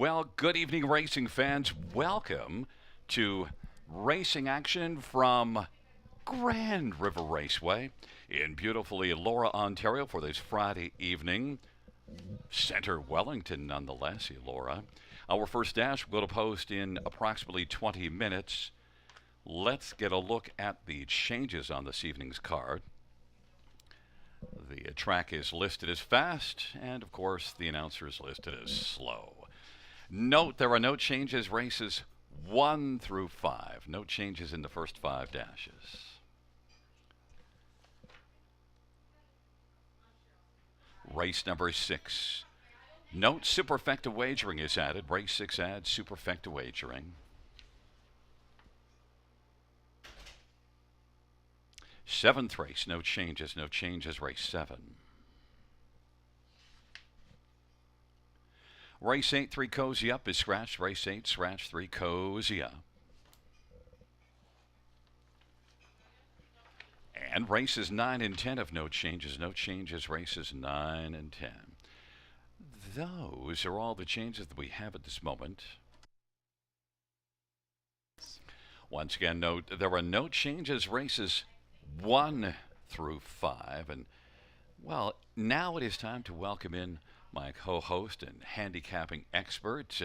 Well, good evening, racing fans. Welcome to racing action from Grand River Raceway in beautiful Elora, Ontario for this Friday evening. Center Wellington, nonetheless, Elora. Our first dash will go to post in approximately 20 minutes. Let's get a look at the changes on this evening's card. The track is listed as fast, and of course, the announcer is listed as slow. Note there are no changes races 1 through 5. No changes in the first 5 dashes. Race number 6. Note superfecta wagering is added. Race 6 adds superfecta wagering. Seventh race, no changes. No changes, race 7. Race 8, 3 cozy up is scratched. Race 8, scratch 3 cozy up. And races 9 and 10 have no changes. No changes, races 9 and 10. Those are all the changes that we have at this moment. Once again, note there are no changes races 1 through 5. And, well, now it is time to welcome in my co host and handicapping expert,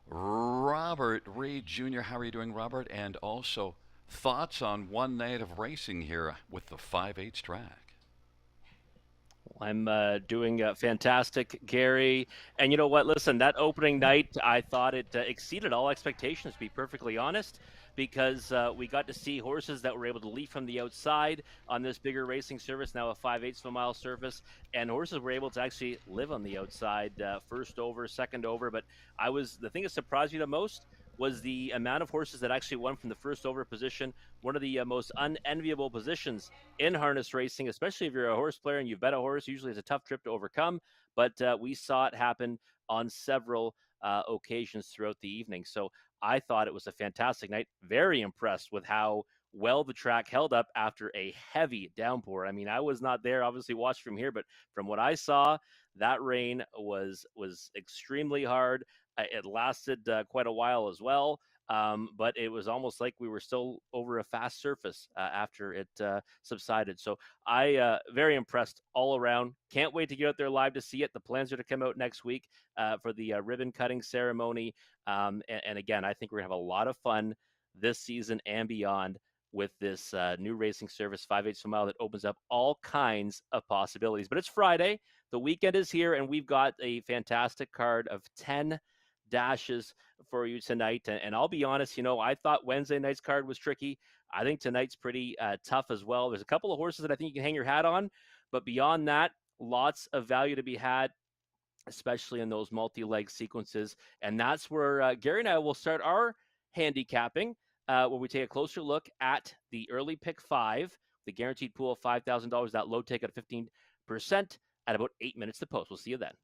Robert Reed Jr. How are you doing, Robert? And also, thoughts on one night of racing here with the 5/8 track? I'm doing fantastic, Gary. And you know what? Listen, that opening night, I thought it exceeded all expectations, to be perfectly honest, because we got to see horses that were able to lead from the outside on this bigger racing surface, now a 5/8 of a mile surface, and horses were able to actually live on the outside, first over, second over. But the thing that surprised me the most was the amount of horses that actually won from the first over position, one of the most unenviable positions in harness racing, especially if you're a horse player and you've bet a horse. Usually it's a tough trip to overcome, but we saw it happen on several occasions throughout the evening. So I thought it was a fantastic night. Very impressed with how well the track held up after a heavy downpour. I mean, I was not there, obviously watched from here, but from what I saw, that rain was extremely hard. It lasted quite a while as well. But it was almost like we were still over a fast surface after it subsided. So I very impressed all around. Can't wait to get out there live to see it. The plans are to come out next week for the ribbon cutting ceremony. And again, I think we're gonna have a lot of fun this season and beyond with this new racing service 5/8 of a mile that opens up all kinds of possibilities. But it's Friday, the weekend is here, and we've got a fantastic card of 10 dashes for you tonight. And I'll be honest, I thought Wednesday night's card was tricky. I think tonight's pretty tough as well. There's a couple of horses that I think you can hang your hat on, but beyond that, lots of value to be had, especially in those multi-leg sequences. And that's where Gary and I will start our handicapping, where we take a closer look at the early pick 5, the guaranteed pool of $5,000, that low take at 15% at about 8 minutes to post. We'll see you then.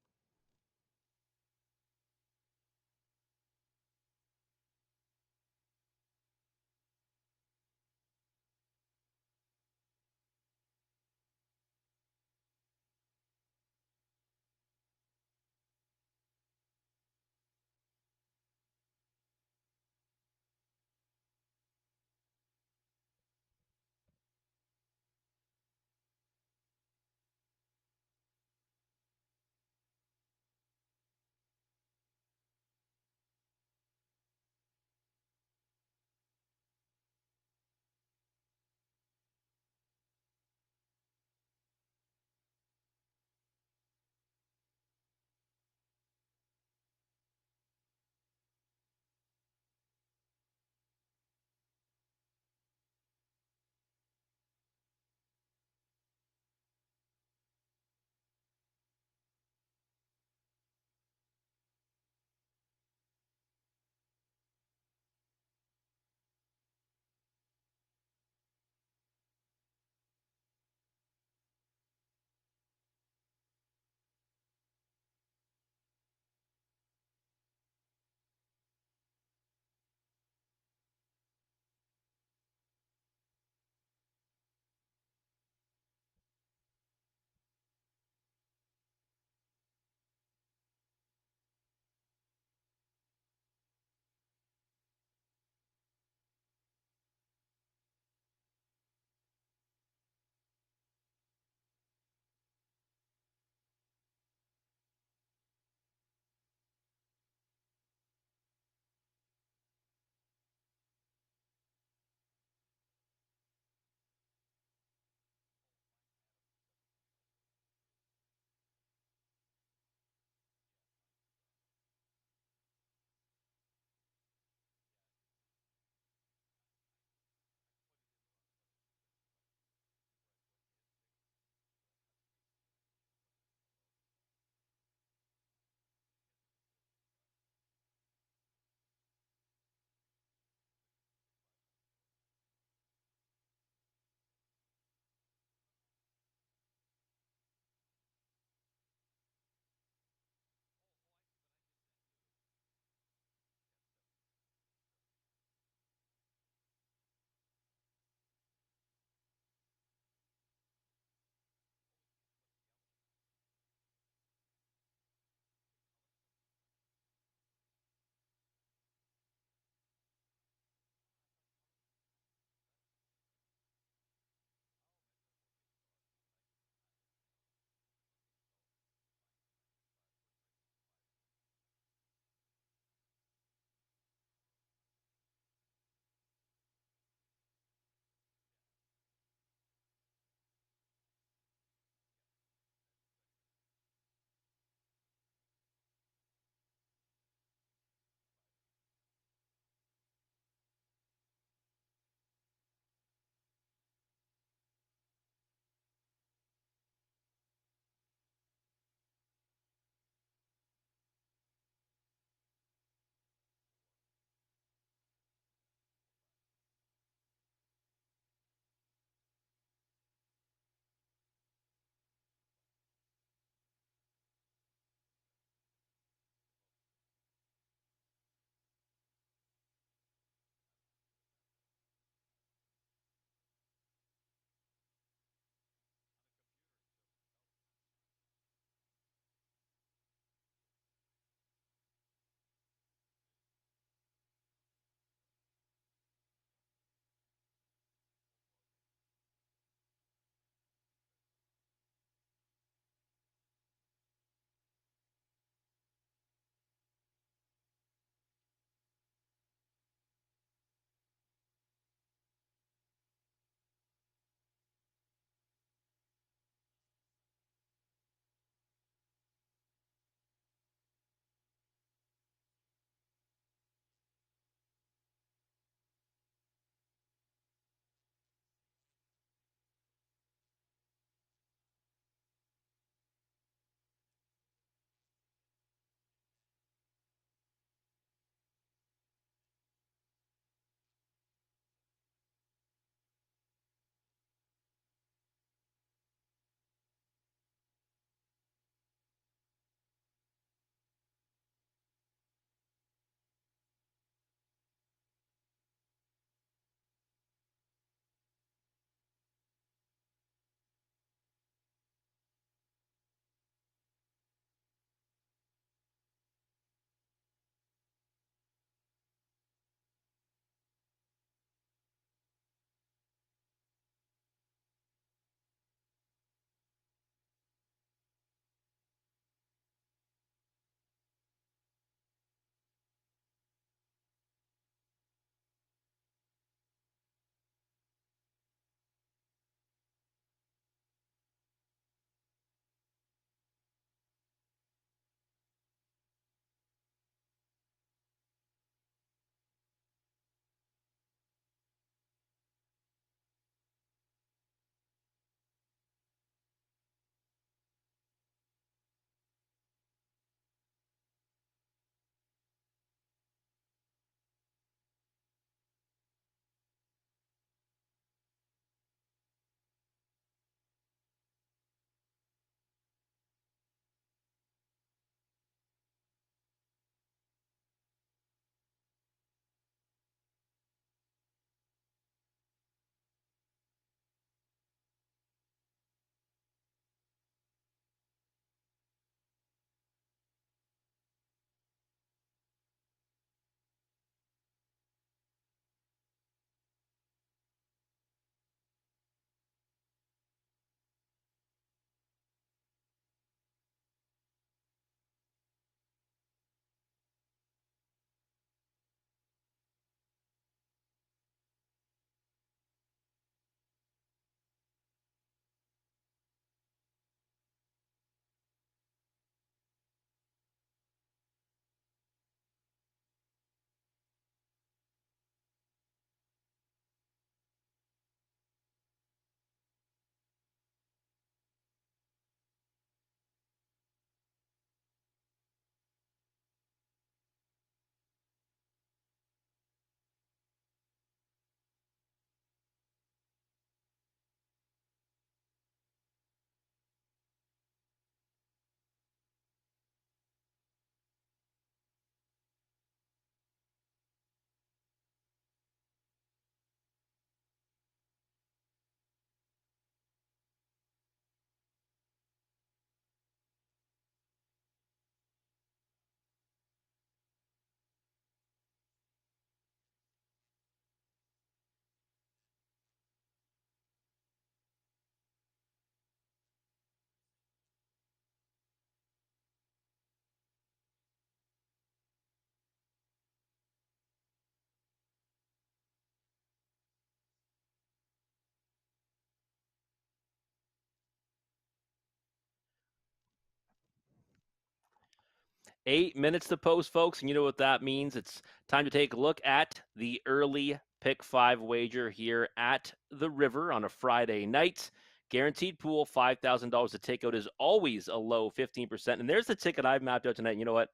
8 minutes to post, folks, and you know what that means. It's time to take a look at the early pick five wager here at the River on a Friday night. Guaranteed pool, $5,000 to take out is always a low 15%. And there's the ticket I've mapped out tonight. And you know what?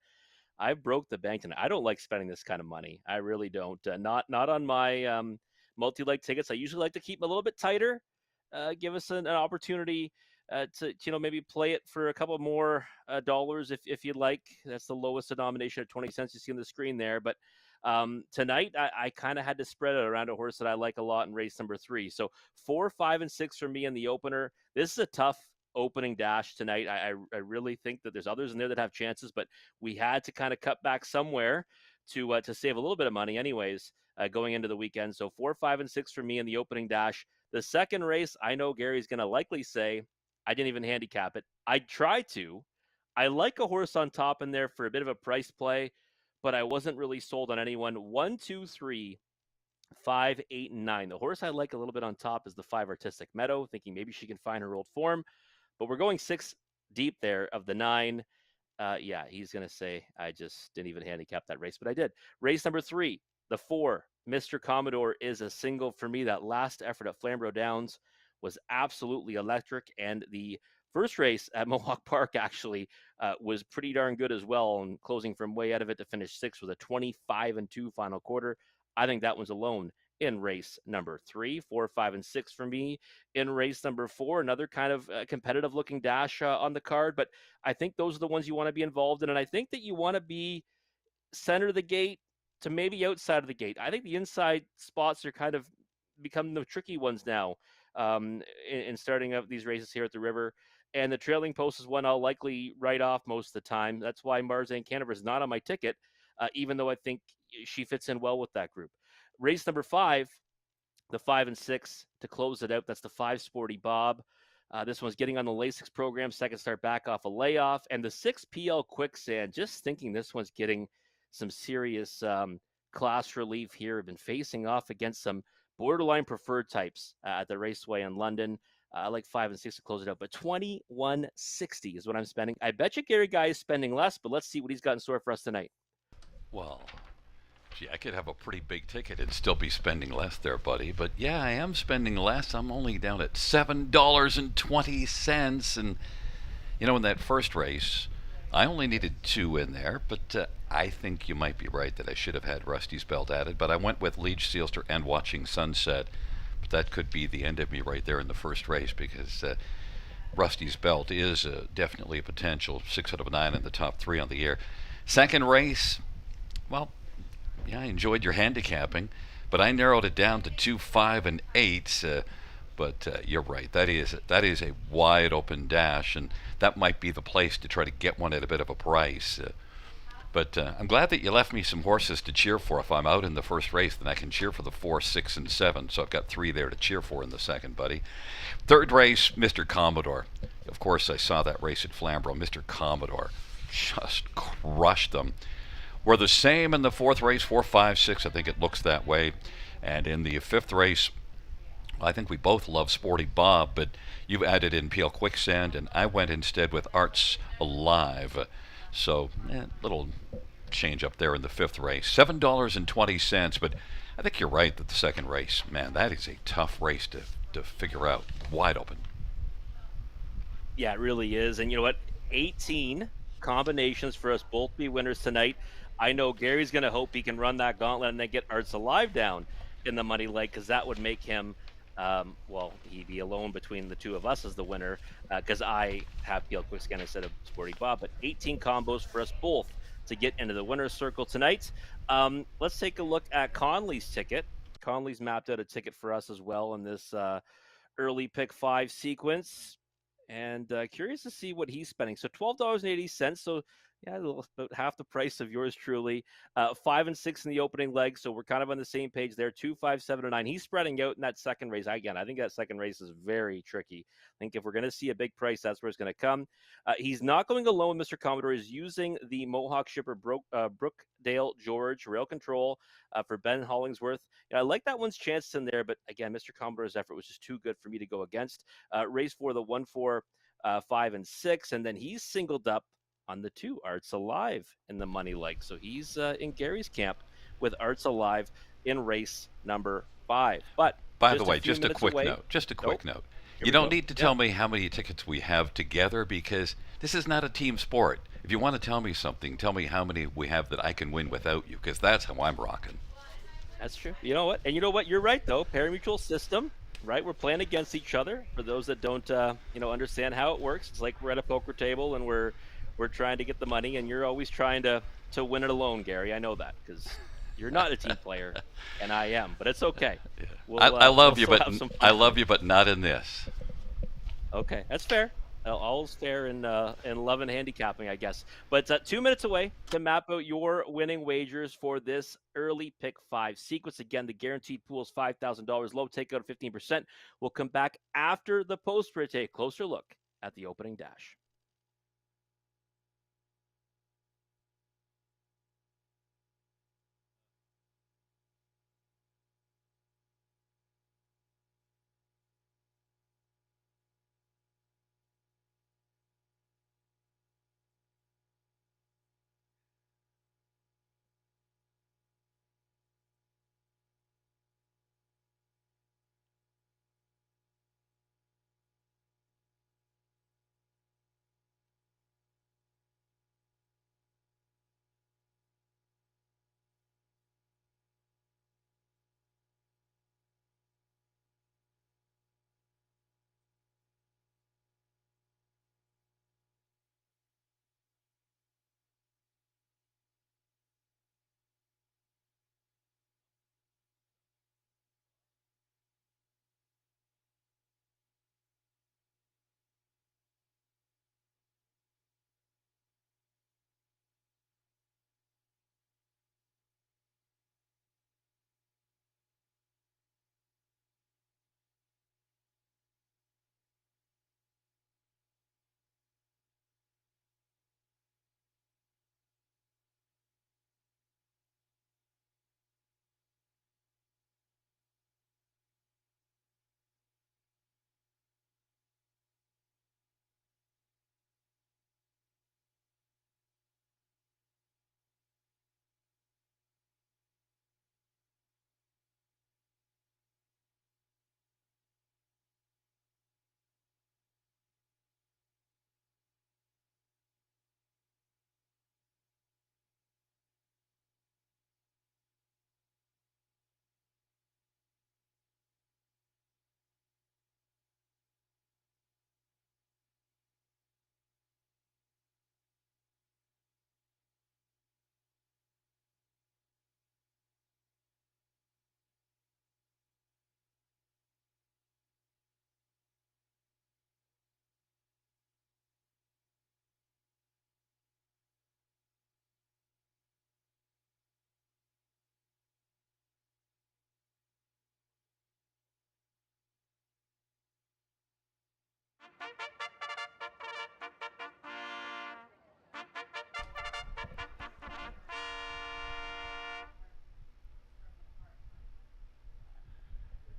I broke the bank tonight. I don't like spending this kind of money. I really don't. Not on my multi-leg tickets. I usually like to keep them a little bit tighter. Give us an opportunity to maybe play it for a couple more dollars if you'd like. That's the lowest denomination at 20 cents you see on the screen there. But tonight I kind of had to spread it around a horse that I like a lot in race number 3. So 4, 5, and 6 for me in the opener. This is a tough opening dash tonight. I really think that there's others in there that have chances, but we had to kind of cut back somewhere to save a little bit of money anyways going into the weekend. So 4, 5, and 6 for me in the opening dash. The second race, I know Gary's going to likely say, I didn't even handicap it. I tried to. I like a horse on top in there for a bit of a price play, but I wasn't really sold on anyone. 1, 2, 3, 5, 8, and 9. The horse I like a little bit on top is the 5 Artistic Meadow, thinking maybe she can find her old form. But we're going 6 deep there of the 9. Yeah, he's going to say, I just didn't even handicap that race, but I did. Race number 3, the 4, Mr. Commodore is a single for me. That last effort at Flamborough Downs was absolutely electric. And the first race at Mohawk Park actually was pretty darn good as well. And closing from way out of it to finish 6 with a 25-2 final quarter. I think that one's alone in race number 3. 4, 5, and 6 for me in race number 4. Another kind of competitive looking dash on the card, but I think those are the ones you want to be involved in. And I think that you want to be center of the gate to maybe outside of the gate. I think the inside spots are kind of become the tricky ones now in starting up these races here at the River. And the trailing post is one I'll likely write off most of the time. That's why Marzanne Canover is not on my ticket, even though I think she fits in well with that group. Race number 5, the 5 and 6 to close it out. That's the 5 Sporty Bob. This one's getting on the Lasix program, second start back off a layoff. And the 6 PL Quicksand, just thinking this one's getting some serious class relief here. Have been facing off against some borderline preferred types at the Raceway in London. I like 5 and 6 to close it out, but 2160 is what I'm spending. I bet you Gary Guy is spending less, but let's see what he's got in store for us tonight. Well, gee, I could have a pretty big ticket and still be spending less there, buddy. But yeah, I am spending less. I'm only down at $7.20. And, in that first race, I only needed 2 in there. But I think you might be right that I should have had Rusty's Belt added. But I went with Leach Sealster and Watching Sunset. But that could be the end of me right there in the first race because Rusty's Belt is definitely a potential 6 out of 9 in the top 3 on the year. Second race, well, yeah, I enjoyed your handicapping, but I narrowed it down to 2, 5, and 8. But you're right. That is a wide open dash, and that might be the place to try to get one at a bit of a price. But I'm glad that you left me some horses to cheer for. If I'm out in the first race, then I can cheer for the 4, 6, and 7. So I've got 3 there to cheer for in the second, buddy. Third race, Mr. Commodore. Of course, I saw that race at Flamborough. Mr. Commodore just crushed them. We're the same in the fourth race, 4, 5, 6. I think it looks that way. And in the fifth race, I think we both love Sporty Bob, but you added in PL Quicksand, and I went instead with Arts Alive. So, little change up there in the fifth race. $7.20, but I think you're right that the second race, man, that is a tough race to figure out. Wide open. Yeah, it really is. And you know what? 18 combinations for us both be winners tonight. I know Gary's going to hope he can run that gauntlet and then get Arts Alive down in the money leg because that would make him, he'd be alone between the two of us as the winner because I have PL Quickscan instead of Sporty Bob. But 18 combos for us both to get into the winner's circle tonight. Let's take a look at Conley's ticket. Conley's mapped out a ticket for us as well in this early pick 5 sequence. And curious to see what he's spending. So $12.80. So yeah, about half the price of yours truly. 5 and 6 in the opening leg. So we're kind of on the same page there. 2, 5, 7, and 9. He's spreading out in that second race. Again, I think that second race is very tricky. I think if we're going to see a big price, that's where it's going to come. He's not going alone. Mr. Commodore is using the Mohawk shipper Brookdale George rail control for Ben Hollingsworth. I like that one's chances in there, but again, Mr. Commodore's effort was just too good for me to go against. Race 4, the 1, 4, 5, and 6, and then he's singled up on the 2. Arts Alive in the money leg. So he's in Gary's camp with Arts Alive in race number 5. But By the just a way, few just a minutes quick away. note. Just a Oh, quick note. here You we don't go. need to Yep. tell me how many tickets we have together because this is not a team sport. If you want to tell me something, tell me how many we have that I can win without you because that's how I'm rocking. That's true. You know what? And you know what? You're right, though. Parimutuel system, right? We're playing against each other. For those that don't, understand how it works, it's like we're at a poker table and we're trying to get the money, and you're always trying to win it alone, Gary. I know that because you're not a team player, and I am. But it's okay. I We'll love you, still but have some I fun. love you, but not in this. Okay, that's fair. All's fair in love and handicapping, I guess. But 2 minutes away to map out your winning wagers for this early pick 5 sequence. Again, the guaranteed pool is $5,000. Low takeout of 15%. We'll come back after the post for a take closer look at the opening dash.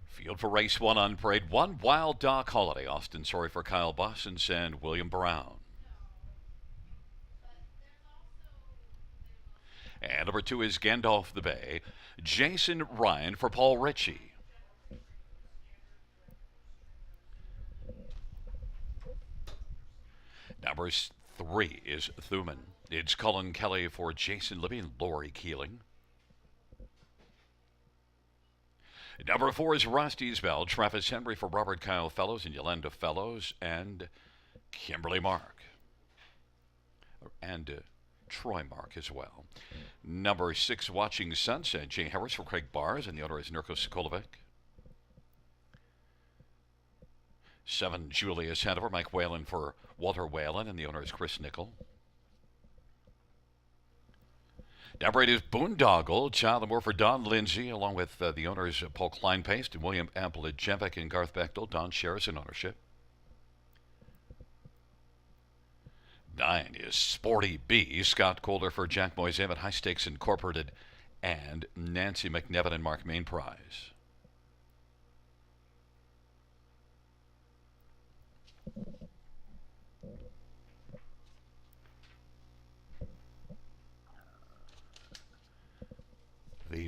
Field for race 1 on parade 1. Wild Doc Holiday. Austin Sorry for Kyle Bossens and William Brown. And number 2 is Gandalf the Bay. Jason Ryan for Paul Ritchie. Number 3 is Thuman. It's Cullen Kelly for Jason Libby and Lori Keeling. Number 4 is Rusty's Bell. Travis Henry for Robert Kyle Fellows and Yolanda Fellows and Kimberly Mark. And Troy Mark as well. Number 6, Watching Sunset. Jay Harris for Craig Bars and the owner is Nurko Sokolovic. 7, Julius Hanover. Mike Whalen for Walter Whalen and the owner is Chris Nickel. Number 8 is Boondoggle. Child Moore for Don Lindsay, along with the owners Paul Kleinpaste and William Amplejevic and Garth Bechtel. Don shares in ownership. 9 is Sporty B. Scott Calder for Jack Moisem at High Stakes Incorporated and Nancy McNevin and Mark Main Prize.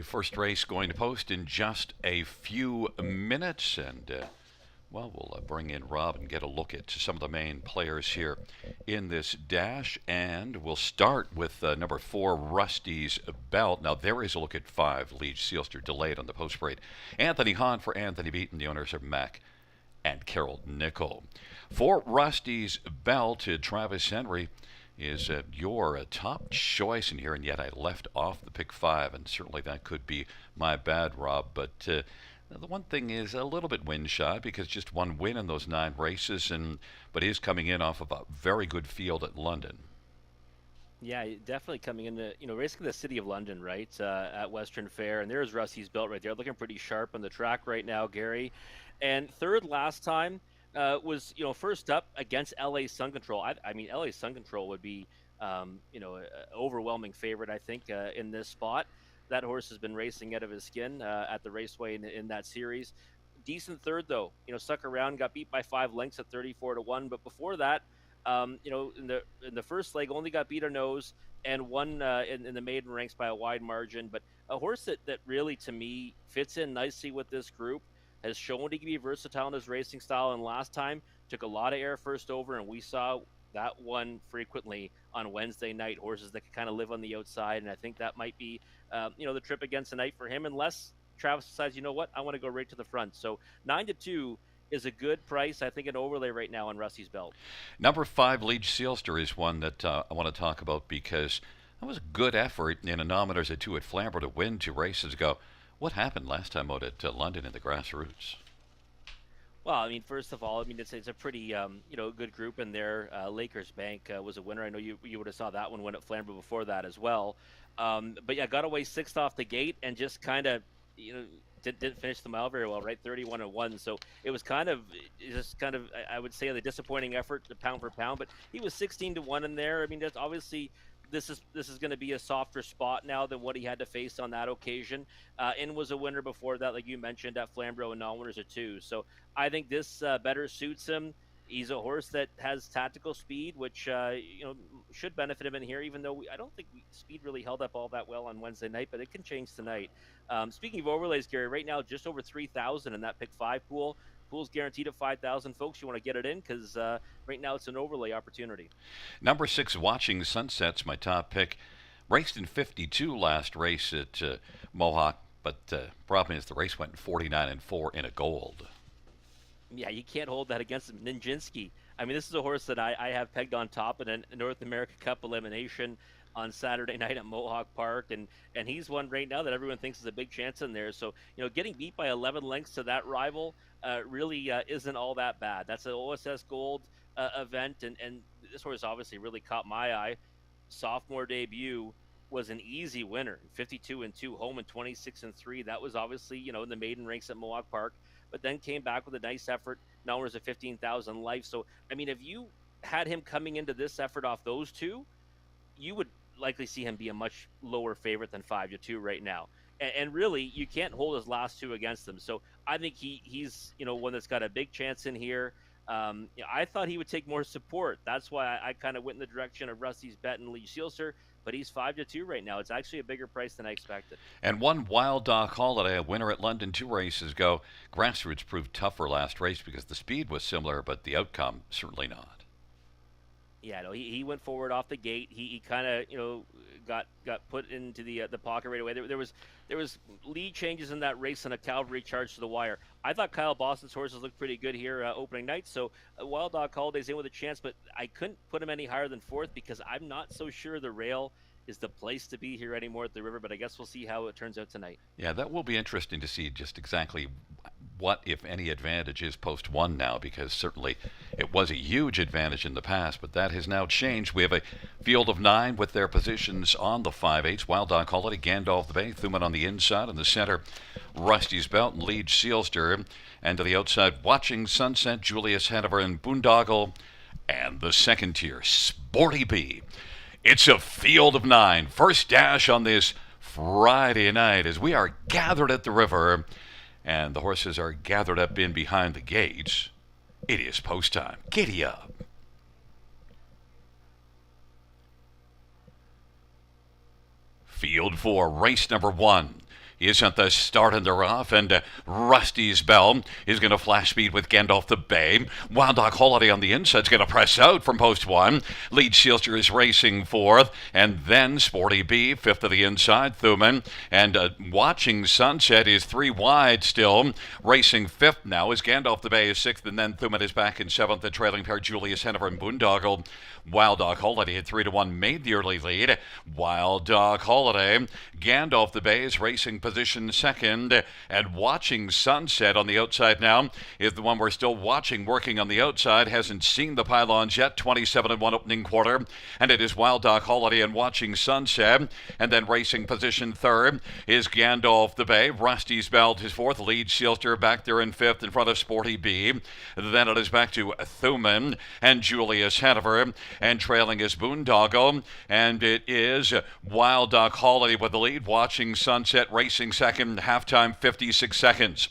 first race going to post in just a few minutes, and well, we'll bring in Rob and get a look at some of the main players here in this dash. And we'll start with number 4, Rusty's Belt. Now, there is a look at 5, Liege Seelster, delayed on the post parade. Anthony Hahn for Anthony Beaton. The owners are Mac and Carol Nickel. For Rusty's Belt, Travis Henry is your top choice in here, and yet I left off the pick 5, and certainly that could be my bad, Rob. But the one thing is a little bit wind shy because just one win in those 9 races, but he is coming in off of a very good field at London. Yeah, definitely coming into, racing the City of London, right, at Western Fair. And there's Rusty's Belt right there, looking pretty sharp on the track right now, Gary. And third last time was, first up against LA Sun Control. I mean, LA Sun Control would be, an overwhelming favorite, I think, in this spot. That horse has been racing out of his skin at the raceway in that series. Decent third, though. Stuck around, got beat by 5 lengths at 34-1. But before that, in the first leg, only got beat a nose and won in the maiden ranks by a wide margin. But a horse that really, to me, fits in nicely with this group, has shown he can be versatile in his racing style. And last time, took a lot of air first over, and we saw that one frequently on Wednesday night. Horses that can kind of live on the outside, and I think that might be, the trip against the night for him, unless Travis decides, you know what, I want to go right to the front. So 9-2 is a good price. I think an overlay right now on Rusty's Belt. Number 5, Liege Seelster, is one that I want to talk about because that was a good effort in a nominators at 2 at Flamborough to win 2 races ago. What happened last time out at London in the grassroots? Well, I mean, first of all, it's a pretty, good group in there. Lakers Bank was a winner. I know you would have saw that one win at Flamborough before that as well. But yeah, got away 6th off the gate and just kind of, didn't finish the mile very well, right? 31-1. So it was kind of, I would say, the disappointing effort, the pound for pound. But he was 16-1 in there. I mean, that's obviously. This is going to be a softer spot now than what he had to face on that occasion, and was a winner before that, like you mentioned, at Flamborough, and non-winners at 2. So I think this better suits him. He's a horse that has tactical speed, which should benefit him in here. Even though I don't think speed really held up all that well on Wednesday night, but it can change tonight. Speaking of overlays, Gary, right now just over 3,000 in that pick 5 pool. Pool's guaranteed at 5,000, folks. You want to get it in because right now it's an overlay opportunity. Number 6, Watching Sunsets, my top pick. Raced in 52 last race at Mohawk, but problem is the race went 49-4 in a gold. Yeah, you can't hold that against him. Nijinsky. I mean, this is a horse that I have pegged on top in a North America Cup elimination on Saturday night at Mohawk Park, and he's one right now that everyone thinks is a big chance in there. So, getting beat by 11 lengths to that rival really isn't all that bad. That's an OSS Gold event, and this horse obviously really caught my eye. Sophomore debut was an easy winner, 52-2, home in 26-3. That was obviously, in the maiden ranks at Mohawk Park, but then came back with a nice effort. Now there's a 15,000 life. So, I mean, if you had him coming into this effort off those 2, you would likely see him be a much lower favorite than 5-2 right now. And really, you can't hold his last 2 against them. So I think he's one that's got a big chance in here. I thought he would take more support. That's why I kind of went in the direction of Rusty's Bet and Liege Seelster, but he's 5-2 right now. It's actually a bigger price than I expected. And one Wild Dog Holiday, a winner at London 2 races ago. Grassroots proved tougher last race because the speed was similar, but the outcome certainly not. Yeah, no, he went forward off the gate. He kind of got put into the pocket right away. There was lead changes in that race and a cavalry charge to the wire. I thought Kyle Boston's horses looked pretty good here opening night. So Wild Dog Holiday's in with a chance, but I couldn't put him any higher than 4th because I'm not so sure the rail is the place to be here anymore at the river. But I guess we'll see how it turns out tonight. Yeah, that will be interesting to see just exactly what, if any, advantage is post 1 now, because certainly it was a huge advantage in the past, but that has now changed. We have a field of 9 with their positions on the 5/8. Wild Dog Holiday, Gandalf the Bay, Thuman on the inside, in the center, Rusty's Belt and Liege Seelster, and to the outside, Watching Sunset, Julius Hanover and Boondoggle, and the second tier, Sporty B. It's a field of 9. First dash on this Friday night as we are gathered at the river and the horses are gathered up in behind the gates. It is post time. Giddy up. Field 4, race number 1. He is at the start and they're off, and Rusty's Bell is going to flash speed with Gandalf the Bay. Wild Dog Holiday on the inside is going to press out from post one. Lead Shielster is racing fourth, and then Sporty B, fifth to the inside, Thuman. And Watching Sunset is three wide still. Racing fifth now is Gandalf the Bay is sixth, and then Thuman is back in seventh. The trailing pair, Julius Hanover and Boondoggle. Wild Dog Holiday at 3-1 made the early lead. Wild Dog Holiday, Gandalf the Bay is racing position second, and Watching Sunset on the outside now is the one we're still watching, working on the outside, hasn't seen the pylons yet. 27-1 opening quarter, and it is Wild Dog Holiday and Watching Sunset, and then racing position third is Gandalf the Bay. Rusty's Belt is fourth. Lead Shielster back there in fifth in front of Sporty B. Then it is back to Thuman and Julius Hanover, and trailing is Boondoggle, and it is Wild Dog Holiday with the lead. Watching Sunset racing second, halftime 56 seconds.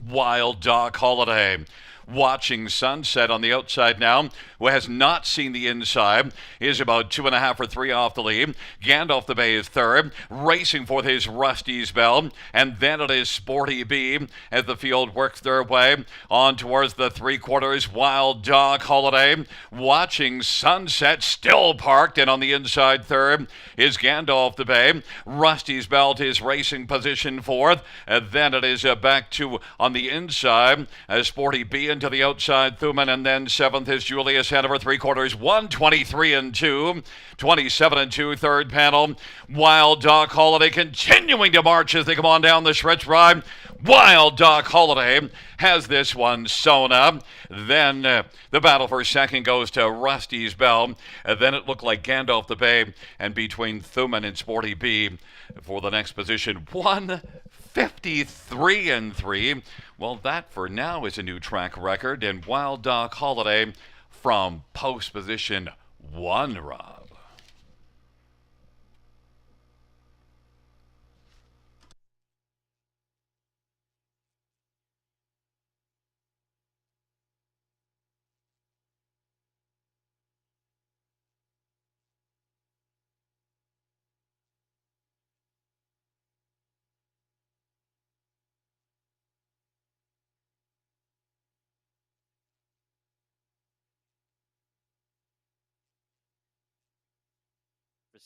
Wild Dog Holiday. Watching Sunset on the outside now, who has not seen the inside, is about 2.5 or 3 off the lead. Gandalf the Bay is third, racing for his Rusty's Bell, and then it is Sporty B as the field works their way on towards the three quarters. Wild Dog Holiday, Watching Sunset, still parked, and on the inside third is Gandalf the Bay. Rusty's Belt is racing position fourth, and then it is back to on the inside as Sporty B into the outside, Thuman, and then seventh is Julius Hanover, three quarters, 1:23-2, 27-2, third panel. Wild Dog Holiday continuing to march as they come on down the stretch ride. Wild Dog Holiday has this one sewn up. Then the battle for second goes to Rusty's Bell. Then it looked like Gandalf the Bay, and between Thuman and Sporty B for the next position, 1:53-3. Well, that for now is a new track record, and Wild Dog Holiday from post position one, Rob.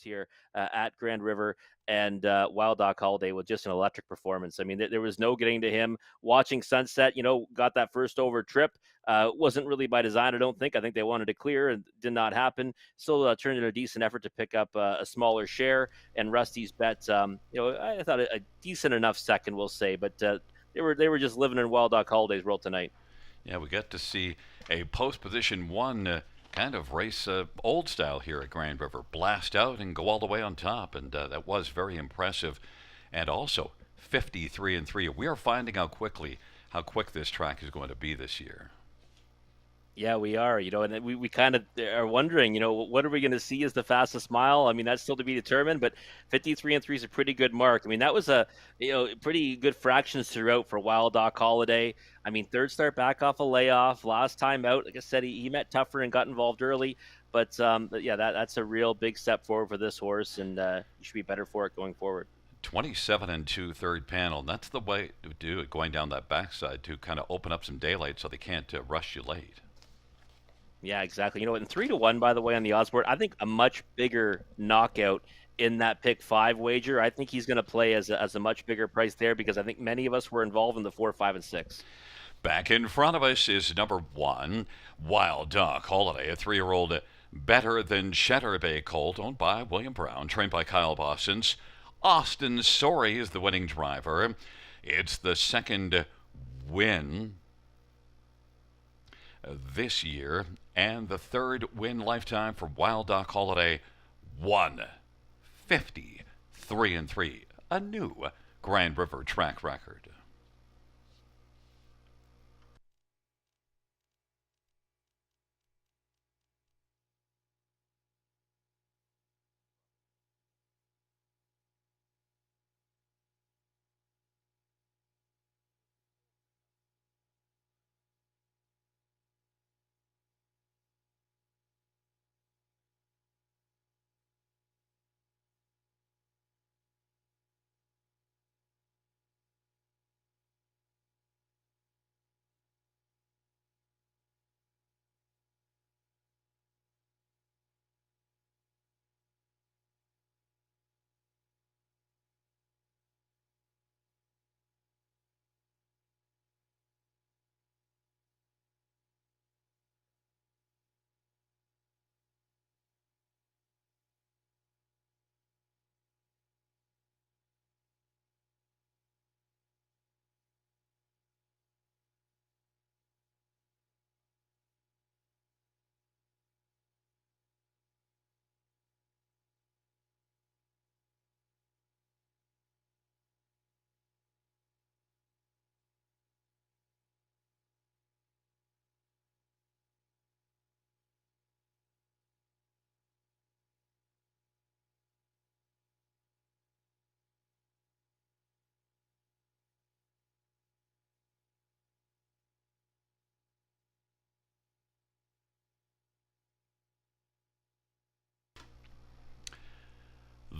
Here at Grand River, and Wild Dog Holiday was just an electric performance. I mean, there was no getting to him. Watching Sunset, got that first over trip. Wasn't really by design, I don't think. I think they wanted to clear, and did not happen. Still turned in a decent effort to pick up a smaller share. And Rusty's Bet, I thought a decent enough second, we'll say, but they were just living in Wild Dog Holiday's world tonight. Yeah, we got to see a post position one kind of race old style here at Grand River. Blast out and go all the way on top, and that was very impressive. And also 53-3. We are finding out quickly how quick this track is going to be this year. Yeah, we are, and we kind of are wondering, what are we going to see as the fastest mile? I mean, that's still to be determined, but 53-3 is a pretty good mark. I mean, that was pretty good fractions throughout for Wild Dog Holiday. I mean, third start back off a layoff. Last time out, like I said, he met tougher and got involved early. But yeah, that's a real big step forward for this horse, and you should be better for it going forward. 27-2 third panel. That's the way to do it, going down that backside to kind of open up some daylight so they can't rush you late. Yeah, exactly. And 3-1, by the way, on the odds board, I think a much bigger knockout in that pick 5 wager. I think he's going to play as a much bigger price there, because I think many of us were involved in the 4, 5, and 6. Back in front of us is number 1, Wild Dog Holiday, a 3-year-old better than Cheddar Bay colt, owned by William Brown, trained by Kyle Boston's. Austin Sorey is the winning driver. It's the second win this year, and the third win lifetime for Wild Dog Holiday. 1:53-3, a new Grand River track record.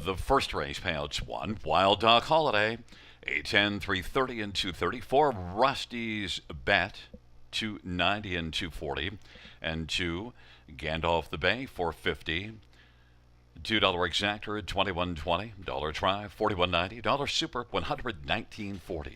The first race payouts one, Wild Dog Holiday, 810, 330, and 230. For Rusty's Bet, 290 and 240. And two, Gandalf the Bay, 450. $2 exactor at 21.20, dollar try 41.90, dollar super 119.40.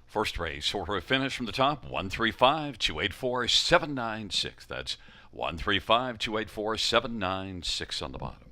First race, order of finish from the top, 135, 284, 796. That's 135, 284, 796 on the bottom.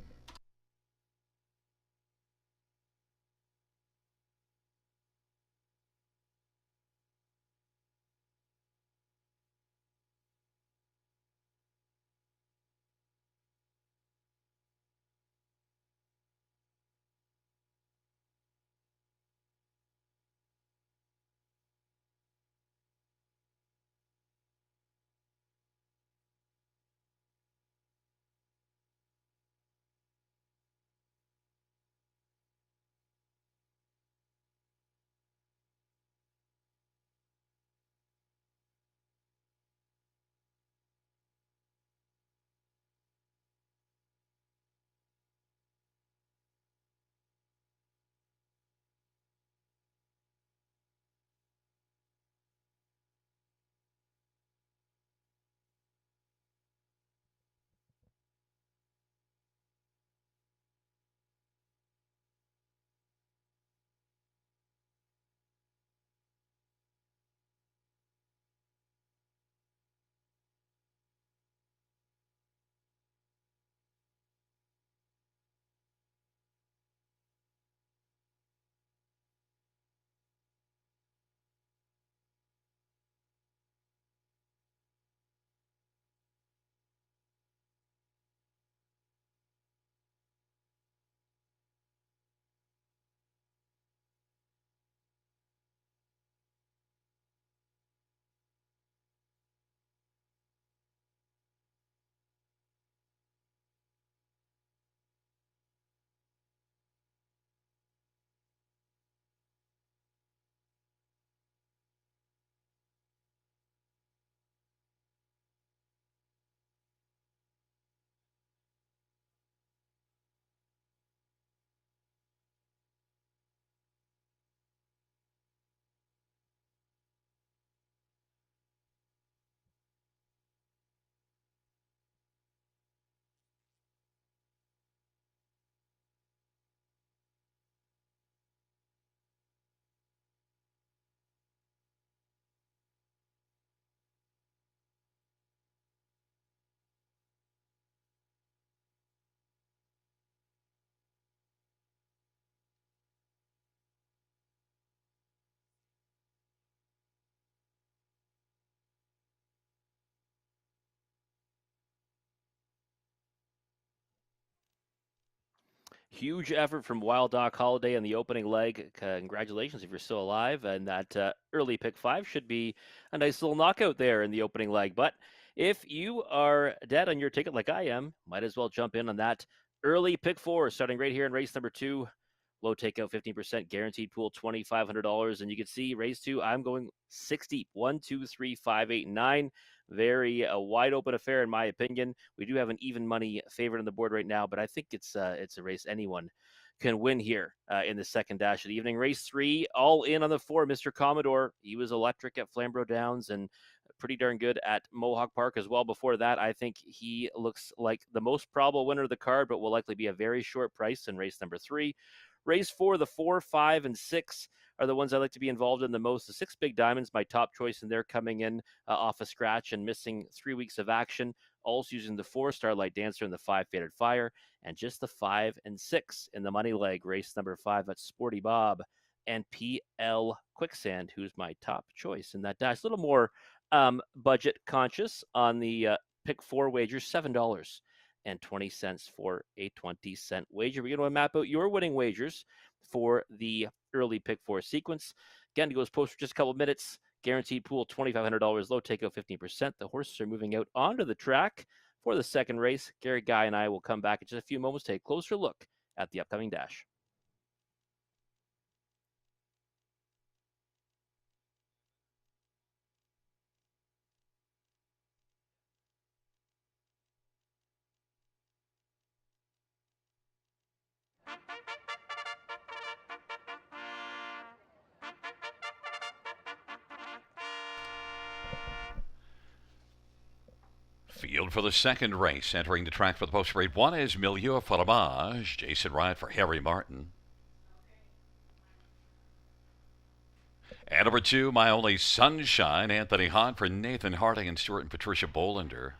Huge effort from Wild Doc Holiday in the opening leg. Congratulations if you're still alive. And that early pick five should be a nice little knockout there in the opening leg. But if you are dead on your ticket like I am, might as well jump in on that early pick four, starting right here in race number 2. Low takeout, 15%, guaranteed pool, $2,500. And you can see race 2, I'm going 60. 1, 2, 3, 5, 8, 9. Very wide open affair, in my opinion. We do have an even money favorite on the board right now, but I think it's a race anyone can win here in the second dash of the evening. Race 3, all in on the 4, Mr. Commodore. He was electric at Flamborough Downs and pretty darn good at Mohawk Park as well. Before that, I think he looks like the most probable winner of the card, but will likely be a very short price in race number 3. Race 4, the 4, 5, and 6 are the ones I like to be involved in the most. The 6 Big Diamonds, my top choice, and they're coming in off a scratch and missing 3 weeks of action. Also using the 4 Starlight Dancer and the 5 Faded Fire, and just the 5 and 6 in the money leg. Race number 5, that's Sporty Bob and PL Quicksand, who's my top choice in that dash. A little more budget conscious on the pick 4 wager, $7.20 for a 20-cent wager. We're going to map out your winning wagers for the early pick 4 sequence. Again, it goes post for just a couple of minutes. Guaranteed pool, $2,500. Low takeout, 15%. The horses are moving out onto the track for the second race. Gary Guy and I will come back in just a few moments to take a closer look at the upcoming dash. Field for the second race. Entering the track for the post grade 1 is Milieu Fromage. Jason Ryan for Harry Martin. And number 2, My Only Sunshine, Anthony Hahn for Nathan Harding and Stuart and Patricia Bolander.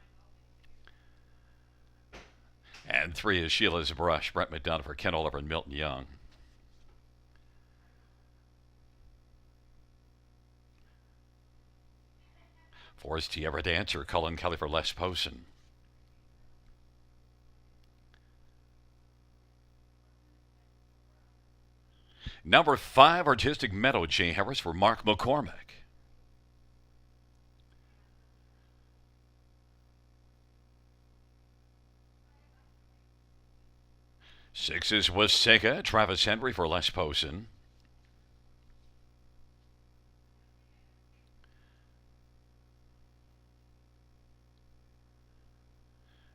And 3 is Sheila's Brush, Brett McDonough for Ken Oliver and Milton Young. Four is Tierra Dancer, Cullen Kelly for Les Posen. Number 5, Artistic Meadow, Jay Harris for Mark McCormick. 6 is Wasega, Travis Henry for Les Posen.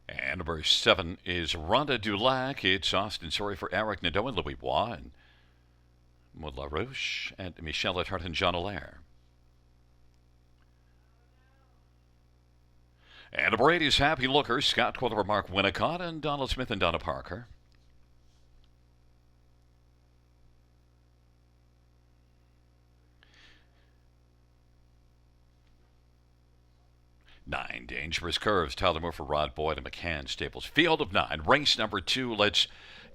And number 7 is Rhonda Dulac. It's Austin Sorry for Eric Nadeau and Louis Bois. And Maud LaRouche and Michelle Lethart and John Allaire. And Brady's Happy Looker, Scott Quiller, Mark Winnicott, and Donald Smith and Donna Parker. Nine, Dangerous Curves, Tyler Moore for Rod Boyd and McCann Staples. Field of 9, race number 2. Let's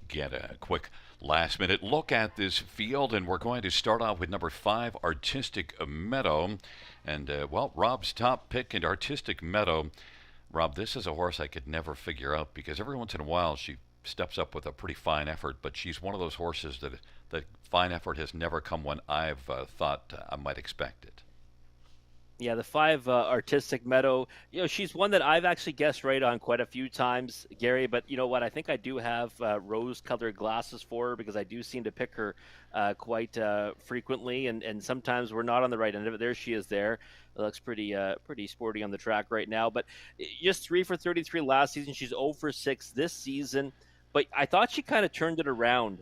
get a quick last-minute look at this field, and we're going to start off with number 5, Artistic Meadow. And, Rob's top pick in Artistic Meadow. Rob, this is a horse I could never figure out because every once in a while she steps up with a pretty fine effort, but she's one of those horses that fine effort has never come when I've thought I might expect it. Yeah, the 5 Artistic Meadow, she's one that I've actually guessed right on quite a few times, Gary, but you know what? I think I do have rose-colored glasses for her because I do seem to pick her quite frequently, and sometimes we're not on the right end of it. There she is there. It looks pretty sporty on the track right now, but just 3 for 33 last season. She's 0 for 6 this season, but I thought she kind of turned it around.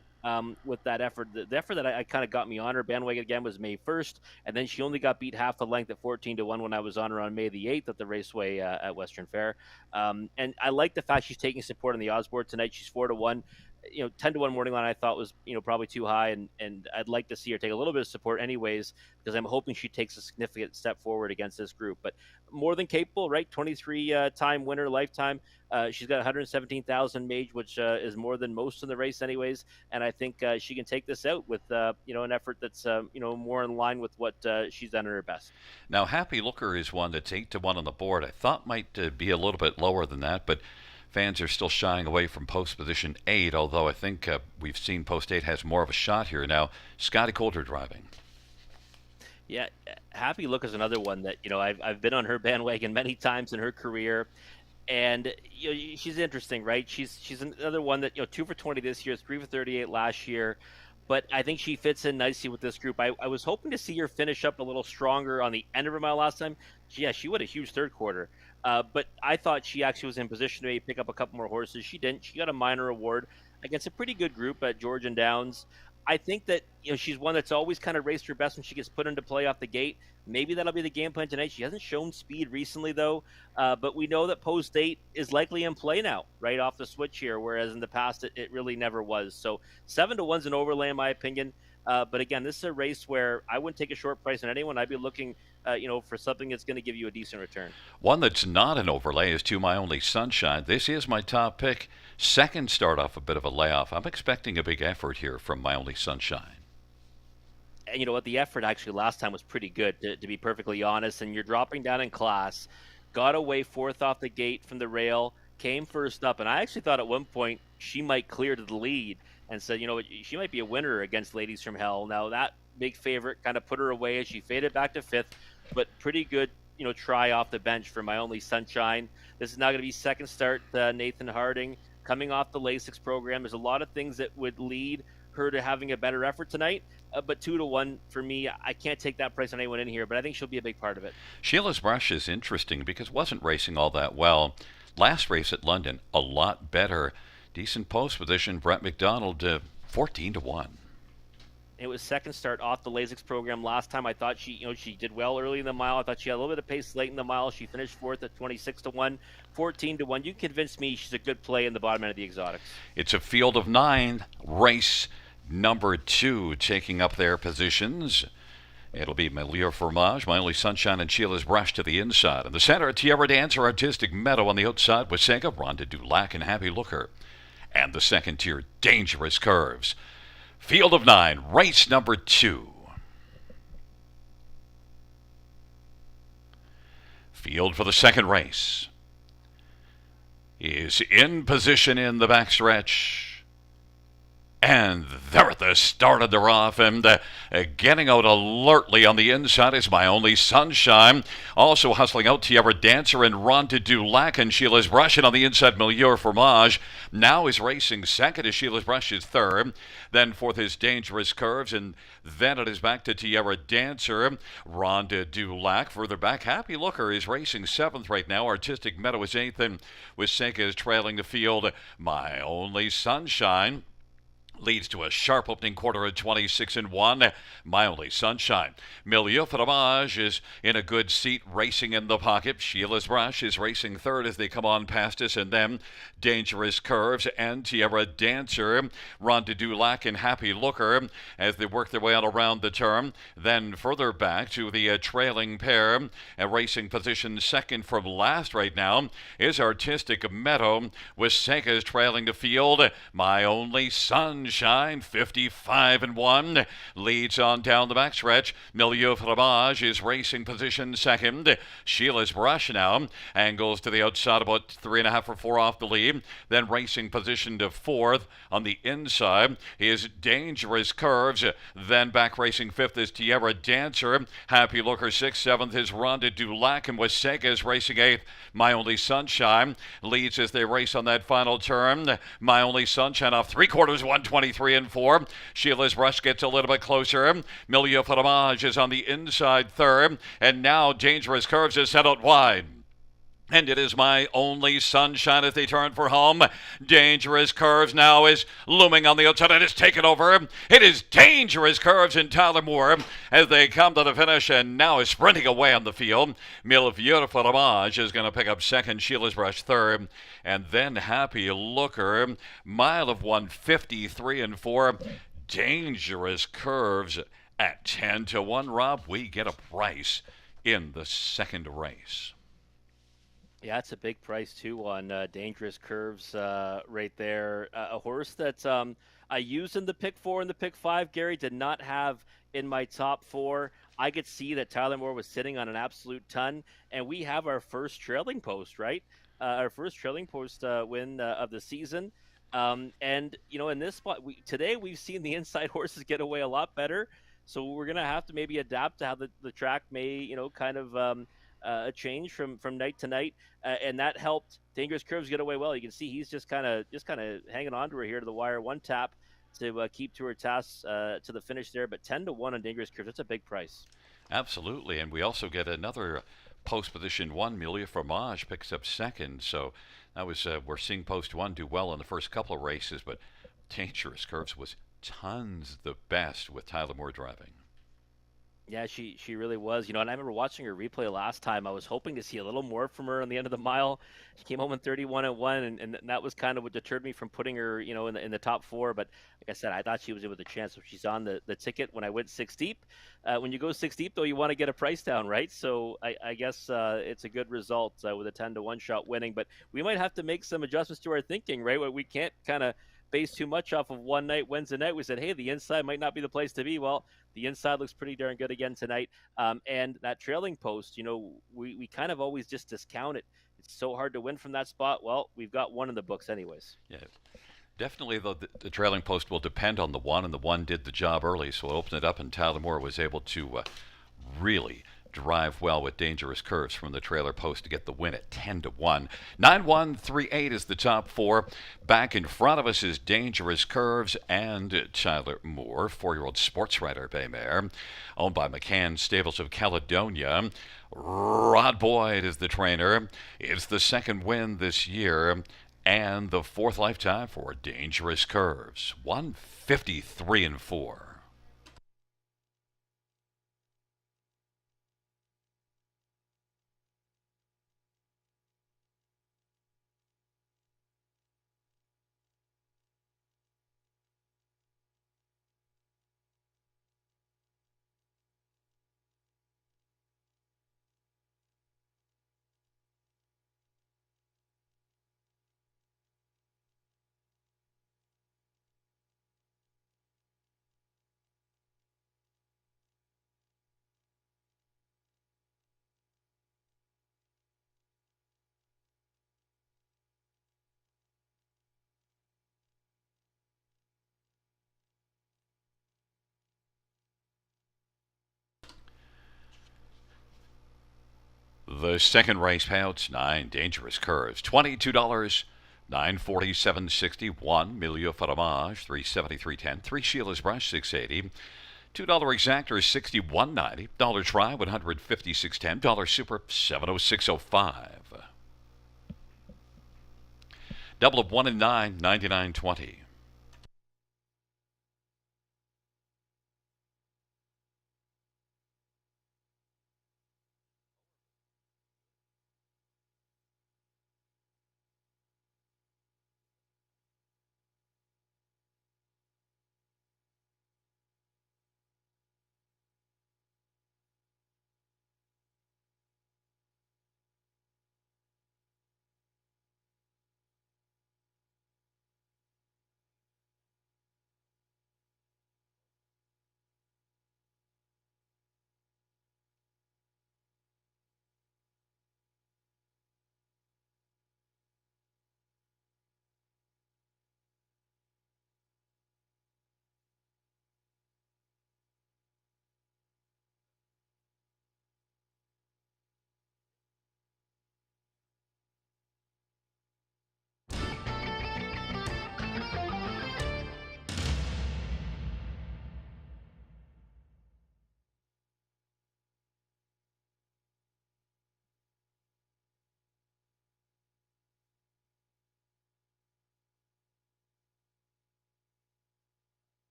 With that effort. The effort that I kind of got me on her bandwagon again was May 1st, and then she only got beat half the length at 14-1 when I was on her on May the 8th at the Raceway at Western Fair. And I like the fact she's taking support on the odds board tonight. She's 4-1. 10-1 morning line I thought was probably too high, and I'd like to see her take a little bit of support anyways because I'm hoping she takes a significant step forward against this group. But more than capable, right? 23 time winner lifetime. She's got 117,000 mage, which is more than most in the race anyways, and I think she can take this out with an effort that's more in line with what she's done at her best. Now, Happy Looker is one that's 8-1 on the board. I thought might be a little bit lower than that, but fans are still shying away from post position 8, although I think we've seen post 8 has more of a shot here now. Scotty Coulter driving. Yeah, Happy Look is another one that I've been on her bandwagon many times in her career, and she's interesting, right? She's another one that 2 for 20 this year, 3 for 38 last year, but I think she fits in nicely with this group. I was hoping to see her finish up a little stronger on the end of her mile last time. Yeah, she went a huge third quarter, but I thought she actually was in position to maybe pick up a couple more horses. She didn't. She got a minor award against a pretty good group at Georgian Downs. I think that she's one that's always kind of raced her best when she gets put into play off the gate. Maybe that'll be the game plan tonight. She hasn't shown speed recently, though, but we know that post 8 is likely in play now, right off the switch here, whereas in the past it really never was. So 7-1's an overlay, in my opinion. But again, this is a race where I wouldn't take a short price on anyone. I'd be looking, for something that's going to give you a decent return. One that's not an overlay is To My Only Sunshine. This is my top pick. Second start off a bit of a layoff. I'm expecting a big effort here from My Only Sunshine. And you know what? The effort actually last time was pretty good, to be perfectly honest. And you're dropping down in class, got away fourth off the gate from the rail, came first up. And I actually thought at one point she might clear to the lead and said, she might be a winner against Ladies from Hell. Now that big favorite kind of put her away as she faded back to fifth, but pretty good, try off the bench for My Only Sunshine. This is now going to be second start, Nathan Harding coming off the Lasix program. There's a lot of things that would lead her to having a better effort tonight, but 2-1 for me. I can't take that price on anyone in here, but I think she'll be a big part of it. Sheila's Brush is interesting because wasn't racing all that well. Last race at London, a lot better. Decent post position. Brett McDonald, 14-1. It was second start off the Lasix program last time. I thought she did well early in the mile. I thought she had a little bit of pace late in the mile. She finished fourth at 26-1, 14-1. You convinced me she's a good play in the bottom end of the exotics. It's a field of 9. Race number 2 taking up their positions. It'll be Milieu Fromage, My Only Sunshine, and Sheila's Brush to the inside. In the center, Tierra Dancer, Artistic Meadow on the outside with Sega, Rhonda Dulac, and Happy Looker. And the second tier, Dangerous Curves. Field of 9, race number 2. Field for the second race is in position in the backstretch. And they're at the start of the rough, and getting out alertly on the inside is My Only Sunshine. Also hustling out Tierra Dancer and Rhonda Dulac, and Sheila's Brush, and on the inside Milieu Fromage. Now is racing second as Sheila's Brush is third. Then fourth is Dangerous Curves, and then it is back to Tierra Dancer, Rhonda Dulac. Further back, Happy Looker is racing seventh right now. Artistic Meadow is eighth, and Wiseka is trailing the field. My Only Sunshine leads to a sharp opening quarter at 26-1. My Only Sunshine. Milieu Fromage is in a good seat, racing in the pocket. Sheila's Brush is racing third as they come on past us, and then Dangerous Curves and Tierra Dancer, Rhonda Dulac and Happy Looker as they work their way on around the turn. Then further back to the trailing pair, racing position second from last right now is Artistic Meadow, with Sega's trailing the field. My Only Sunshine, 55-1, leads on down the backstretch. Milieu Fromage is racing position second. Sheila's Brush now angles to the outside about 3.5 or 4 off the lead. Then racing position to fourth. On the inside is Dangerous Curves. Then back racing fifth is Tierra Dancer. Happy Looker sixth. Seventh is Rhonda Dulac, and Wiseka is racing eighth. My Only Sunshine leads as they race on that final turn. My Only Sunshine off 3/4, 123-4. Sheila's Brush gets a little bit closer. Milieu Fromage is on the inside third, and now Dangerous Curves is set out wide. And it is My Only Sunshine as they turn for home. Dangerous Curves now is looming on the outside and is taken over. It is Dangerous Curves in Tyler Moore as they come to the finish and now is sprinting away on the field. Milieu Fromage is going to pick up second. Sheila's Brush third. And then Happy Looker, mile of 153-4. Dangerous Curves at 10-1. Rob, we get a price in the second race. Yeah, it's a big price, too, on Dangerous Curves right there. A horse that I used in the pick 4 and the pick 5, Gary, did not have in my top 4. I could see that Tyler Moore was sitting on an absolute ton, and we have our first trailing post, right? our first trailing post win of the season. And in this spot, today we've seen the inside horses get away a lot better. So we're gonna have to maybe adapt to how the track may, kind of change from night to night, and that helped Dangerous Curves get away well. You can see he's just kind of hanging on to her here to the wire, one tap to keep to her tasks to the finish there. But 10-1 on Dangerous Curves, that's a big price. Absolutely. And we also get another post position one. Melia Fromage picks up second. So that was, we're seeing post one do well in the first couple of races, but Dangerous Curves was tons the best with Tyler Moore driving. Yeah, she really was. And I remember watching her replay last time. I was hoping to see a little more from her on the end of the mile. She came home in 31 and 1, and that was kind of what deterred me from putting her, in the top four. But like I said, I thought she was in with a chance. So she's on the ticket when I went six deep. When you go six deep, though, you want to get a price down, right? So I guess it's a good result with a 10-1 shot winning. But we might have to make some adjustments to our thinking, right? We can't kind of base too much off of one night, Wednesday night. We said, hey, the inside might not be the place to be. Well, the inside looks pretty darn good again tonight. And that trailing post, we kind of always just discount it. It's so hard to win from that spot. Well, we've got one in the books anyways. Yeah, definitely, though, the trailing post will depend on the one, and the one did the job early, so it opened it up, and Tyler Moore was able to really drive well with Dangerous Curves from the trailer post to get the win at 10-1. 9-1-3-8 is the top four. Back in front of us is Dangerous Curves and Tyler Moore, 4-year-old sports writer bay mare, owned by McCann Stables of Caledonia. Rod Boyd is the trainer. It's the second win this year and the fourth lifetime for Dangerous Curves. 153-4. The second race payouts, 9 Dangerous Curves, $22. 947.61. Milio Fromage, 373.10. 3 Sheila's Brush, 680. $2 exactor is 61.90. Dollar try, 156.10. Dollar super, 706.05. Double of 1 and 9, 99.20.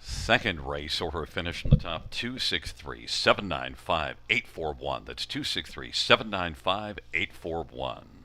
Second race order finish in the top 263 795 841. That's 263 795 841.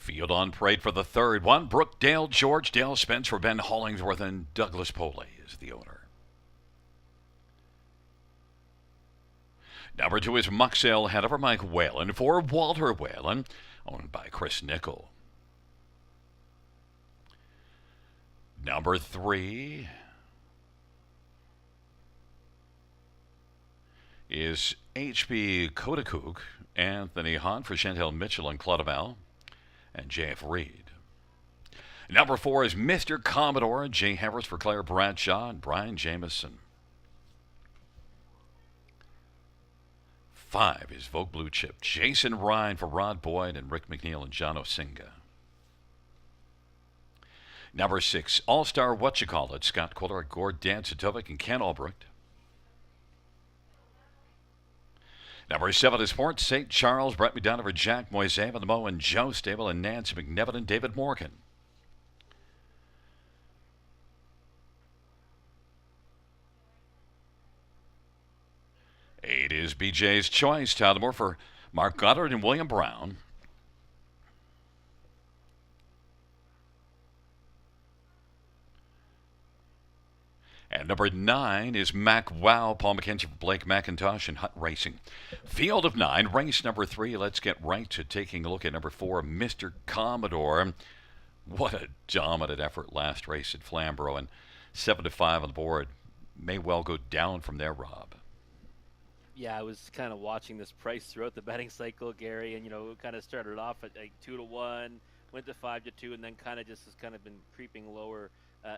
Field on parade for the third one. Brookdale, George, Dale Spence for Ben Hollingsworth, and Douglas Poley is the owner. Number 2 is Muxale Hanover, Mike Whalen for Walter Whalen, owned by Chris Nickel. Number 3 is HB Kodakook, Anthony Hahn for Chantel Mitchell and Claudeval, and J.F. Reed. Number 4 is Mr. Commodore, Jay Harris for Claire Bradshaw and Brian Jameson. 5 is Vogue Blue Chip, Jason Ryan for Rod Boyd and Rick McNeil and John Osinga. Number 6, All-Star Whatchacallit, Scott Kohler, Gord Dancedovic, and Ken Albrecht. Number 7 is Fort St. Charles, Brett McDonough for Jack Moisev and the Mo and Joe Stable and Nancy McNevin and David Morgan. 8 is BJ's Choice, Taldamore for Mark Goddard and William Brown. And number 9 is Mac Wow, Paul McKenzie for Blake McIntosh and Hut Racing. Field of 9, race number 3. Let's get right to taking a look at number 4, Mr. Commodore. What a dominant effort last race at Flamborough, and 7-5 on the board. May well go down from there, Rob. Yeah, I was kind of watching this price throughout the betting cycle, Gary, and it kind of started off at like 2-1, went to 5-2, and then kind of just has kind of been creeping lower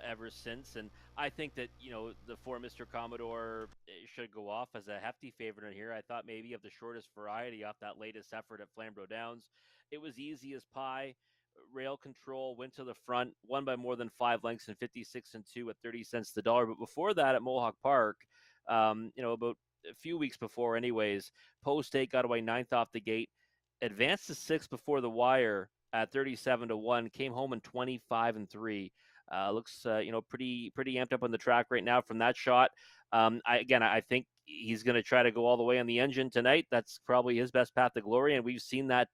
ever since. And I think that the 4 Mr. Commodore should go off as a hefty favorite in here. I thought maybe of the shortest variety off that latest effort at Flamborough Downs. It was easy as pie. Rail Control went to the front, won by more than 5 lengths in 56-2 at 30 cents the dollar. But before that at Mohawk Park, about a few weeks before anyways, Post 8 got away 9th off the gate, advanced to 6th before the wire at 37-1, came home in 25-3. Looks pretty amped up on the track right now from that shot. I think he's going to try to go all the way on the engine tonight. That's probably his best path to glory, and we've seen that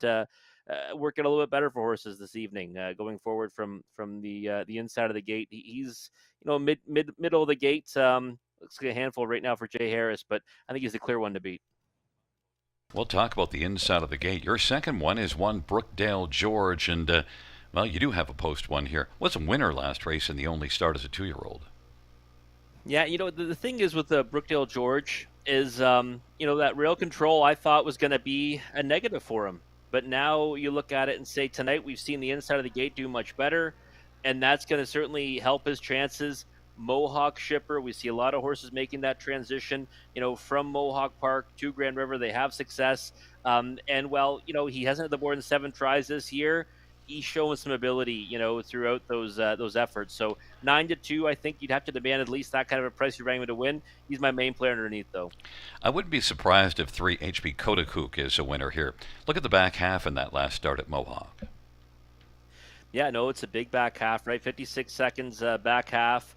working a little bit better for horses this evening, going forward from the inside of the gate. He's middle of the gate. Looks like a handful right now for Jay Harris, but I think he's the clear one to beat. We'll talk about the inside of the gate. Your second one is one Brookdale George, and you do have a post one here. Was a winner last race and the only start as a 2-year-old. Yeah, the thing is with the Brookdale George is, that Rail Control I thought was going to be a negative for him. But now you look at it and say tonight we've seen the inside of the gate do much better, and that's going to certainly help his chances. Mohawk shipper, we see a lot of horses making that transition, from Mohawk Park to Grand River. They have success. He hasn't had the more than 7 tries this year. He's showing some ability, throughout those efforts. So 9-2, I think you'd have to demand at least that kind of a price you're him to win. He's my main player underneath, though. I wouldn't be surprised if 3 HB Kodakook is a winner here. Look at the back half in that last start at Mohawk. Yeah, no, it's a big back half, right? 56 seconds back half.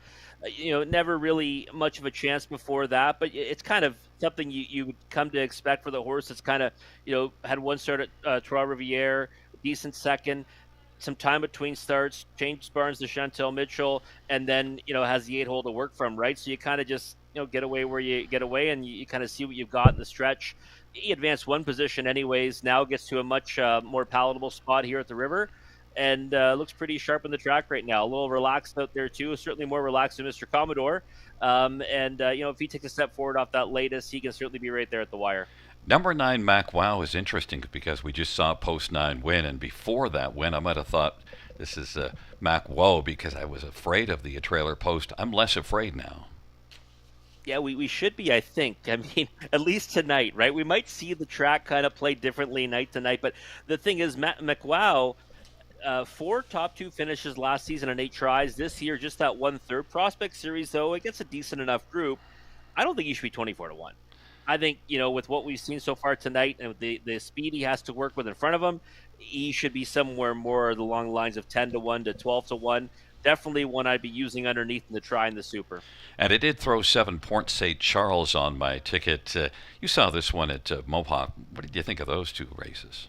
Never really much of a chance before that, but it's kind of something you would come to expect for the horse that's kind of, had one start at Trois Rivières, decent second, some time between starts, changed Barnes to Chantel Mitchell, and then, has the 8-hole to work from, right? So you kind of just, get away where you get away, and you kind of see what you've got in the stretch. He advanced 1 position anyways, now gets to a much more palatable spot here at the river. And looks pretty sharp on the track right now. A little relaxed out there, too. Certainly more relaxed than Mr. Commodore. If he takes a step forward off that latest, he can certainly be right there at the wire. Number 9, Mac Wow, is interesting because we just saw Post 9 win. And before that win, I might have thought this is Mac Wow because I was afraid of the trailer post. I'm less afraid now. Yeah, we should be, I think. I mean, at least tonight, right? We might see the track kind of play differently night to night. But the thing is, Mac Wow, 4 top 2 finishes last season and 8 tries. This year, just that 1/3 Prospect Series, though, it gets a decent enough group. I don't think he should be 24-1. I think, with what we've seen so far tonight and with the speed he has to work with in front of him, he should be somewhere more along the lines of 10-1 to 12-1. Definitely one I'd be using underneath in the try in the Super. And it did throw 7 Port St. Charles on my ticket. You saw this one at Mohawk. What did you think of those 2 races?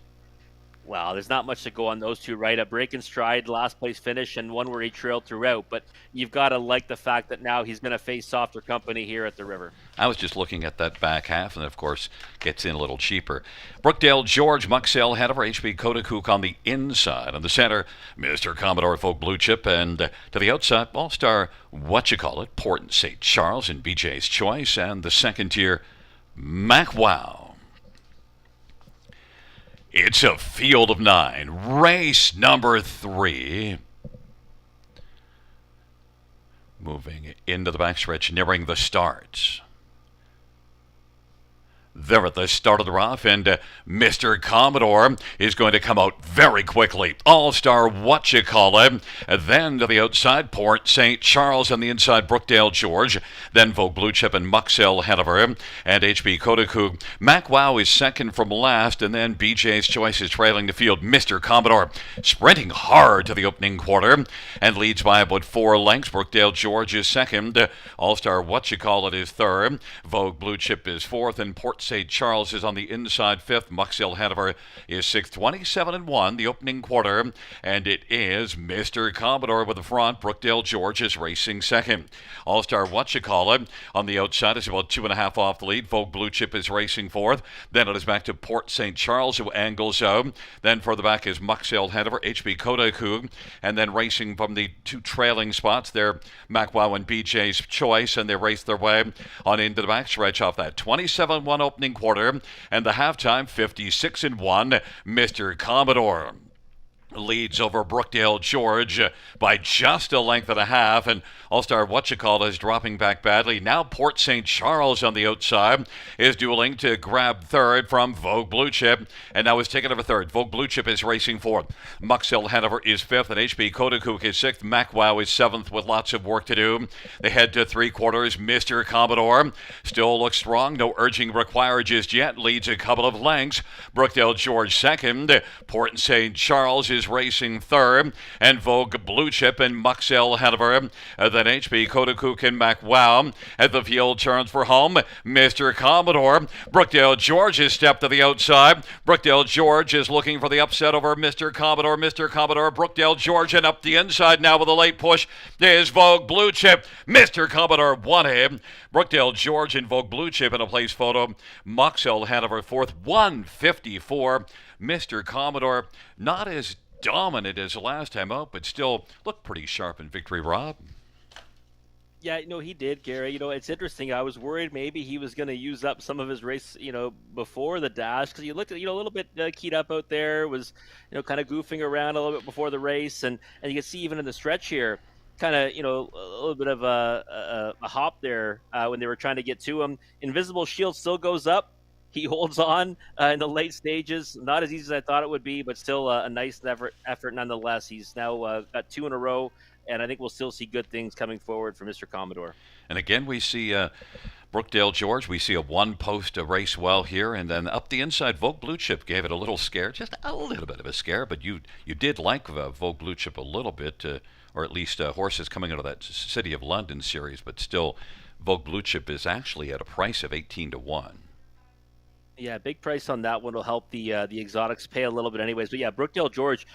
Well, there's not much to go on those two, right? A break in stride, last place finish, and one where he trailed throughout. But you've got to like the fact that now he's going to face softer company here at the river. I was just looking at that back half, and of course, gets in a little cheaper. Brookdale George, Muxell Hanover, HB Kodakook on the inside. On the center, Mr. Commodore Folk Blue Chip, and to the outside, All-Star, Port and St. Charles and BJ's Choice, and the second tier, Mac Wow. It's a field of 9. Race number 3. Moving into the backstretch, nearing the start. They're at the start of the rough, and Mr. Commodore is going to come out very quickly. All-Star then to the outside, Port St. Charles on the inside, Brookdale George, then Vogue Blue Chip and Muxell Hanover, and HB Kodakook. Mac Wow is second from last, and then BJ's Choice is trailing the field. Mr. Commodore sprinting hard to the opening quarter and leads by about 4 lengths. Brookdale George is second. All-Star is third. Vogue Blue Chip is fourth, and Port St. Charles is on the inside fifth. Muxell Hanover is sixth. 27-1, the opening quarter, and it is Mr. Commodore with the front. Brookdale George is racing second. All-Star on the outside is about 2.5 off the lead. Vogue Blue Chip is racing fourth. Then it is back to Port St. Charles, who angles out. Then further back is Muxell Hanover, HB Kodakook, and then racing from the 2 trailing spots there, Macwow and BJ's Choice, and they race their way on into the backstretch off that 27-1 opening quarter, and the halftime 56-1. Mr. Commodore leads over Brookdale George by just a length and a half, and All-Star is dropping back badly. Now Port St. Charles on the outside is dueling to grab third from Vogue Blue Chip, and now is taken over third. Vogue Blue Chip is racing fourth. Muxell Hanover is fifth, and HB Kodakook is sixth. Macwow is seventh with lots of work to do. They head to 3/4. Mr. Commodore still looks strong. No urging required just yet. Leads a couple of lengths. Brookdale George second. Port St. Charles is racing third, and Vogue Blue Chip and Muxell Hanover. Then HB Kodakook and Macwow as the field turns for home. Mr. Commodore. Brookdale George has stepped to the outside. Brookdale George is looking for the upset over Mr. Commodore. Mr. Commodore, Brookdale George, and up the inside now with a late push is Vogue Blue Chip. Mr. Commodore won him. Brookdale George and Vogue Blue Chip in a place photo. Muxell Hanover fourth, 154. Mr. Commodore not as dominant as the last time out, but still looked pretty sharp in victory, Rob. Yeah, he did, Gary. It's interesting. I was worried maybe he was going to use up some of his race, before the dash, because you looked at, a little bit keyed up out there, was, kind of goofing around a little bit before the race, and you can see even in the stretch here, kind of, a little bit of a hop there when they were trying to get to him. Invisible Shield still goes up. He holds on in the late stages. Not as easy as I thought it would be, but still a nice effort nonetheless. He's now got 2 in a row, and I think we'll still see good things coming forward for Mr. Commodore. And again, we see Brookdale George. We see a one-post race well here, and then up the inside, Vogue Blue Chip gave it a little scare, just a little bit of a scare, but you did like Vogue Blue Chip a little bit, or at least horses coming out of that City of London series, but still, Vogue Blue Chip is actually at a price of 18-1. Yeah, big price on that one will help the exotics pay a little bit anyways. But yeah, Brookdale George,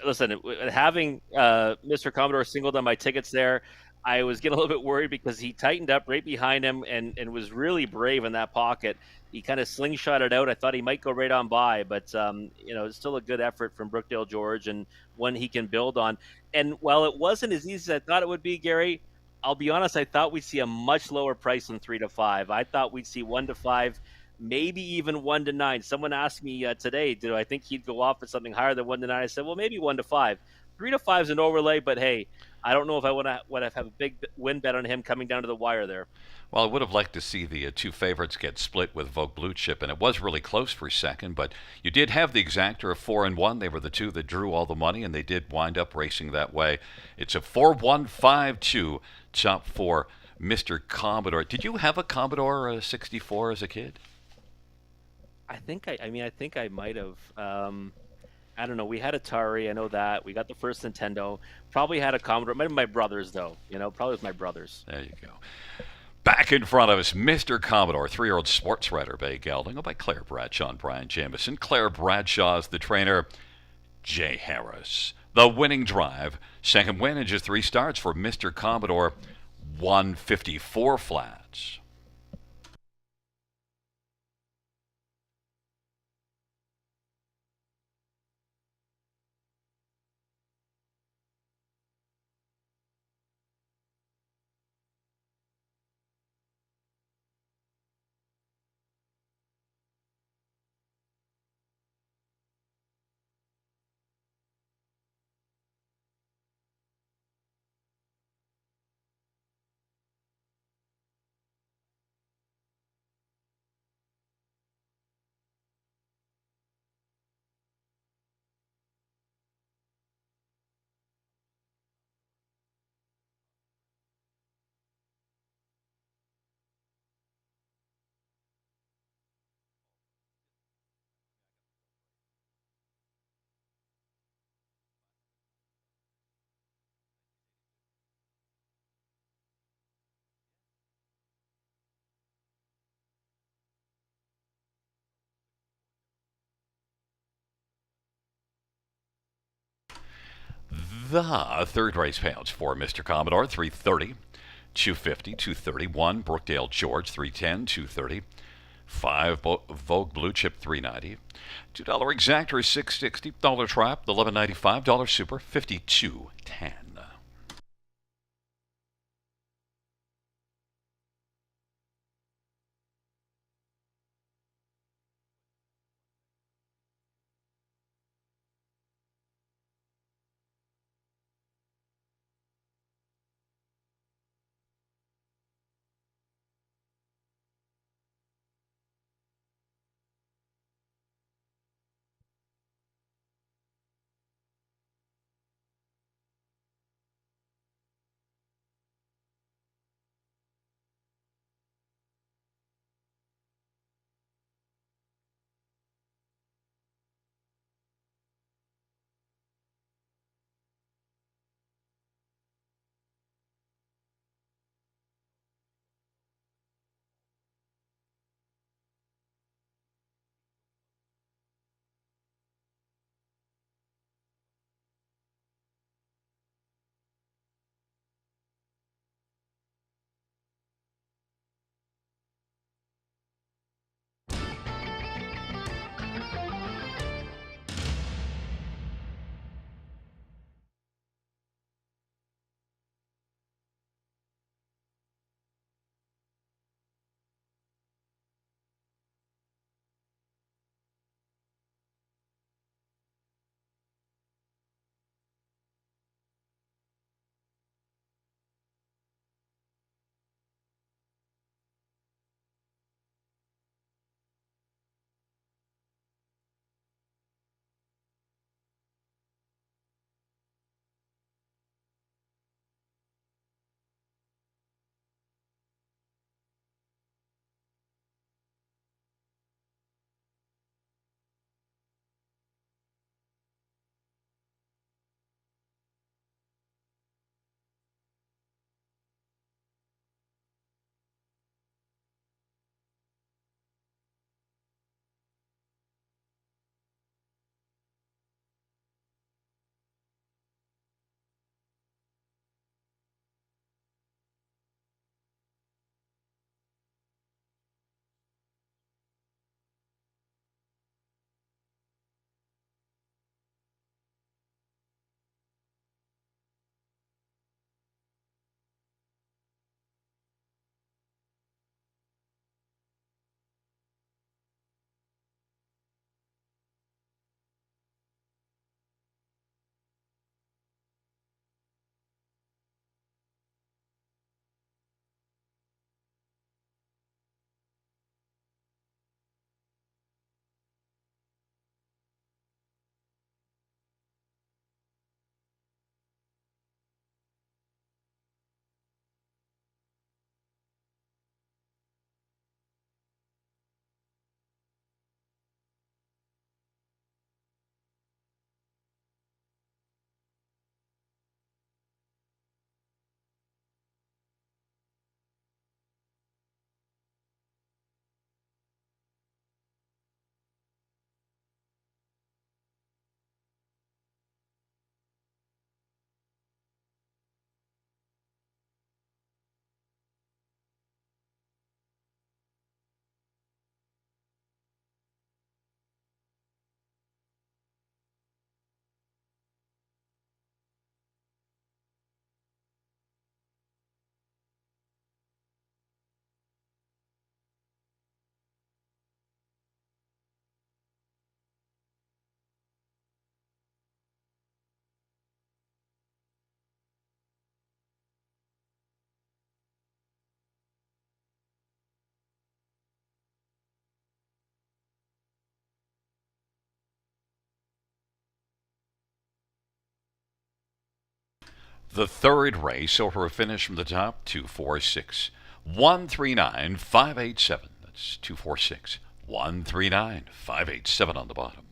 listen, having Mr. Commodore singled on my tickets there, I was getting a little bit worried because he tightened up right behind him and was really brave in that pocket. He kind of slingshotted out. I thought he might go right on by, but it's still a good effort from Brookdale George and one he can build on. And while it wasn't as easy as I thought it would be, Gary, I'll be honest, I thought we'd see a much lower price than 3-5. I thought we'd see 1-5. Maybe even 1-9. Someone asked me today, do I think he'd go off at something higher than 1-9? I said, well, maybe 1-5. 3-5 is an overlay, but hey, I don't know if I would have a big win bet on him coming down to the wire there. Well, I would have liked to see the 2 favorites get split with Vogue Blue Chip, and it was really close for second, but you did have the exactor of 4-1. They were the 2 that drew all the money, and they did wind up racing that way. It's a 4-1-5-2 top 4, Mr. Commodore. Did you have a Commodore 64 as a kid? I think I might have. I don't know. We had Atari. I know that. We got the first Nintendo. Probably had a Commodore. Might have been my brothers, though. Probably with my brothers. There you go. Back in front of us, Mr. Commodore, 3-year-old sports writer, Bay Gelding, by Claire Bradshaw and Brian Jamieson. Claire Bradshaw is the trainer. Jay Harris. The winning drive. Second win in just 3 starts for Mr. Commodore. 154 flats. The third race payouts for Mr. Commodore. 330, 250, 231. Brookdale George. 310, 230. 5 Vogue Blue Chip 390. $2 exactor 660. Dollar Trap 11.95. Dollar Super 52.10. The third race, so her finish from the top, 246. 139,587. That's 246. 139,587 on the bottom.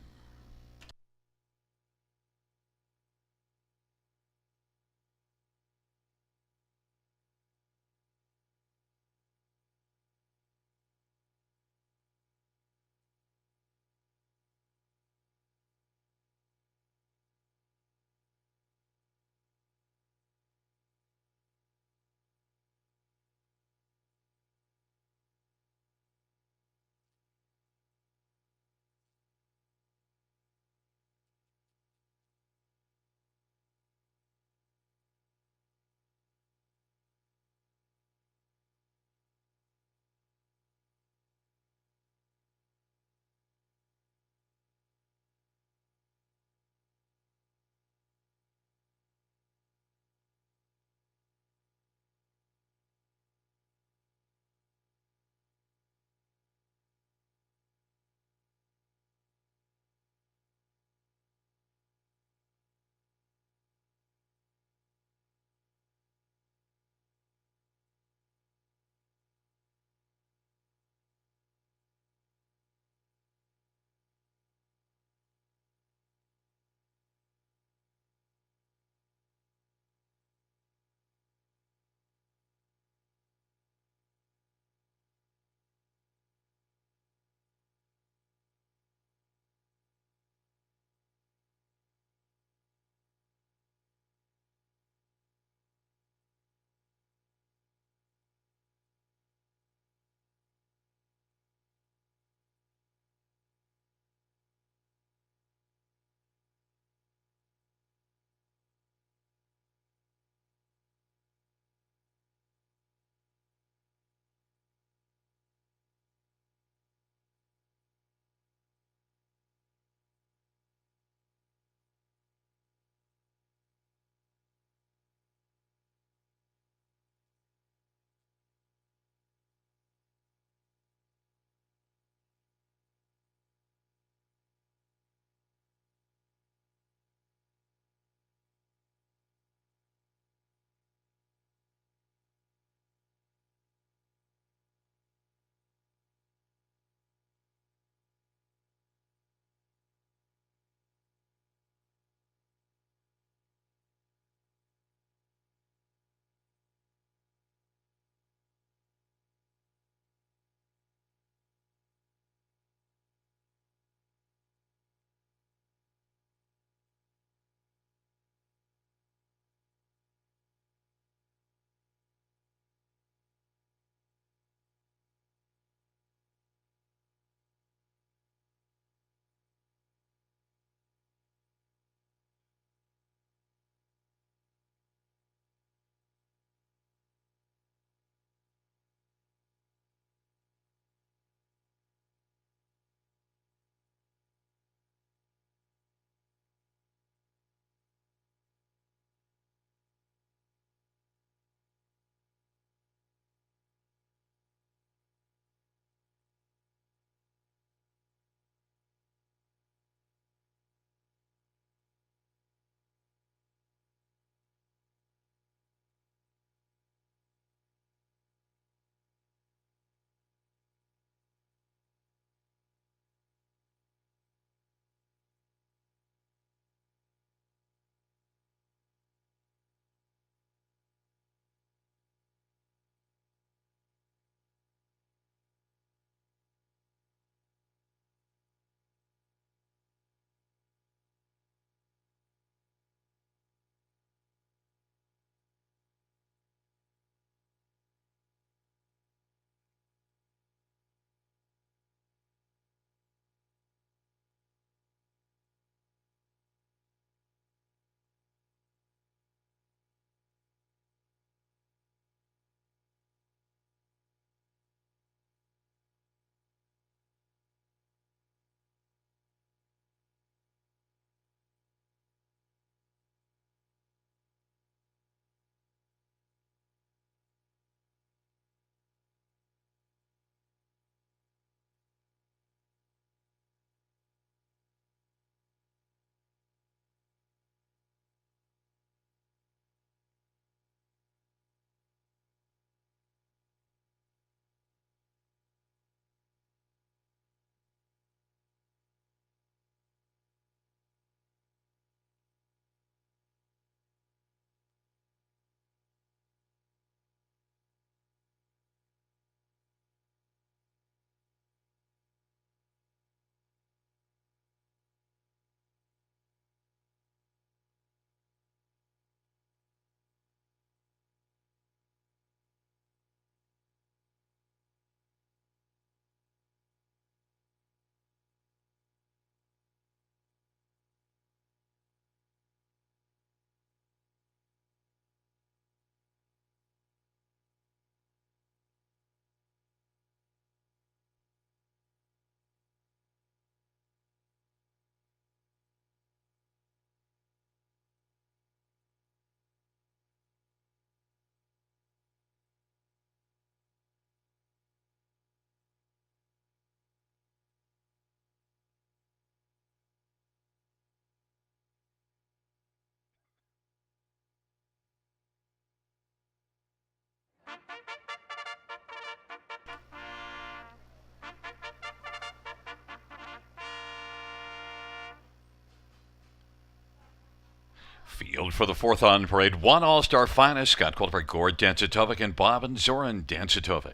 Field for the fourth on parade. One All-Star finalist, Scott qualified Gord Dancitovic and Bob and Zoran Dancitovic.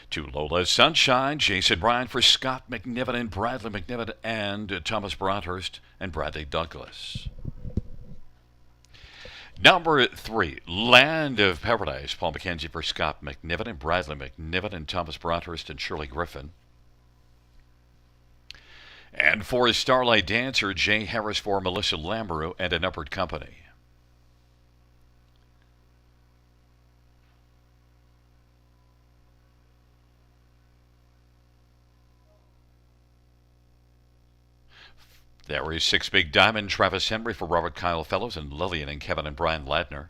To Lola's Sunshine, Jason Ryan for Scott McNiven and Bradley McNiven and Thomas Broadhurst and Bradley Douglas. Number 3, Land of Paradise, Paul McKenzie for Scott McNiven and Bradley McNiven and Thomas Broadhurst and Shirley Griffin. And for Starlight Dancer, Jay Harris for Melissa Lambrou and a numbered company. There is 6 Big Diamond, Travis Henry for Robert Kyle Fellows and Lillian and Kevin and Brian Ladner.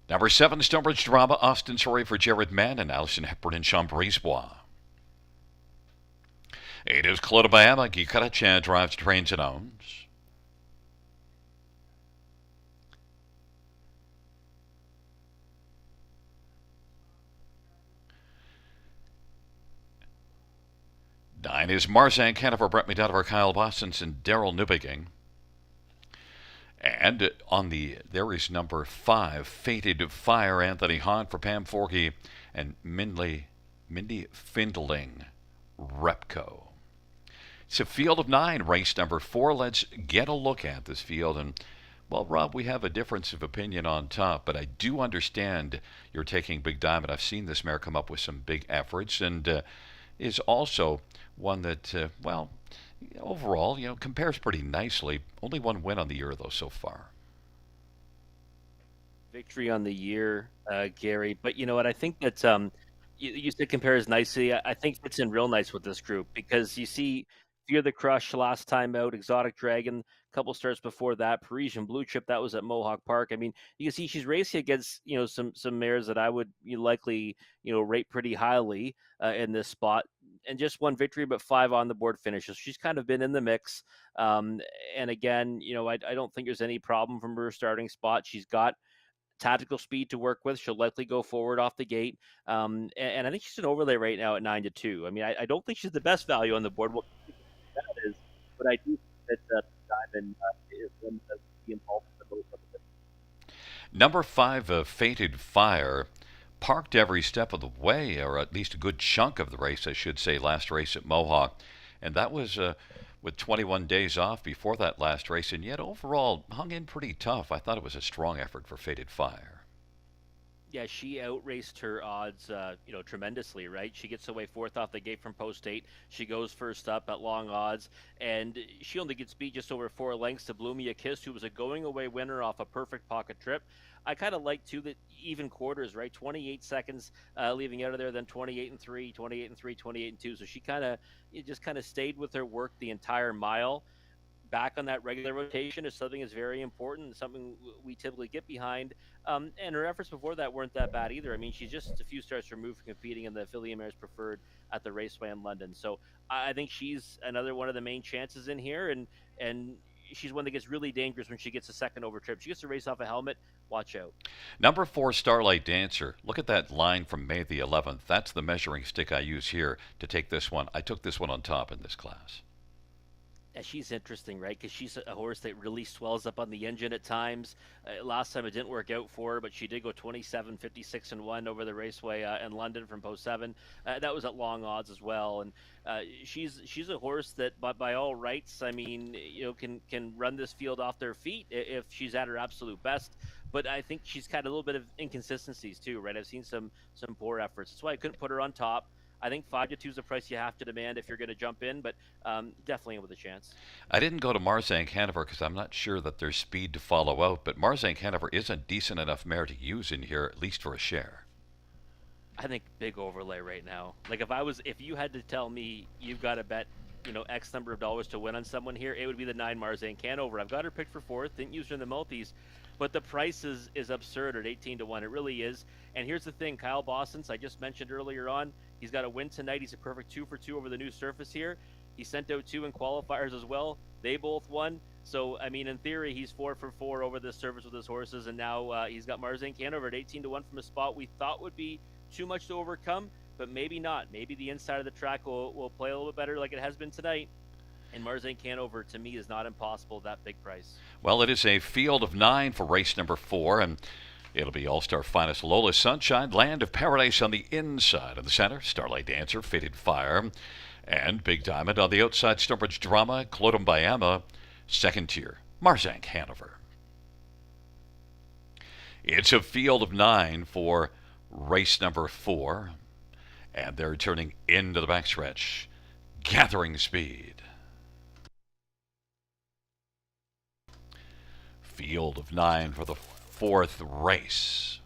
Number 7, Stonebridge Drama, Austin Sorry for Jared Mann and Allison Hepburn and Sean Brisebois. 8 is Claude Bayama, Guy Carachan drives Trains and Owns. Nine is Marzank Hanover, Brett McDonough, Kyle Bostons, and Daryl Newbegin. And there is number 5, Fated Fire, Anthony Hahn for Pam Forkey and Mindy Findling, Repco. It's a field of 9, race number 4. Let's get a look at this field. And, well, Rob, we have a difference of opinion on top, but I do understand you're taking Big Diamond. I've seen this mare come up with some big efforts and is also one that, overall, compares pretty nicely. Only one win on the year, though, so far. Victory on the year, Gary. But you know what? I think that you said compares nicely. I think it's in real nice with this group because you see Fear the Crush last time out, Exotic Dragon, a couple starts before that, Parisian Blue Chip, that was at Mohawk Park. I mean, you can see she's racing against, some mares that I would likely, rate pretty highly in this spot. And just one victory, but 5 on the board finishes. She's kind of been in the mix. And again, I don't think there's any problem from her starting spot. She's got tactical speed to work with. She'll likely go forward off the gate. And I think she's an overlay right now at 9-2. I mean, I don't think she's the best value on the board. What that is, but I do think that Diamond is one of the involved in the most of it. Number 5, Fated Fire, parked every step of the way, or at least a good chunk of the race, I should say, last race at Mohawk. And that was with 21 days off before that last race, and yet overall hung in pretty tough. I thought it was a strong effort for Fated Fire. Yeah, she outraced her odds, tremendously, right? She gets away 4th off the gate from post 8. She goes first up at long odds, and she only gets beat just over 4 lengths to Blew Me a Kiss, who was a going-away winner off a perfect pocket trip. I kind of like, too, that even quarters, right? 28 seconds leaving out of there, then 28-3, 28-3, 28-2. So she just kind of stayed with her work the entire mile. Back on that regular rotation is something that's very important, something we typically get behind. And her efforts before that weren't that bad either. I mean, she's just a few starts removed from competing in the Affiliate Mares Preferred at the Raceway in London. So I think she's another one of the main chances in here, and she's one that gets really dangerous when she gets a second over trip. She gets to race off a helmet. Watch out. Number 4, Starlight Dancer. Look at that line from May the 11th. That's the measuring stick I use here to take this one. I took this one on top in this class. Yeah, she's interesting, right? Because she's a horse that really swells up on the engine at times. Last time it didn't work out for her, but she did go 27, 56, and 1 over the Raceway in London from post 7. That was at long odds as well. And she's a horse that, by all rights, I mean, can run this field off their feet if she's at her absolute best. But I think she's got a little bit of inconsistencies too, right? I've seen some poor efforts. That's why I couldn't put her on top. I think 5-2 is the price you have to demand if you're going to jump in, but definitely with a chance. I didn't go to Marzank Hanover because I'm not sure that there's speed to follow out, but Marzank Hanover is a decent enough mare to use in here, at least for a share. I think big overlay right now. Like if you had to tell me you've got to bet, X number of dollars to win on someone here, it would be the 9 Marzank Hanover. I've got her picked for 4th, didn't use her in the multis, but the price is absurd at 18-1. It really is. And here's the thing, Kyle Bostons, I just mentioned earlier on, he's got a win tonight. He's a perfect 2-for-2 over the new surface here. He sent out 2 in qualifiers as well. They both won. So, I mean, in theory, he's 4-for-4 over this surface with his horses. And now he's got Marzank Hanover at 18-1 from a spot we thought would be too much to overcome. but maybe not. Maybe the inside of the track will play a little bit better like it has been tonight. And Marzane Canover, to me, is not impossible at that big price. Well, it is a field of 9 for race number 4, and it'll be All-Star Finest Lola Sunshine, Land of Paradise on the inside. In the center, Starlight Dancer, Faded Fire, and Big Diamond. On the outside, Stonebridge Drama, Clodum Bayama, second tier, Marzank Hanover. It's a field of 9 for race number 4, and they're turning into the backstretch, gathering speed. Field of 9 for the 4th race.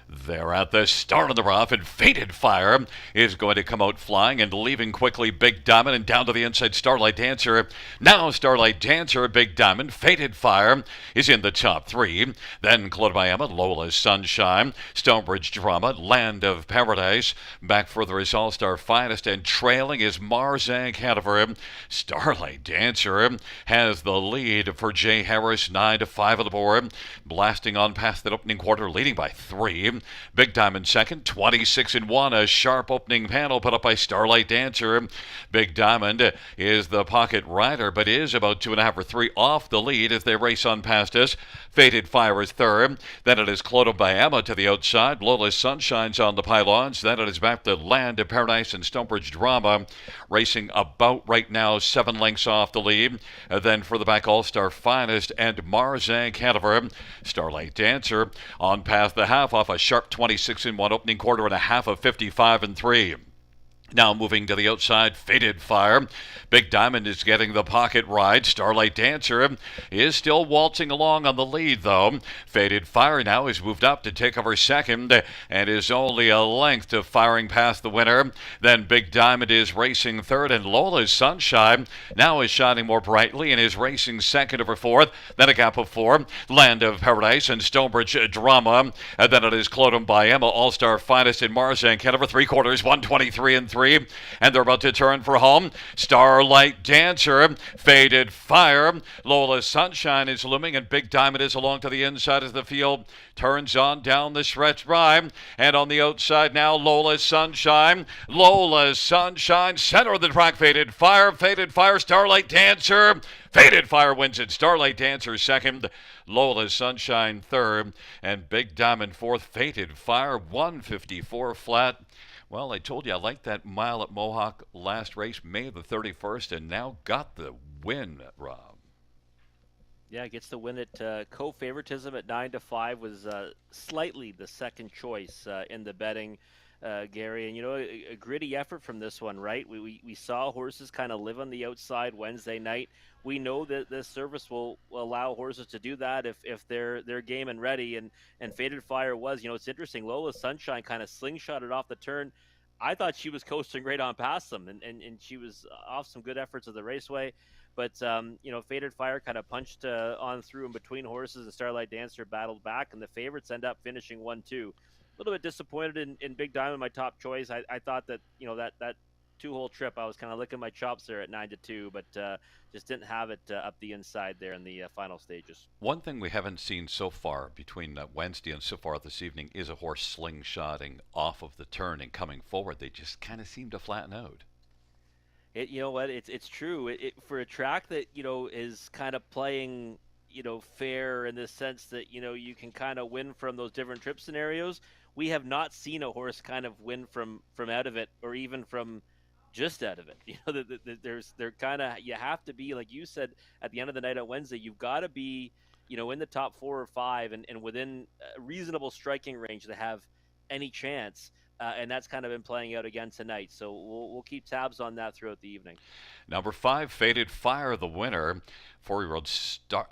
They're at the start of the rough, and Faded Fire is going to come out flying and leaving quickly. Big Diamond and down to the inside, Starlight Dancer. Now Starlight Dancer, Big Diamond, Faded Fire is in the top 3. Then Clodbayama, Lola's Sunshine, Stonebridge Drama, Land of Paradise. Back further is All-Star Finest, and trailing is Marzank Hanover. Starlight Dancer has the lead for Jay Harris, 9-5 on the board. Blasting on past that opening quarter, leading by 3. Big Diamond second, 26-1. A sharp opening panel put up by Starlight Dancer. Big Diamond is the pocket rider, but is about 2.5 or 3 off the lead as they race on past us. Faded Fire is third. Then it is Clodum Bayama to the outside. Lola's Sunshine's on the pylons. Then it is back to Land of Paradise and Stonebridge Drama, racing about right now 7 lengths off the lead. Then for the back, All-Star Finest and Marzank Hanover. Starlight Dancer on past the half off a sharp 26-1 opening quarter and a half of 55-3. Now moving to the outside, Faded Fire. Big Diamond is getting the pocket ride. Starlight Dancer is still waltzing along on the lead, though. Faded Fire now has moved up to take over second and is only a length to firing past the winner. Then Big Diamond is racing third, and Lola's Sunshine now is shining more brightly and is racing second over fourth. Then a gap of 4, Land of Paradise and Stonebridge Drama. And then it is Clodum Bayama, All-Star Finest in Marzank Hanover, 3/4, 123-3. And they're about to turn for home. Starlight Dancer, Faded Fire, Lola's Sunshine is looming, and Big Diamond is along to the inside as the field turns on down the stretch by. And on the outside now, Lola's Sunshine. Lola's Sunshine, center of the track, Faded Fire, Starlight Dancer. Faded Fire wins it. Starlight Dancer second, Lola's Sunshine third, and Big Diamond fourth. Faded Fire 154 flat. Well, I told you I liked that mile at Mohawk last race, May the 31st, and now got the win, Rob. Yeah, gets the win at co-favoritism at 9-5 was slightly the second choice in the betting, Gary. And, a gritty effort from this one, right? We saw horses kind of live on the outside Wednesday night. We know that this service will allow horses to do that if they're game and ready. And Faded Fire was, it's interesting. Lola's Sunshine kind of slingshotted off the turn. I thought she was coasting right on past them, and she was off some good efforts of the raceway. But, Faded Fire kind of punched on through in between horses, and Starlight Dancer battled back, and the favorites end up finishing 1-2. A little bit disappointed in Big Diamond, my top choice. I thought that, that 2-hole trip, I was kind of licking my chops there at 9-2, but just didn't have it up the inside there in the final stages. One thing we haven't seen so far between Wednesday and so far this evening is a horse slingshotting off of the turn and coming forward. They just kind of seem to flatten out. You know what? It's true. For a track that is kind of playing fair in the sense that you can kind of win from those different trip scenarios. We have not seen a horse kind of win from out of it, or even from just out of it. They're kind of, you have to be, like you said at the end of the night on Wednesday, you've got to be in the top 4 or 5 and within a reasonable striking range to have any chance. And that's kind of been playing out again tonight. So we'll keep tabs on that throughout the evening. Number 5, Faded Fire, the winner. 4-year-old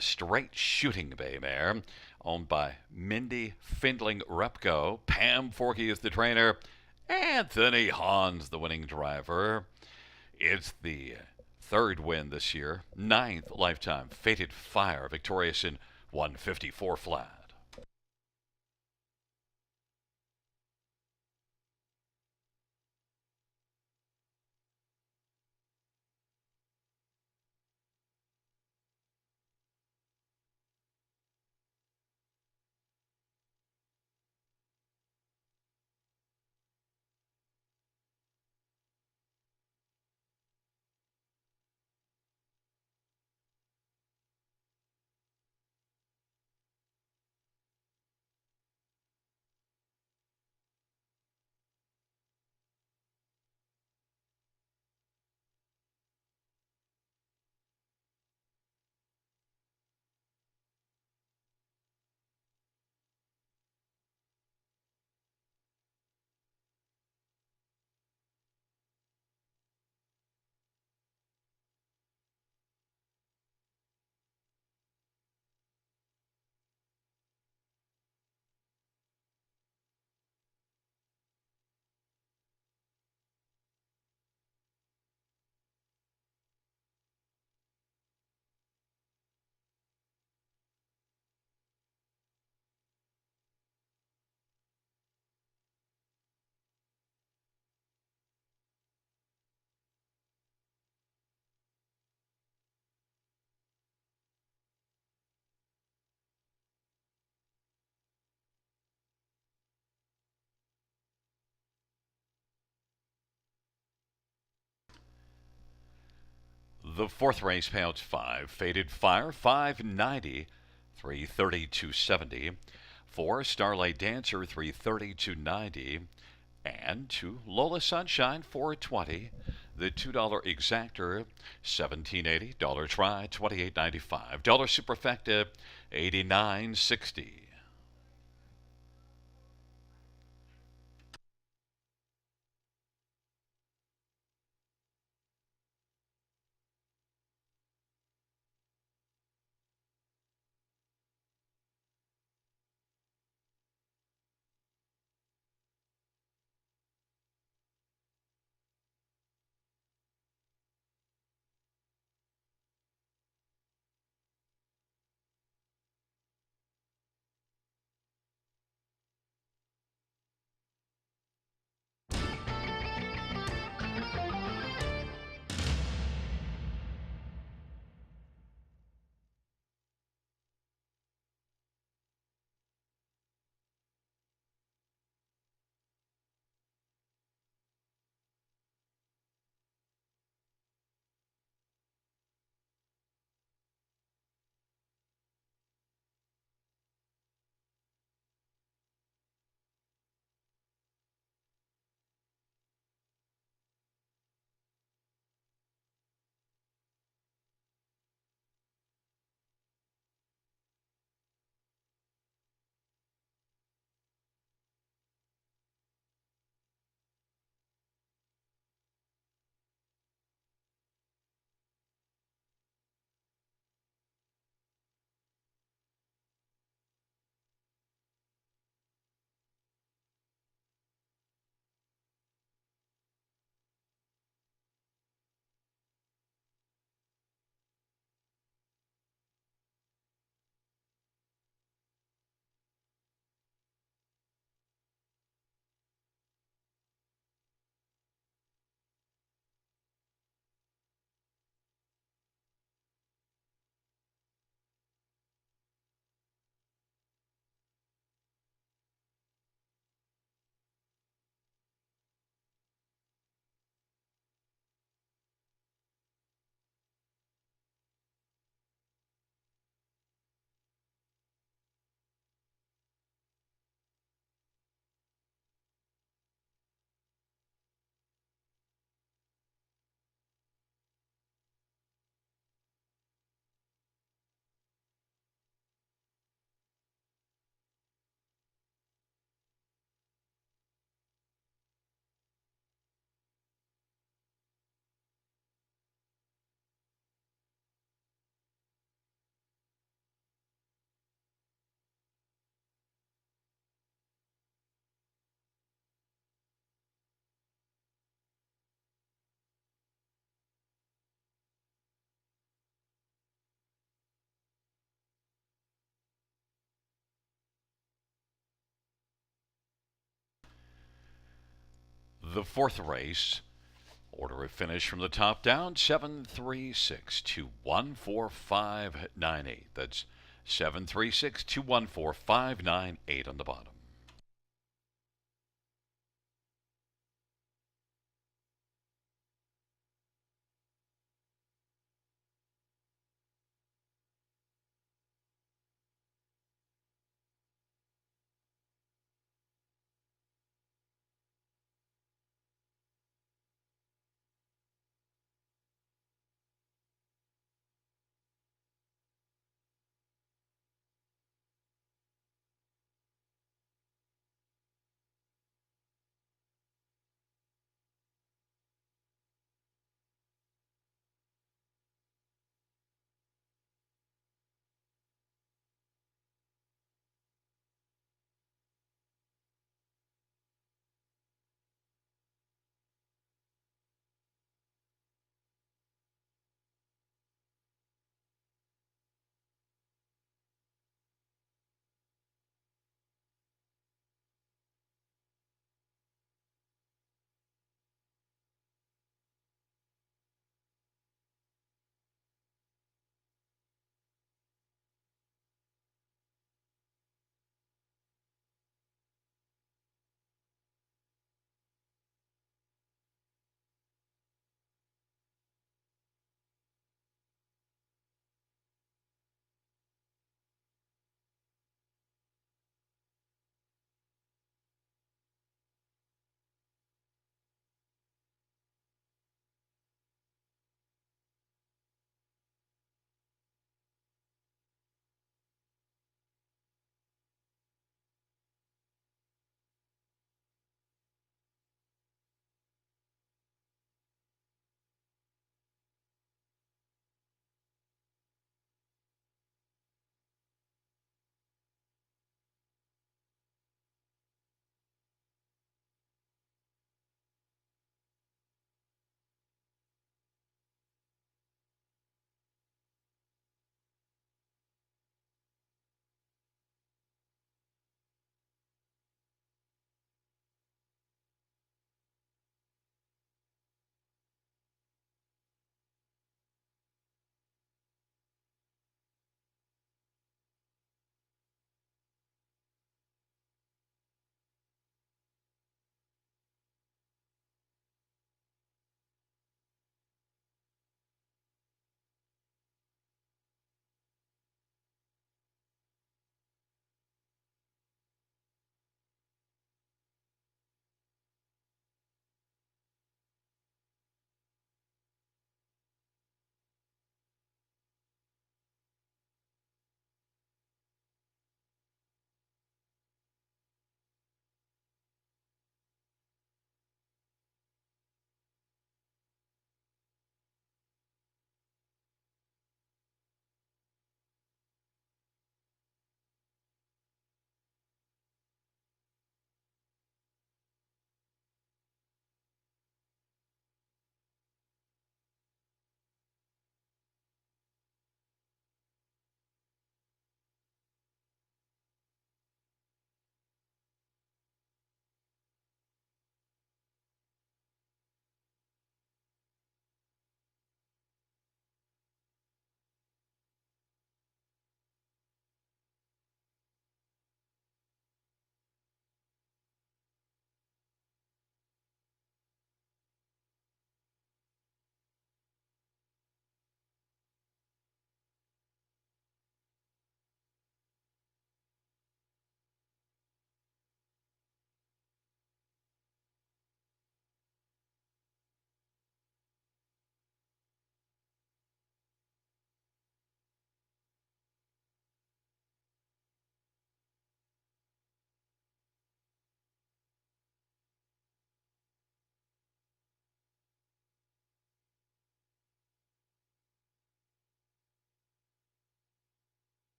straight shooting bay mare, owned by Mindy Findling Repco. Pam Forkey is the trainer. Anthony Hahn's the winning driver. It's the 3rd win this year, 9th lifetime. Faded Fire, victorious in 154 flat. The fourth race payouts 5. Faded Fire, 590, 330, 270. 4. Starlight Dancer, 330, 290. And 2. Lola Sunshine, 420. The $2 exactor, 1780. Dollar try, 28.95. Dollar superfecta, 89.60. The fourth race, order of finish from the top down, 736214598. That's 736214598 on the bottom.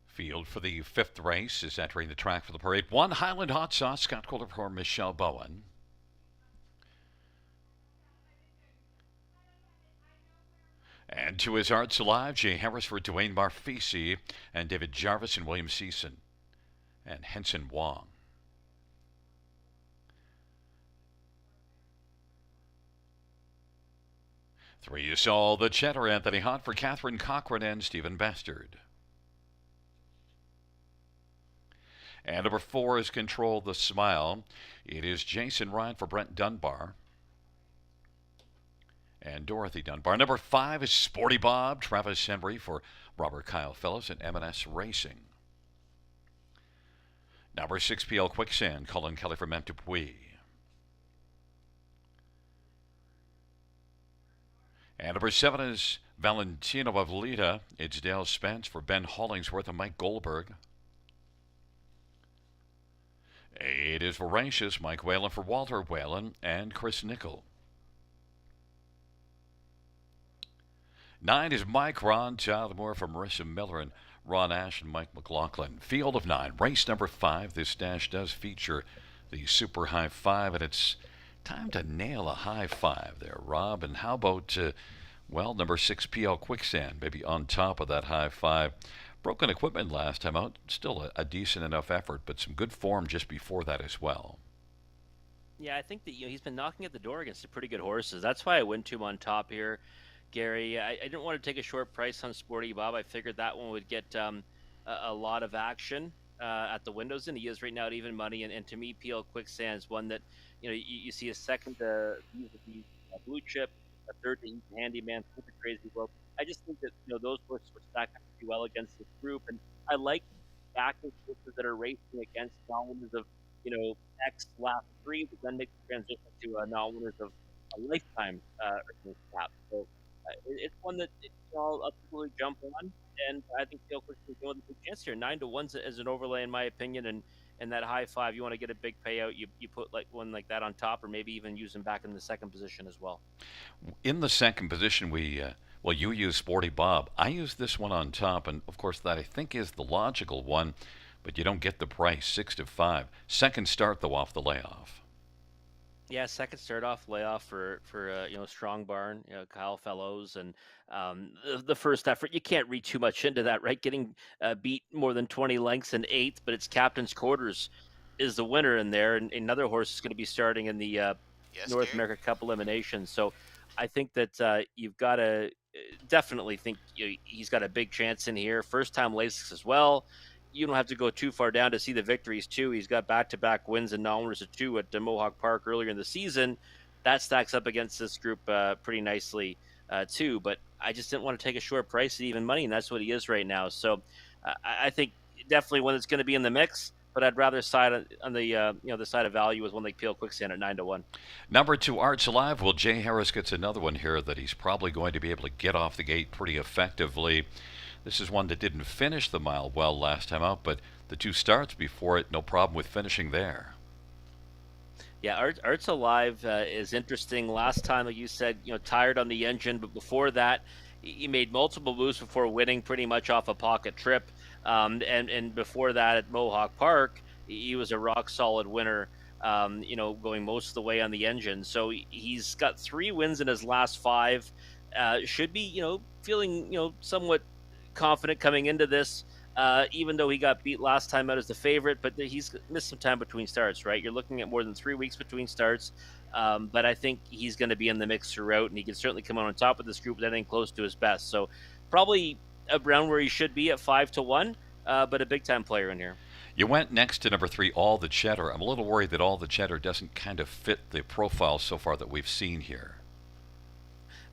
Field for the fifth race is entering the track for the parade. One Highland Hot Sauce, Scott Calder for Michelle Bowen. And to his Arts Alive, Jay Harris for Dwayne Marfisi, and David Jarvis and William Season, and Henson Wong. Three, you saw the Cheddar, Anthony Hunt for Catherine Cochran and Stephen Bastard. And number 4 is Control the Smile. It is Jason Ryan for Brent Dunbar and Dorothy Dunbar. Number 5 is Sporty Bob, Travis Henry for Robert Kyle Fellows and M&S Racing. Number 6, PL Quicksand, Colin Kelly for Midway. And number 7 is Valentino of Lita. It's Dale Spence for Ben Hollingsworth and Mike Goldberg. 8 is Voracious, Mike Whalen for Walter Whalen and Chris Nickel. 9 is Mike Ron, Child Moore for Marissa Miller and Ron Ash and Mike McLaughlin. Field of 9, race number 5. This dash does feature the Super High 5, and it's time to nail a high 5 there, Rob. And how about, number 6, PL Quicksand, maybe on top of that high 5. Broken equipment last time out, still a decent enough effort, but some good form just before that as well. Yeah, I think that he's been knocking at the door against some pretty good horses. That's why I went to him on top here, Gary. I didn't want to take a short price on Sporty Bob. I figured that one would get a lot of action at the windows, and he is right now at even money. And to me, PL Quicksand is one that you see a second to Blue Chip, a third to Eaton Handyman, Super Crazy World. I just think that those horses were stacked up pretty well against this group, and I like backing horses that are racing against non-winners of X last 3, but then make the transition to non-winners of a lifetime cap. So it's one that I'll absolutely jump on, and I think Dale Quicksand's going to take a chance here. 9 to 1 as an overlay, in my opinion, and that high 5, you want to get a big payout, you put like one like that on top, or maybe even use him back in the second position as well. In the second position, you use Sporty Bob. I use this one on top, and of course that I think is the logical one, but you don't get the price, 6 to 5. Second start though off the layoff. Yeah, second start off layoff for Strong Barn, Kyle Fellows, and the first effort. You can't read too much into that, right? Getting beat more than 20 lengths in 8th, but it's Captain's Quarters is the winner in there, and another horse is going to be starting in the North America Cup elimination. So I think that you've got to definitely think he's got a big chance in here. First time Lasix as well. You don't have to go too far down to see the victories too. He's got back-to-back wins and non-winners of 2 at Mohawk Park earlier in the season. That stacks up against this group pretty nicely too. But I just didn't want to take a short price at even money, and that's what he is right now. So I think definitely one that's going to be in the mix. But I'd rather side on the the side of value with one like PL Quicksand at 9 to 1. Number 2, Arts Alive. Well, Jay Harris gets another one here that he's probably going to be able to get off the gate pretty effectively. This is one that didn't finish the mile well last time out, but the 2 starts before it, no problem with finishing there. Yeah, Arts Alive is interesting. Last time, like you said, tired on the engine, but before that, he made multiple moves before winning pretty much off a pocket trip. And before that at Mohawk Park, he was a rock-solid winner, going most of the way on the engine. So he's got 3 wins in his last 5. Should be, feeling, somewhat confident coming into this, even though he got beat last time out as the favorite, but he's missed some time between starts, right? You're looking at more than 3 weeks between starts, but I think he's going to be in the mix throughout, and he can certainly come on top of this group with anything close to his best. So probably around where he should be at 5 to 1, but a big-time player in here. You went next to number 3, All the Cheddar. I'm a little worried that All the Cheddar doesn't kind of fit the profile so far that we've seen here.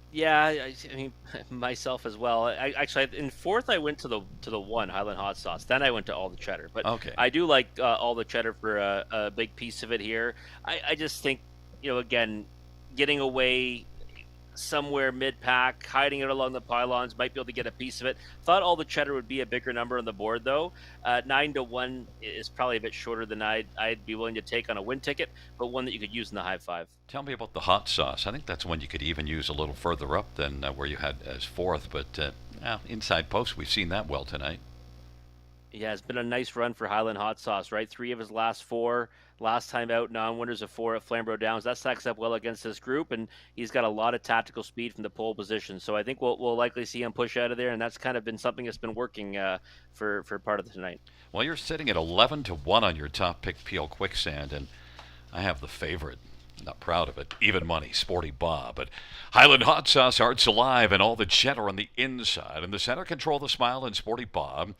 Yeah, I mean, myself as well. Actually, in 4th, I went to the 1, Highland Hot Sauce. Then I went to All the Cheddar. But okay. I do like All the Cheddar for a big piece of it here. I just think, again, getting away somewhere mid-pack, hiding it along the pylons, might be able to get a piece of it. Thought all the cheddar would be a bigger number on the board, though. 9-1 is probably a bit shorter than I'd be willing to take on a win ticket, but one that you could use in the high five. Tell me about the hot sauce. I think that's one you could even use a little further up than where you had as fourth, but inside post, we've seen that well tonight. Yeah, it's been a nice run for Highland Hot Sauce, right? 3 of his last 4. Last time out, non-winners of 4 at Flamborough Downs. That stacks up well against this group, and he's got a lot of tactical speed from the pole position. So I think we'll likely see him push out of there, and that's kind of been something that's been working for part of the tonight. Well, you're sitting at 11-1 on your top pick, Peel Quicksand, and I have the favorite. Not proud of it. Even money, Sporty Bob. But Highland Hot Sauce, Arts Alive, and all the cheddar on the inside. In the center, Control the Smile and Sporty Bob.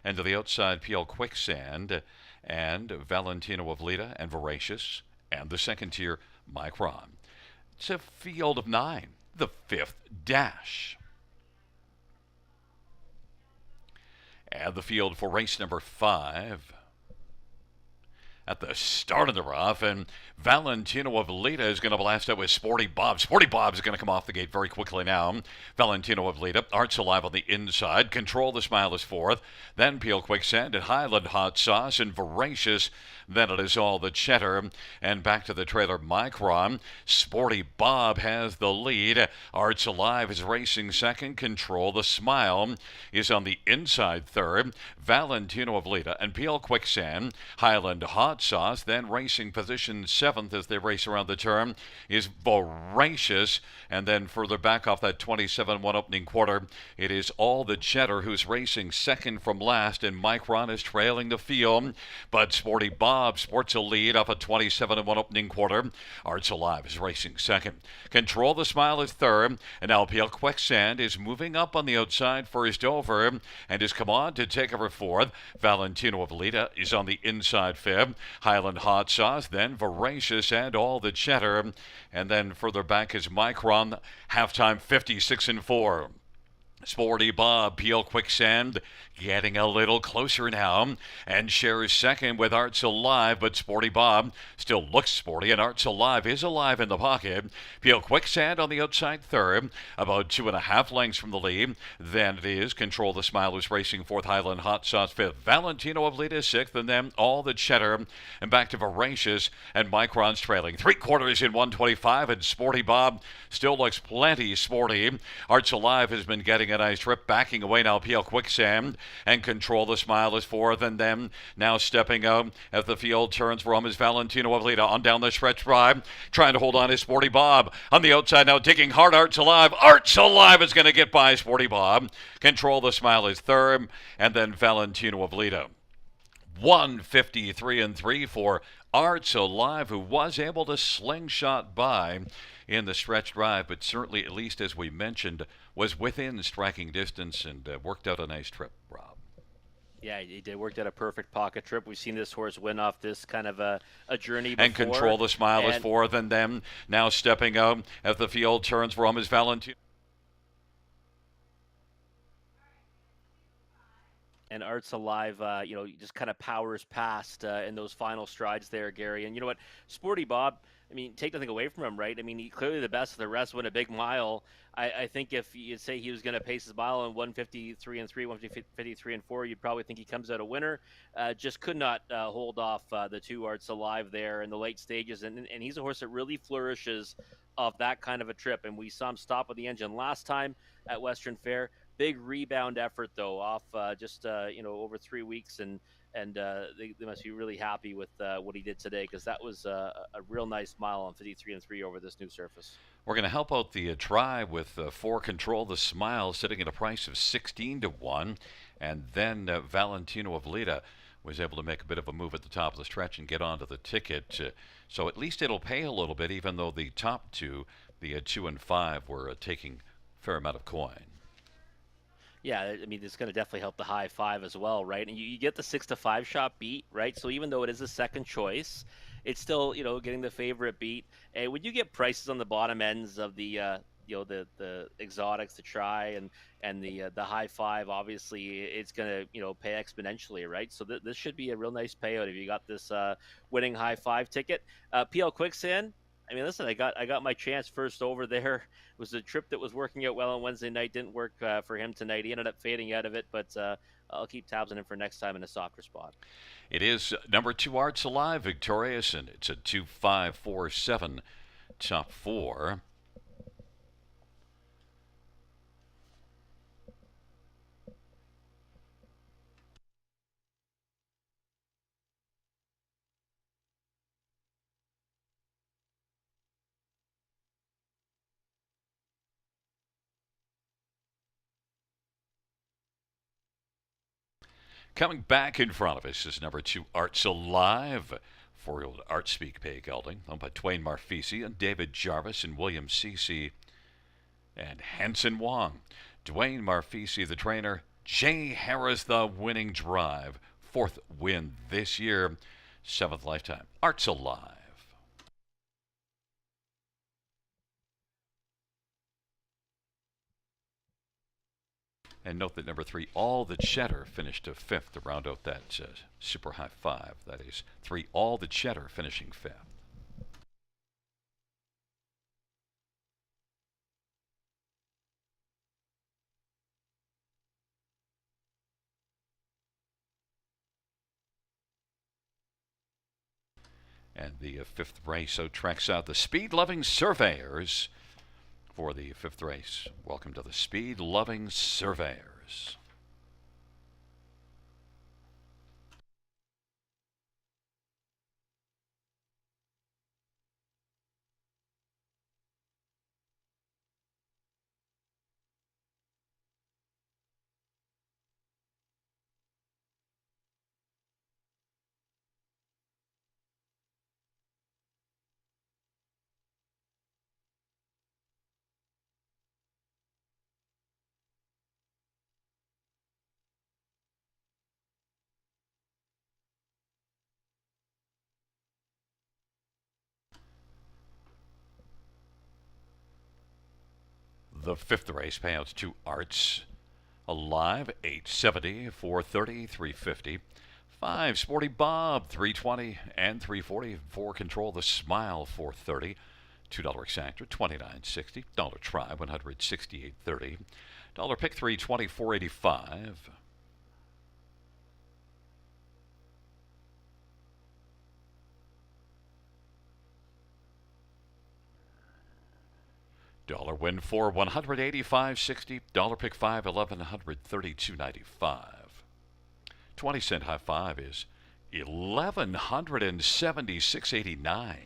And to the outside, Peel Quicksand and Valentino of Lita and Voracious. And the second tier, Micron. It's a field of 9. The 5th dash. And the field for race number 5. At the start of the rough, and Valentino of Lita is going to blast out with Sporty Bob. Sporty Bob is going to come off the gate very quickly now. Valentino of Lita, Arts Alive on the inside. Control the Smile is fourth. Then Peel Quicksand and Highland Hot Sauce and Voracious. Then it is all the cheddar. And back to the trailer, Micron. Sporty Bob has the lead. Arts Alive is racing second. Control the Smile is on the inside third. Valentino of Lita and Peel Quicksand. Highland Hot Sauce, then racing position 7th as they race around the turn is Voracious, and then further back off that 27-1 opening quarter, it is all the cheddar who's racing second from last, and Micron is trailing the field, but Sporty Bob sports a lead off a 27-1 opening quarter. Arts Alive is racing second. Control the Smile is third, and now Peel Quicksand is moving up on the outside first over, and has come on to take over fourth. Valentino of Lita is on the inside fifth. Highland Hot Sauce, then Voracious and all the cheddar. And then further back is Micron, halftime 56-4. Sporty Bob, Peel Quicksand, getting a little closer now, and shares second with Arts Alive, but Sporty Bob still looks sporty, and Arts Alive is alive in the pocket. Peel Quicksand on the outside third, about 2.5 lengths from the lead. Then it is Control the Smile who's racing fourth, Highland Hot Sauce fifth, Valentino of Lita sixth, and then all the cheddar, and back to Voracious, and Micron's trailing. 3/4 in 125, and Sporty Bob still looks plenty sporty. Arts Alive has been getting a nice trip, backing away now Peel Quicksand, and Control the Smile is fourth, and then now stepping out as the field turns for him is Valentino of Lita on down the stretch drive, trying to hold on is Sporty Bob. On the outside now, digging hard, Arts Alive. Arts Alive is going to get by Sporty Bob. Control the Smile is third, and then Valentino of Lita. 153-3 for Arts Alive, who was able to slingshot by in the stretch drive, but certainly, at least as we mentioned, was within striking distance and worked out a nice trip, Rob. Yeah, he did. Worked out a perfect pocket trip. We've seen this horse win off this kind of a journey before. And Control the Smile is fourth, and then now stepping out as the field turns for him is Valentino. And Arts Alive, just kind of powers past in those final strides there, Gary. And you know what? Sporty Bob, I mean, take nothing away from him, right? I mean, he clearly the best of the rest, win a big mile. I think if you'd say he was going to pace his mile in 153-3, 153-4, you'd probably think he comes out a winner. Just could not hold off the two Arts Alive there in the late stages. And he's a horse that really flourishes off that kind of a trip. And we saw him stop with the engine last time at Western Fair. Big rebound effort, though, off over 3 weeks, and they must be really happy with what he did today, because that was a real nice mile on 53-3 over this new surface. We're going to help out the try with 4 Control the Smile, sitting at a price of 16-1, and then Valentino of Lita was able to make a bit of a move at the top of the stretch and get onto the ticket. So at least it'll pay a little bit, even though the top two, the 2 and 5, were taking a fair amount of coin. Yeah, I mean, it's going to definitely help the high five as well, right? And you get the 6-5 shot beat, right? So even though it is a second choice, it's still, getting the favorite beat. And when you get prices on the bottom ends of the the exotics to try and the high five, obviously it's going to pay exponentially, right? So this should be a real nice payout if you got this winning high five ticket. PL Quicksand, I mean, listen, I got my chance first over there. It was a trip that was working out well on Wednesday night. Didn't work for him tonight. He ended up fading out of it, but I'll keep tabs on him for next time in a softer spot. It is number two Arts Alive victorious, and it's a 2-5-4-7 top four. Coming back in front of us is number two Arts Alive. Four-year-old Art Speak Pay Gelding, owned by Dwayne Marfisi and David Jarvis and William Cece and Hanson Wong. Dwayne Marfisi, the trainer. Jay Harris, the winning drive. Fourth win this year. Seventh lifetime. Arts Alive. And note that number three, All the Cheddar, finished to fifth to round out that super high five. That is three, All the Cheddar, finishing fifth. And the fifth race, so tracks out the Speed Loving Surveyors for the fifth race. Welcome to the Speed Loving Surveyors. The fifth race payouts to Arts Alive, 870, 430, 350. 5, Sporty Bob, 320 and 340. 4, Control the Smile, 430. $2 exactor, 29.60. Dollar try, 168.30. Dollar pick, 320, 485. Dollar win for 185.60. Dollar pick 5, 1132.95. 20-cent high five is 1176.89.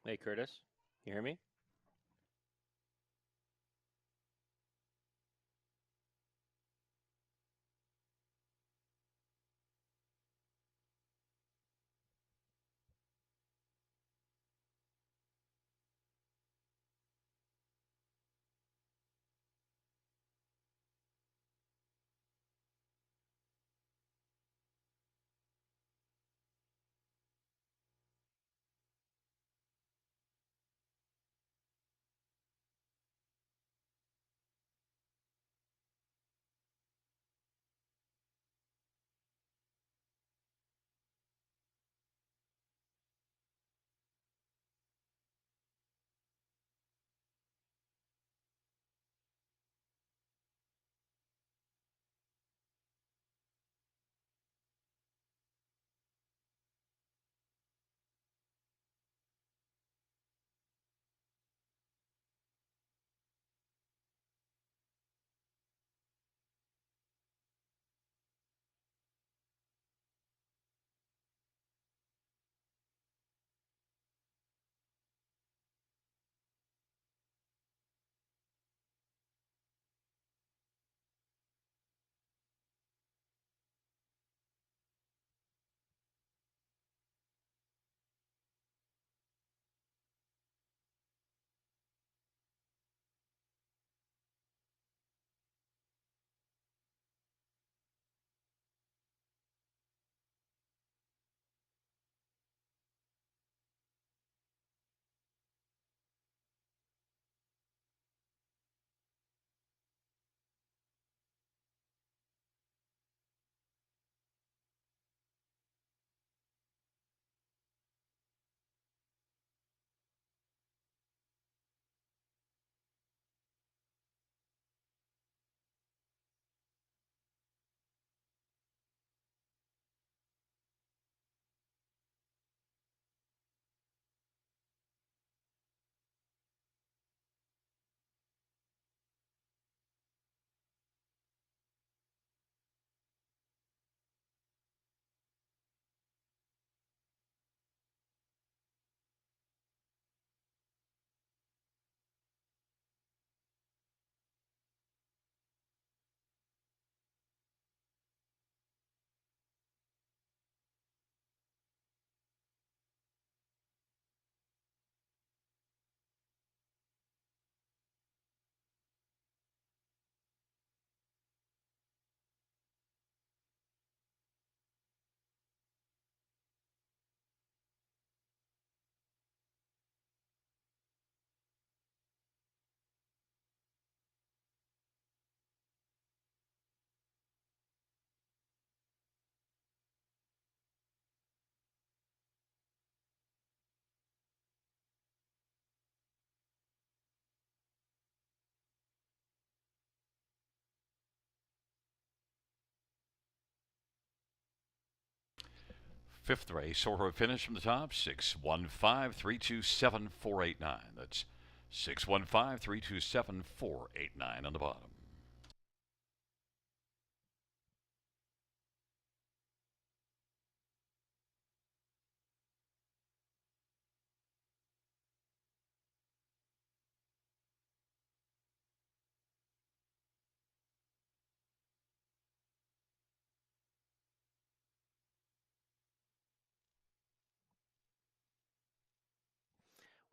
Hey, Curtis, you hear me? Fifth race, Soro finish from the top, 615-327-489. That's 615-327-489 on the bottom.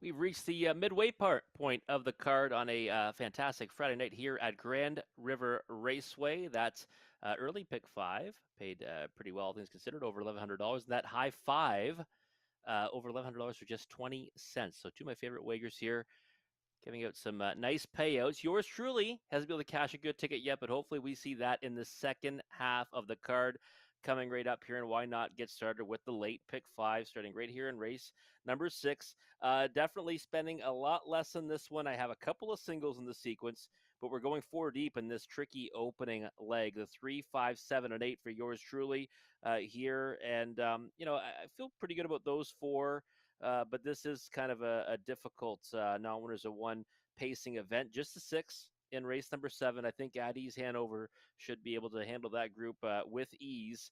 We've reached the midway point of the card on a fantastic Friday night here at Grand River Raceway. That's early pick five, paid pretty well, things considered, over $1,100. And that high five, over $1,100 for just 20 cents. So, two of my favorite wagers here, giving out some nice payouts. Yours truly hasn't been able to cash a good ticket yet, but hopefully we see that in the second half of the card coming right up here. And why not get started with the late pick five, starting right here in race number 6. Definitely spending a lot less on this one. I have a couple of singles in the sequence, but we're going 4 deep in this tricky opening leg. The 3, 5, 7, and 8 for yours truly here. And, I feel pretty good about those 4. But this is kind of a difficult non-winners of one pacing event. Just a 6 in race number 7. I think at ease Hanover should be able to handle that group with ease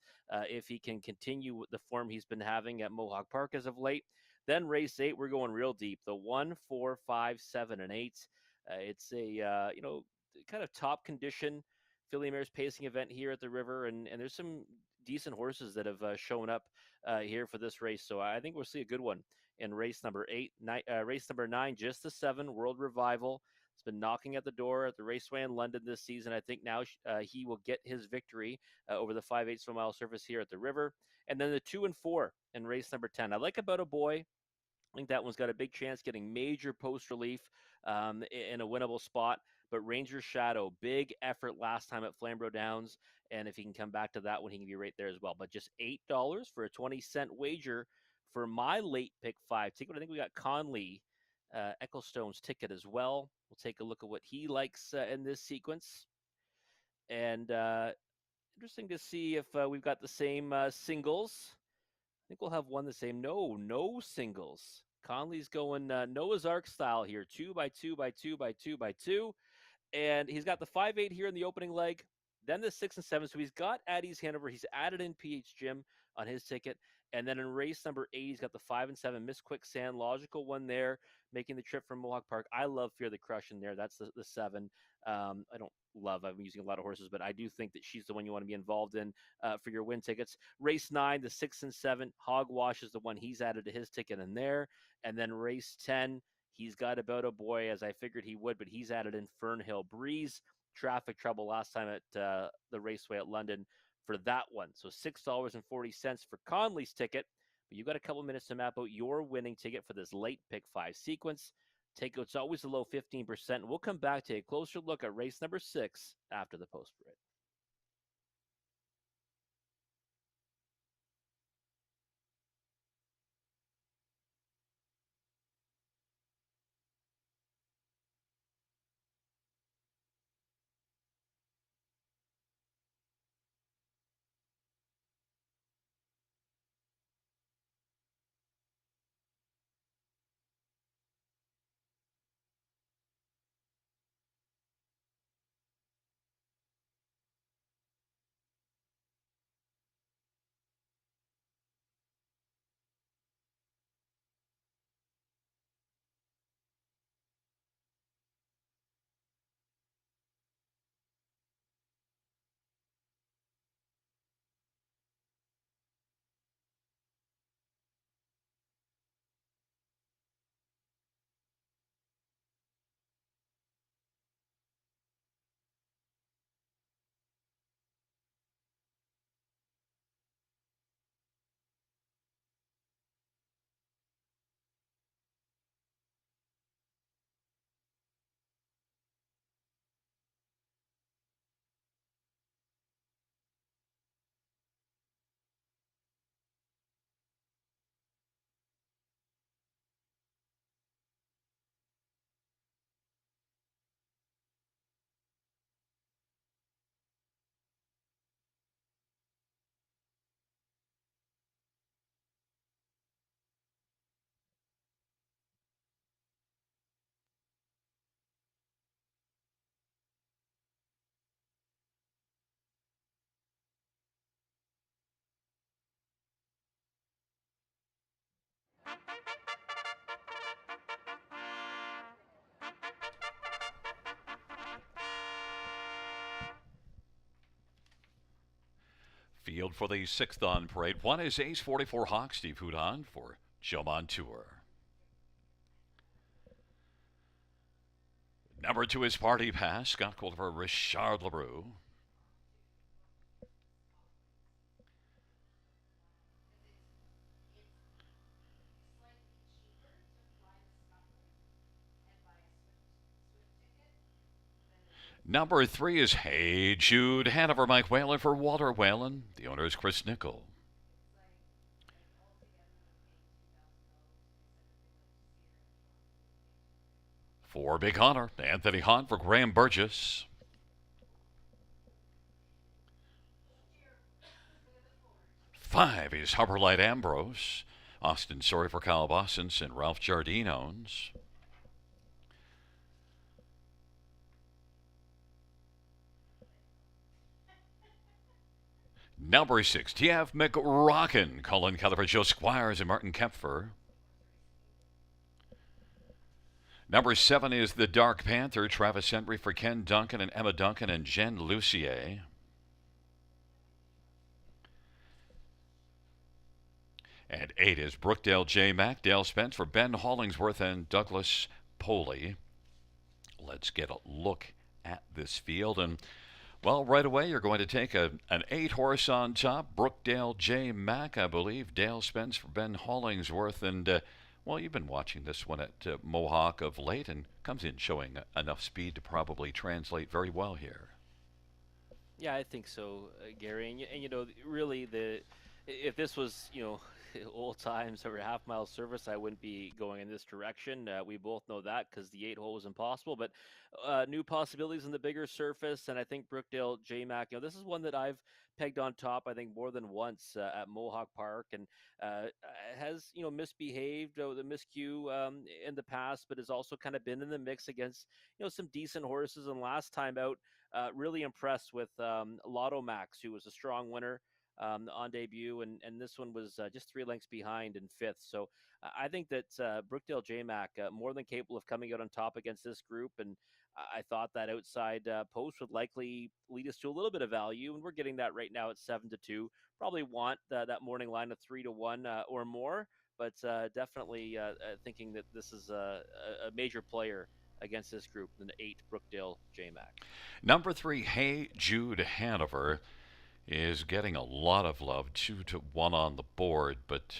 if he can continue the form he's been having at Mohawk Park as of late. Then race 8, we're going real deep. The 1, 4, 5, 7, and 8. It's a kind of top condition filly mares pacing event here at the River, and there's some decent horses that have shown up here for this race. So I think we'll see a good one in race number 8. Race number 9, just the 7, World Revival. It's been knocking at the door at the Raceway in London this season. I think now he will get his victory over the 5/8 mile surface here at the River. And then the 2 and 4 in race number 10. I like About a Boy. I think that one's got a big chance getting major post relief in a winnable spot. But Ranger's Shadow, big effort last time at Flamborough Downs. And if he can come back to that one, he can be right there as well. But just $8 for a 20-cent wager for my late pick 5 ticket. I think we got Conley, Ecclestone's ticket as well. We'll take a look at what he likes in this sequence. And interesting to see if we've got the same singles. I think we'll have one the same. No singles. Conley's going Noah's Ark style here, 2 by 2 by 2 by 2 by 2. And he's got the 5/8 here in the opening leg, then the 6 and 7. So he's got Addie's Hanover. He's added in PH Jim on his ticket. And then in race number 8, he's got the 5 and 7, Miss Quicksand, logical one there, making the trip from Mohawk Park. I love Fear the Crush in there. That's the 7. I don't love, I'm using a lot of horses, but I do think that she's the one you want to be involved in for your win tickets. Race 9, the 6 and 7, Hogwash is the one he's added to his ticket in there. And then race 10, he's got About a Boy, as I figured he would, but he's added in Fernhill Breeze. Traffic trouble last time at the Raceway at London for that one. So $6.40 for Conley's ticket. But you've got a couple minutes to map out your winning ticket for this late pick 5 sequence. Takeout's always a low 15%. We'll come back to a closer look at race number 6 after the post break. Field for the sixth on parade. One is Ace 44 Hawk, Steve Hudon for Joe Montour. Number two is Party Pass, Scott Coulter for Richard LaRue. Number three is Hey Jude, Hanover Mike Whalen for Walter Whalen. The owner is Chris Nickel. For Big Hunter, Anthony Hahn for Graham Burgess. Five is Harbor Light Ambrose. Austin Sorry for Kyle Bossens and Ralph Jardine owns. Number six, TF McRockin, Colin Keller for Joe Squires and Martin Kempfer. Number seven is the Dark Panther, Travis Henry for Ken Duncan and Emma Duncan and Jen Lucier. And eight is Brookdale J. Mack, Dale Spence for Ben Hollingsworth and Douglas Poley. Let's get a look at this field. And, well, right away you're going to take an 8-horse on top. Brookdale J. Mack, I believe. Dale Spence for Ben Hollingsworth. And, well, you've been watching this one at Mohawk of late and comes in showing enough speed to probably translate very well here. Yeah, I think so, Gary. And you know, really, if this was, old times over half-mile service, I wouldn't be going in this direction. We both know that because the 8-hole is impossible. But new possibilities in the bigger surface, and I think Brookdale J-Mac, this is one that I've pegged on top, I think, more than once at Mohawk Park, and has, misbehaved, the miscue in the past, but has also kind of been in the mix against, some decent horses. And last time out, really impressed with Lotto Max, who was a strong winner on debut, and this one was just 3 lengths behind in fifth. So I think that Brookdale J-Mac more than capable of coming out on top against this group, and I thought that outside post would likely lead us to a little bit of value, and we're getting that right now at 7-2. Probably want that morning line of 3-1 or more, but definitely thinking that this is a major player against this group, than 8 Brookdale J-Mac. Number three, Hey Jude Hanover, is getting a lot of love, 2-1 on the board, but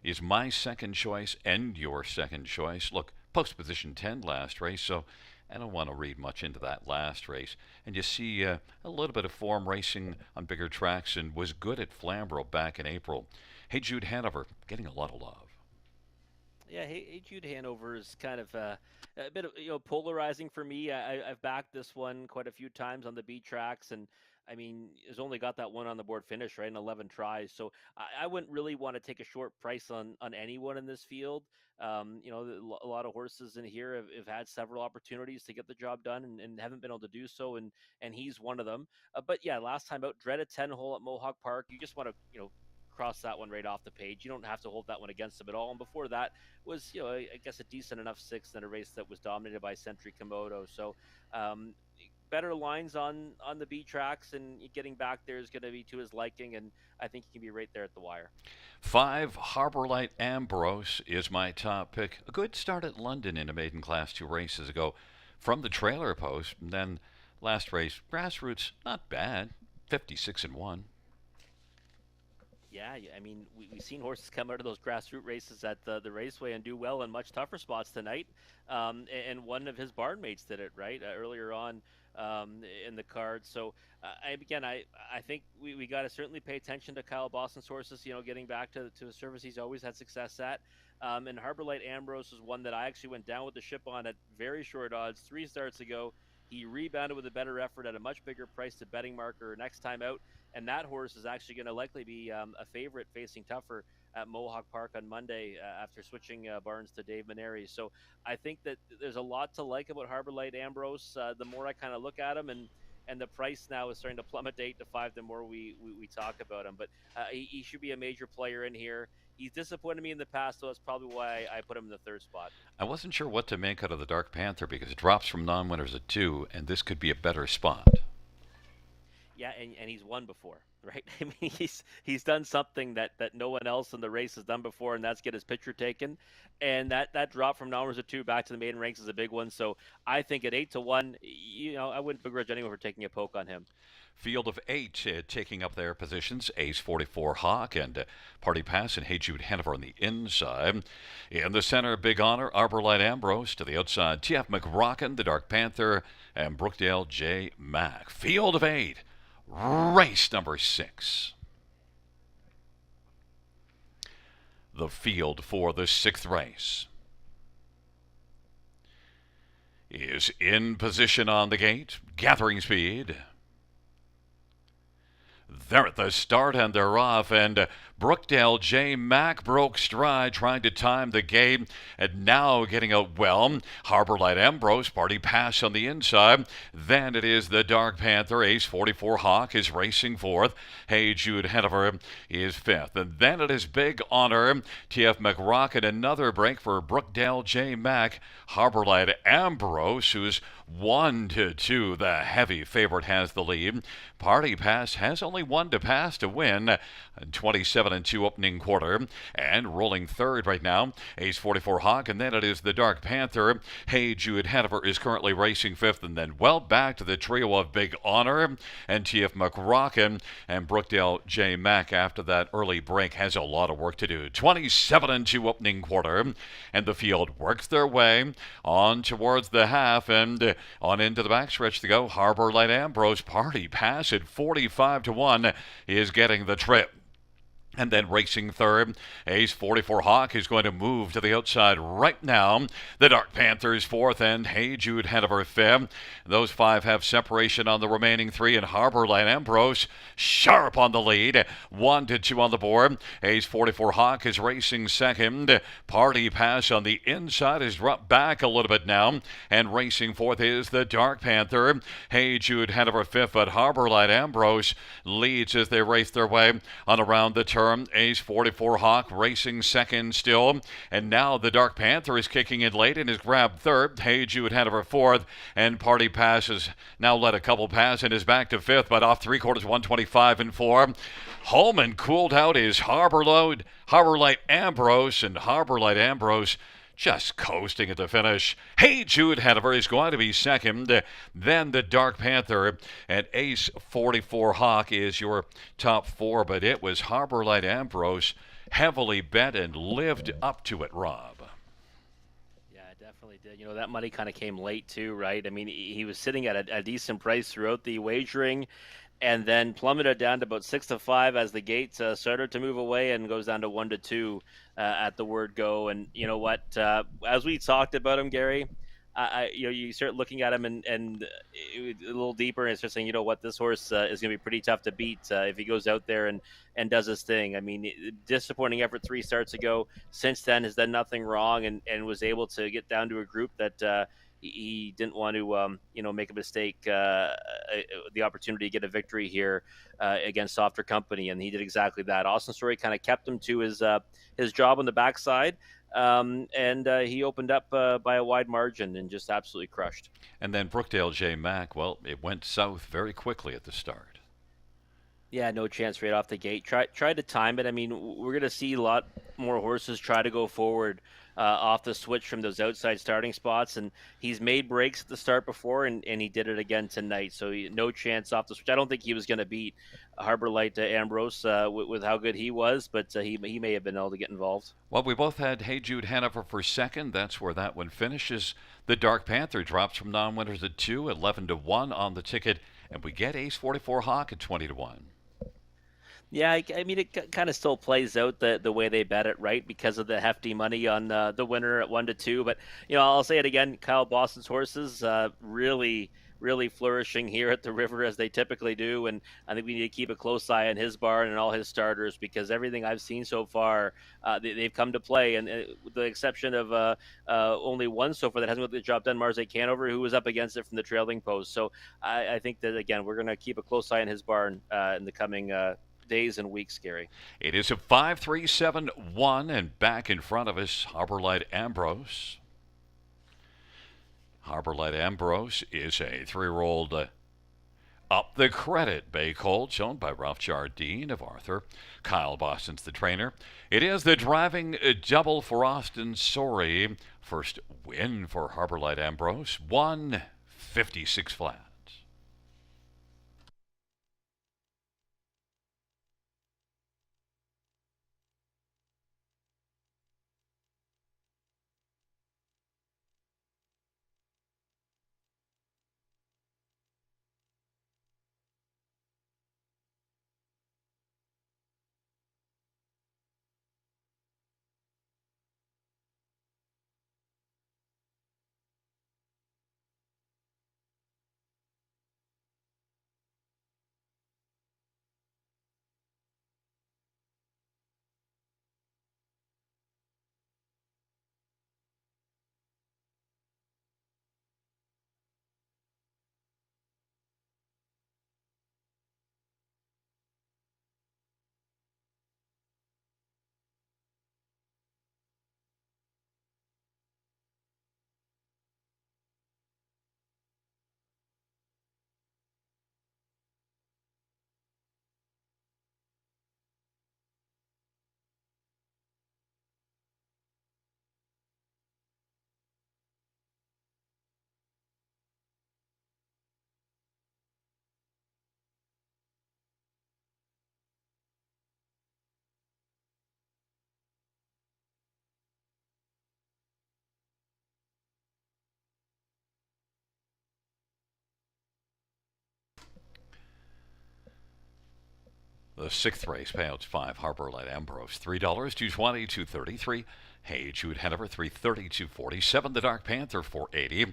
is my second choice and your second choice. Look, post position 10 last race, so I don't want to read much into that last race. And you see a little bit of form racing on bigger tracks and was good at Flamborough back in April. Hey Jude Hanover, getting a lot of love. Yeah, Hey Jude Hanover is kind of a bit of polarizing for me. I've backed this one quite a few times on the B tracks, and I mean, has only got that one on the board finish, right, in 11 tries. So I wouldn't really want to take a short price on anyone in this field. A lot of horses in here have had several opportunities to get the job done, and haven't been able to do so, and he's one of them. But yeah, last time out, dreaded 10 hole at Mohawk Park. You just want to cross that one right off the page. You don't have to hold that one against him at all. And before that was, I guess, a decent enough sixth in a race that was dominated by Century Komodo. So better lines on the B tracks, and getting back there is going to be to his liking, and I think he can be right there at the wire. 5, Harbor Light Ambrose is my top pick. A good start at London in a maiden class 2 races ago from the trailer post. And then last race, grassroots, not bad, 56-1. Yeah, I mean, we've seen horses come out of those grassroots races at the Raceway and do well in much tougher spots tonight. And one of his barn mates did it, right, earlier on in the card. So, I think we got to certainly pay attention to Kyle Boston's horses, getting back to a service he's always had success at. And Harbor Light Ambrose is one that I actually went down with the ship on at very short odds 3 starts ago. He rebounded with a better effort at a much bigger price to betting marker next time out. And that horse is actually going to likely be a favorite facing tougher at Mohawk Park on Monday after switching Barnes to Dave Maneri. So I think that there's a lot to like about Harbor Light Ambrose. The more I kind of look at him, and the price now is starting to plummet to 8 to 5 the more we talk about him. But he should be a major player in here. He's disappointed me in the past, so that's probably why I put him in the third spot. I wasn't sure what to make out of the Dark Panther because it drops from non-winners at 2, and this could be a better spot. Yeah, and he's won before, right? I mean, he's done something that no one else in the race has done before, and that's get his picture taken. And that drop from numbers of 2 back to the maiden ranks is a big one. So I think at 8-1, I wouldn't begrudge anyone for taking a poke on him. Field of 8 taking up their positions. Ace 44 Hawk and Party Pass and Hey Jude Hanover on the inside. In the center, Big Honor, Arbor Light Ambrose. To the outside, TF McRockin, the Dark Panther, and Brookdale J. Mack. Field of 8. Race number 6. The field for the 6th race is in position on the gate, gathering speed. They're at the start and they're off, and Brookdale J. Mack broke stride trying to time the game, and now getting out well. Harbor Light Ambrose, Party Pass on the inside. Then it is the Dark Panther, Ace 44 Hawk is racing fourth. Hey Jude Hanover is fifth. And then it is Big Honor, TF McRocket, another break for Brookdale J. Mack. Harbor Light Ambrose, who's 1-2. The heavy favorite has the lead. Party Pass has only one to pass to win. 27-2 opening quarter. And rolling third right now, Ace 44 Hawk. And then it is the Dark Panther. Hey Jude Hanover is currently racing fifth. And then well back to the trio of Big Honor and TF McRockin. And Brookdale J. Mack after that early break has a lot of work to do. 27-2 opening quarter. And the field works their way on towards the half and on into the backstretch to go. Harbor Light Ambrose, Party Pass at 45-1 is getting the trip. And then racing third, Ace 44 Hawk is going to move to the outside right now. The Dark Panthers fourth and Hey Jude Hanover fifth. Those 5 have separation on the remaining 3, and Harbor Light Ambrose sharp on the lead. 1-2 on the board. Ace 44 Hawk is racing second. Party Pass on the inside is dropped back a little bit now. And racing fourth is the Dark Panther. Hey Jude Hanover fifth, but Harbor Light Ambrose leads as they race their way on around the turn. Ace 44 Hawk racing second still. And now the Dark Panther is kicking in late and is grabbed third. Hey Jude Hanover fourth. And Party Pass has now let a couple pass and is back to fifth, but off 3/4, 125-4. Home and cooled out is Harbor Light Ambrose, and Harbor Light Ambrose just coasting at the finish. Hey Jude Hanover is going to be second. Then the Dark Panther and Ace 44 Hawk is your top 4, but it was Harbor Light Ambrose heavily bet and lived up to it, Rob. Yeah, it definitely did. That money kind of came late too, right? I mean, he was sitting at a decent price throughout the wagering, and then plummeted down to about 6-5 as the gate started to move away and goes down to 1-2 at the word go. And you know what? As we talked about him, Gary, you start looking at him and a little deeper, and it's just saying, you know what, this horse is going to be pretty tough to beat if he goes out there and does his thing. I mean, disappointing effort 3 starts ago. Since then, has done nothing wrong and was able to get down to a group that he didn't want to, make a mistake, the opportunity to get a victory here against softer company, and he did exactly that. Austin Story kind of kept him to his job on the backside, and he opened up by a wide margin and just absolutely crushed. And then Brookdale J. Mack, well, it went south very quickly at the start. Yeah, no chance right off the gate. Try to time it. I mean, we're going to see a lot more horses try to go forward off the switch from those outside starting spots, and he's made breaks at the start before, and he did it again tonight. So no chance off the switch. I don't think he was going to beat Harbor Light Ambrose with how good he was, but he may have been able to get involved. Well, we both had Hey Jude Hanover for second. That's where that one finishes. The Dark Panther drops from non-winners at 2, 11-1 on the ticket, and we get Ace 44 Hawk at 20-1. Yeah, I mean, it kind of still plays out the way they bet it, right? Because of the hefty money on the winner at 1-2. But, I'll say it again, Kyle Boston's horses really, really flourishing here at the River as they typically do. And I think we need to keep a close eye on his barn and all his starters, because everything I've seen so far, they've come to play. And with the exception of only one so far that hasn't got the job done, Marseille Canover, who was up against it from the trailing post. So I think that, again, we're going to keep a close eye on his barn in the coming days and weeks, Gary. It is a 5-3-7-1, and back in front of us, Harbor Light Ambrose. Harbor Light Ambrose is a three-year-old up the credit bay colt, owned by Ralph Jardine of Arthur. Kyle Boston's the trainer. It is the driving double for Austin Sorey. First win for Harbor Light Ambrose, 156 flat. The sixth race payouts 5. Harbor Light Ambrose $3, 220, 233. Hey Jude Hanover 330, 247. The Dark Panther 480.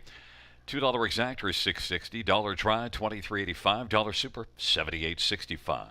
$2 exactor is 660. Dollar try 23.85. Dollar super 78.65.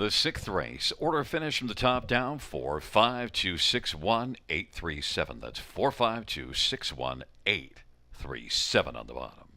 The sixth race, order finish from the top down, 45261-837. That's 45261-837 on the bottom.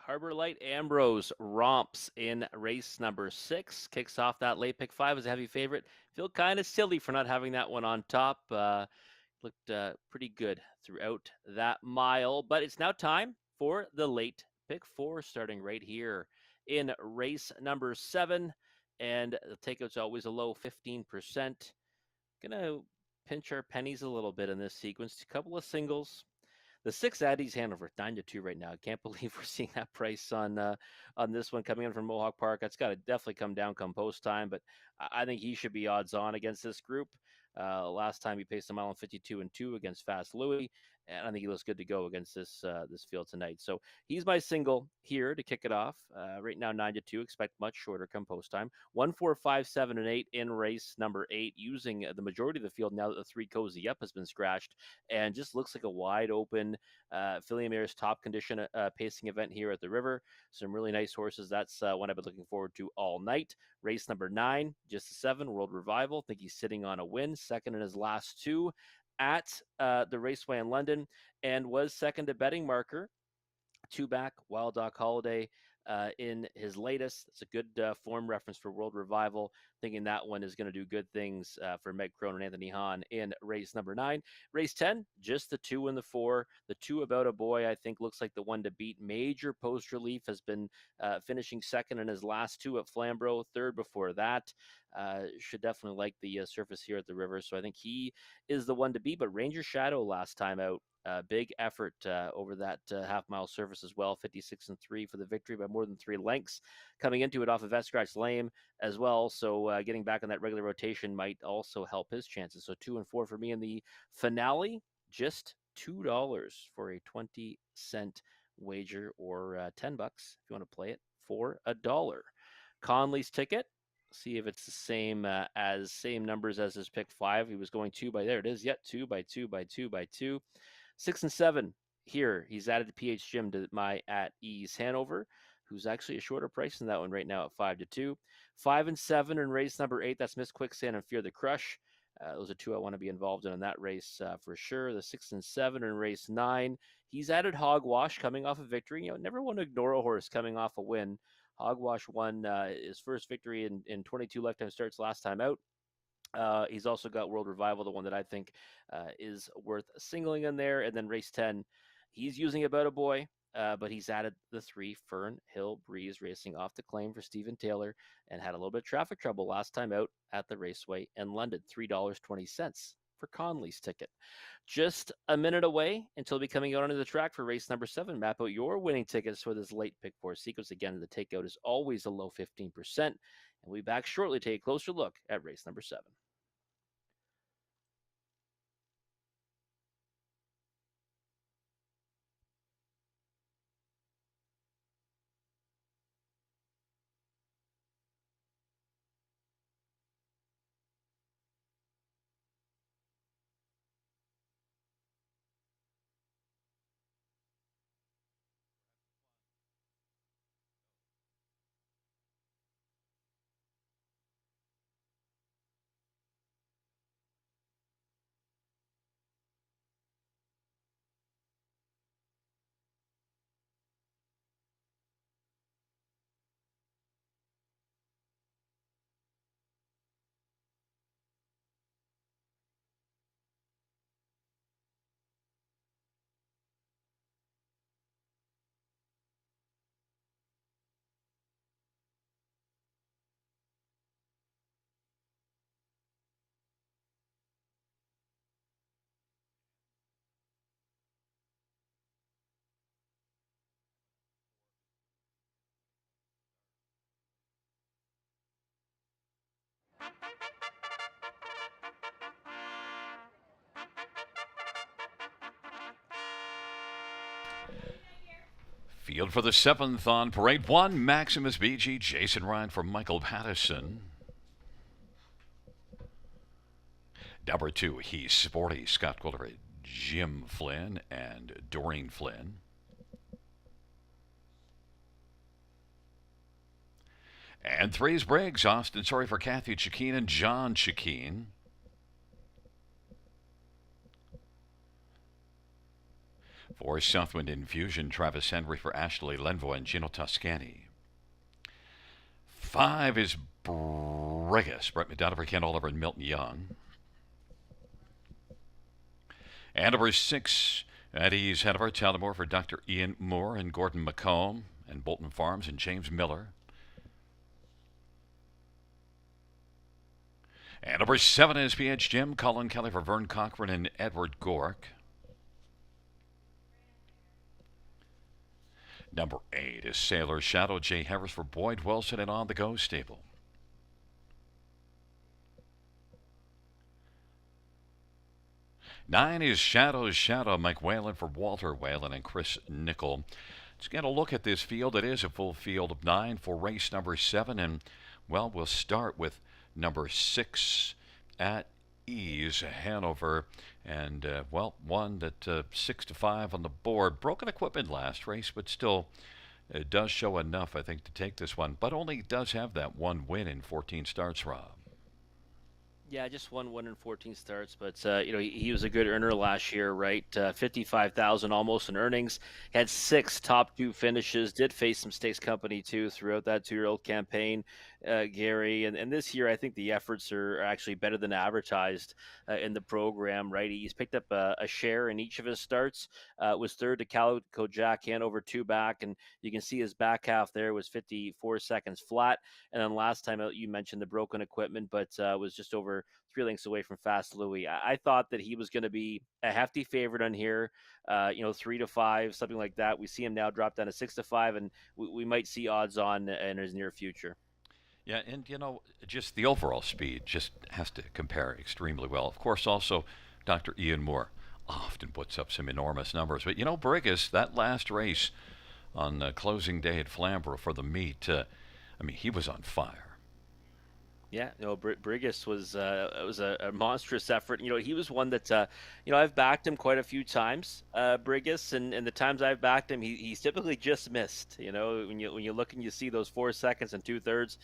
Harbor Light Ambrose romps in race number 6. Kicks off that late pick 5 as a heavy favorite. Feel kind of silly for not having that one on top. Looked pretty good throughout that mile. But it's now time for the late pick 4, starting right here in race number 7. And the takeout's always a low 15%. Gonna pinch our pennies a little bit in this sequence. A couple of singles. The 6 Addies Hanover 9-2 right now. I can't believe we're seeing that price on this one coming in from Mohawk Park. That's got to definitely come down come post time, but I think he should be odds on against this group. Last time he paced a mile in 52-2 against Fast Louis, and I think he looks good to go against this field tonight. So he's my single here to kick it off. Right now 9-2. Expect much shorter come post time. 1, 4, 5, 7, and 8 in race number 8, using the majority of the field now that the 3 Cozy Up has been scratched, and just looks like a wide open Philly Mayor's top condition pacing event here at the river. Some really nice horses. That's what I've been looking forward to all night. Race number 9, just a 7, World Revival. I think he's sitting on a win, second in his last 2 at the Raceway in London, and was second to betting marker 2 back Wild Doc Holiday in his latest. It's a good form reference for World Revival. Thinking that one is going to do good things for Meg Crone and Anthony Hahn in race number 9. Race 10, just the 2 and the 4. The 2 About a Boy, I think, looks like the one to beat. Major post relief, has been finishing second in his last 2 at Flamborough, third before that. Should definitely like the surface here at the river. So I think he is the one to beat. But Ranger Shadow last time out, big effort over that half mile surface as well. 56-3 for the victory by more than 3 lengths. Coming into it off of Vet Scratch Lame as well. So getting back on that regular rotation might also help his chances. So 2 and 4 for me in the finale. Just $2 for a 20-cent wager, or $10 if you want to play it for $1. Conley's ticket. See if it's the same numbers as his pick 5. He was going 2 by there. It is. Yet 2 by 2 by 2 by 2. 6 and 7 here. He's added the PH Jim to my at ease Hanover, who's actually a shorter price than that one right now at 5-2. 5 and 7 in race number 8. That's Miss Quicksand and Fear the Crush. Those are 2 I want to be involved in that race for sure. The 6 and 7 in race 9. He's added Hogwash coming off a victory. Never want to ignore a horse coming off a win. Hogwash won his first victory in 22 lifetime starts last time out. He's also got World Revival, the one that I think is worth singling in there. And then race 10, he's using About a Boy, but he's added the 3 Fern Hill Breeze, racing off the claim for Stephen Taylor, and had a little bit of traffic trouble last time out at the Raceway in London. $3.20 for Conley's ticket. Just a minute away until be coming out onto the track for race number 7. Map out your winning tickets for this late pick 4 sequence. Again, the takeout is always a low 15%. And we'll be back shortly to take a closer look at race number 7. Field for the 7th on Parade 1, Maximus BG, Jason Ryan for Michael Pattison. Number 2, He's Sporty, Scott Quiller, Jim Flynn, and Doreen Flynn. And 3 is Briggs, Austin Sorry for Kathy Chikeen and John Chikeen. For Southwind Infusion, Travis Henry for Ashley Lenvo and Gino Toscani. 5 is Brigus, Brett McDonough for Ken Oliver and Milton Young. And number 6, Eddie's Hanover, Tallamore for Dr. Ian Moore and Gordon McComb and Bolton Farms and James Miller. And number 7 is PH Jim, Colin Kelly for Vern Cochran and Edward Gork. Number 8 is Sailor Shadow, Jay Harris for Boyd Wilson and On the Go Stable. Nine is Shadow's Shadow, Mike Whalen for Walter Whalen and Chris Nickel. Let's get a look at this field. It is a full field of 9 for race number 7. And, well, we'll start with number 6 at ease, Hanover. And, well, one that 6 to 5 on the board. Broken equipment last race, but still it does show enough, I think, to take this one. But only does have that one win in 14 starts, Rob. Yeah, just one win in 14 starts, but he was a good earner last year, right? 55,000 almost in earnings. Had 6 top 2 finishes. Did face some stakes company too throughout that 2-year-old campaign, Gary. And this year, I think the efforts are actually better than advertised in the program, right? He's picked up a share in each of his starts. Was third to Calico Jack, Hanover 2 back, and you can see his back half there was 54 seconds flat. And then last time out, you mentioned the broken equipment, but was just over 3 lengths away from Fast Louis. I thought that he was going to be a hefty favorite on here, 3 to 5, something like that. We see him now drop down to 6 to 5, and we might see odds on in his near future. Yeah, and just the overall speed just has to compare extremely well. Of course, also Dr. Ian Moore often puts up some enormous numbers. But Brigus, that last race on closing day at Flamborough for the meet, he was on fire. Yeah, Brigus was it was a monstrous effort. He was one that I've backed him quite a few times, Brigus, and the times I've backed him, he's typically just missed. When you look and you see those 4 seconds and 2/3,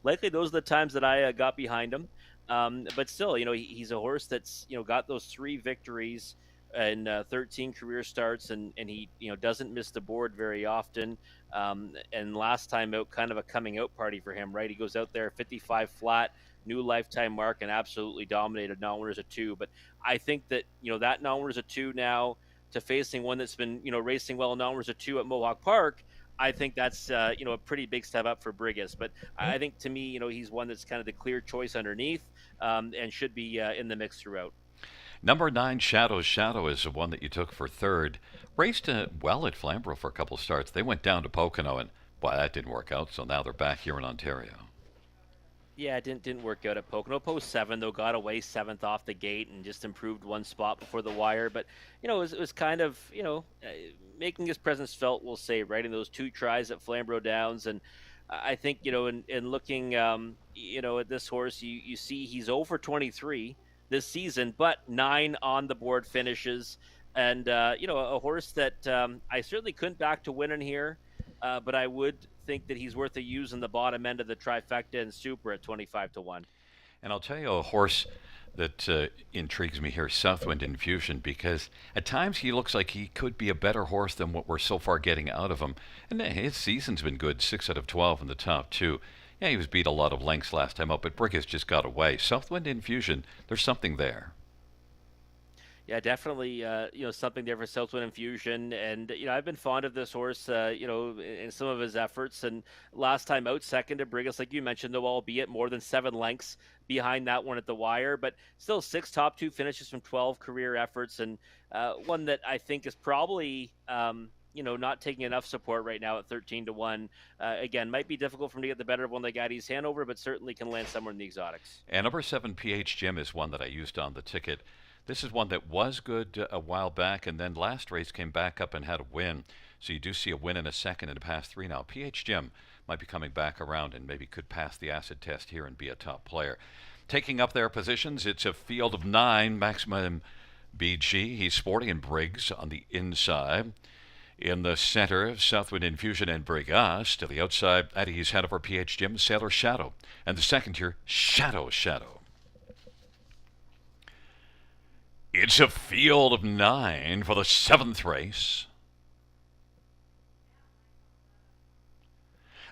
likely those are the times that I got behind him. But still, he's a horse that's got those 3 victories and 13 career starts, and he doesn't miss the board very often. And last time out, kind of a coming out party for him, right? He goes out there 55 flat, new lifetime mark, and absolutely dominated non-winners at 2. But I think that that non-winners at 2 now to facing one that's been racing well in non-winners at 2 at Mohawk Park, I think that's a pretty big step up for Brigus. But I think to me, he's one that's kind of the clear choice underneath, and should be in the mix throughout. Number 9, Shadow's Shadow, is the one that you took for third. Raced well at Flamborough for a couple of starts. They went down to Pocono, and boy, that didn't work out. So now they're back here in Ontario. Yeah, it didn't work out at Pocono. Post 7 though, got away 7th off the gate and just improved one spot before the wire. But it was kind of making his presence felt. We'll say, right, in those 2 tries at Flamborough Downs. And I think in looking at this horse, you see he's over 23 this season, but 9 on the board finishes, and a horse that I certainly couldn't back to win in here. But I would think that he's worth a use in the bottom end of the trifecta and super at 25 to 1. And I'll tell you a horse that intrigues me here, Southwind Infusion, because at times he looks like he could be a better horse than what we're so far getting out of him. And his season's been good, 6 out of 12 in the top 2. Yeah, he was beat a lot of lengths last time out, but Brick has just got away. Southwind Infusion, there's something there. Yeah, definitely. Something there for Southwind Infusion, and I've been fond of this horse. In some of his efforts, and last time out, second to Brigus, like you mentioned, though, albeit more than 7 lengths behind that one at the wire, but still 6 top 2 finishes from 12 career efforts, and one that I think is probably. Not taking enough support right now at 13 to 1. Again, might be difficult for him to get the better of one like Addie's Hanover, but certainly can land somewhere in the exotics. And number 7, PH Jim, is one that I used on the ticket. This is one that was good a while back, and then last race came back up and had a win. So you do see a win in a second in a pass 3 now. PH Jim might be coming back around and maybe could pass the acid test here and be a top player. Taking up their positions, it's a field of 9. Maximum BG, he's Sporty and Briggs on the inside. In the center, Southwind Infusion and Brigas. To the outside, Eddie's Hanover, PH Jim, Sailor Shadow. And the second here, Shadow. It's a field of 9 for the 7th race.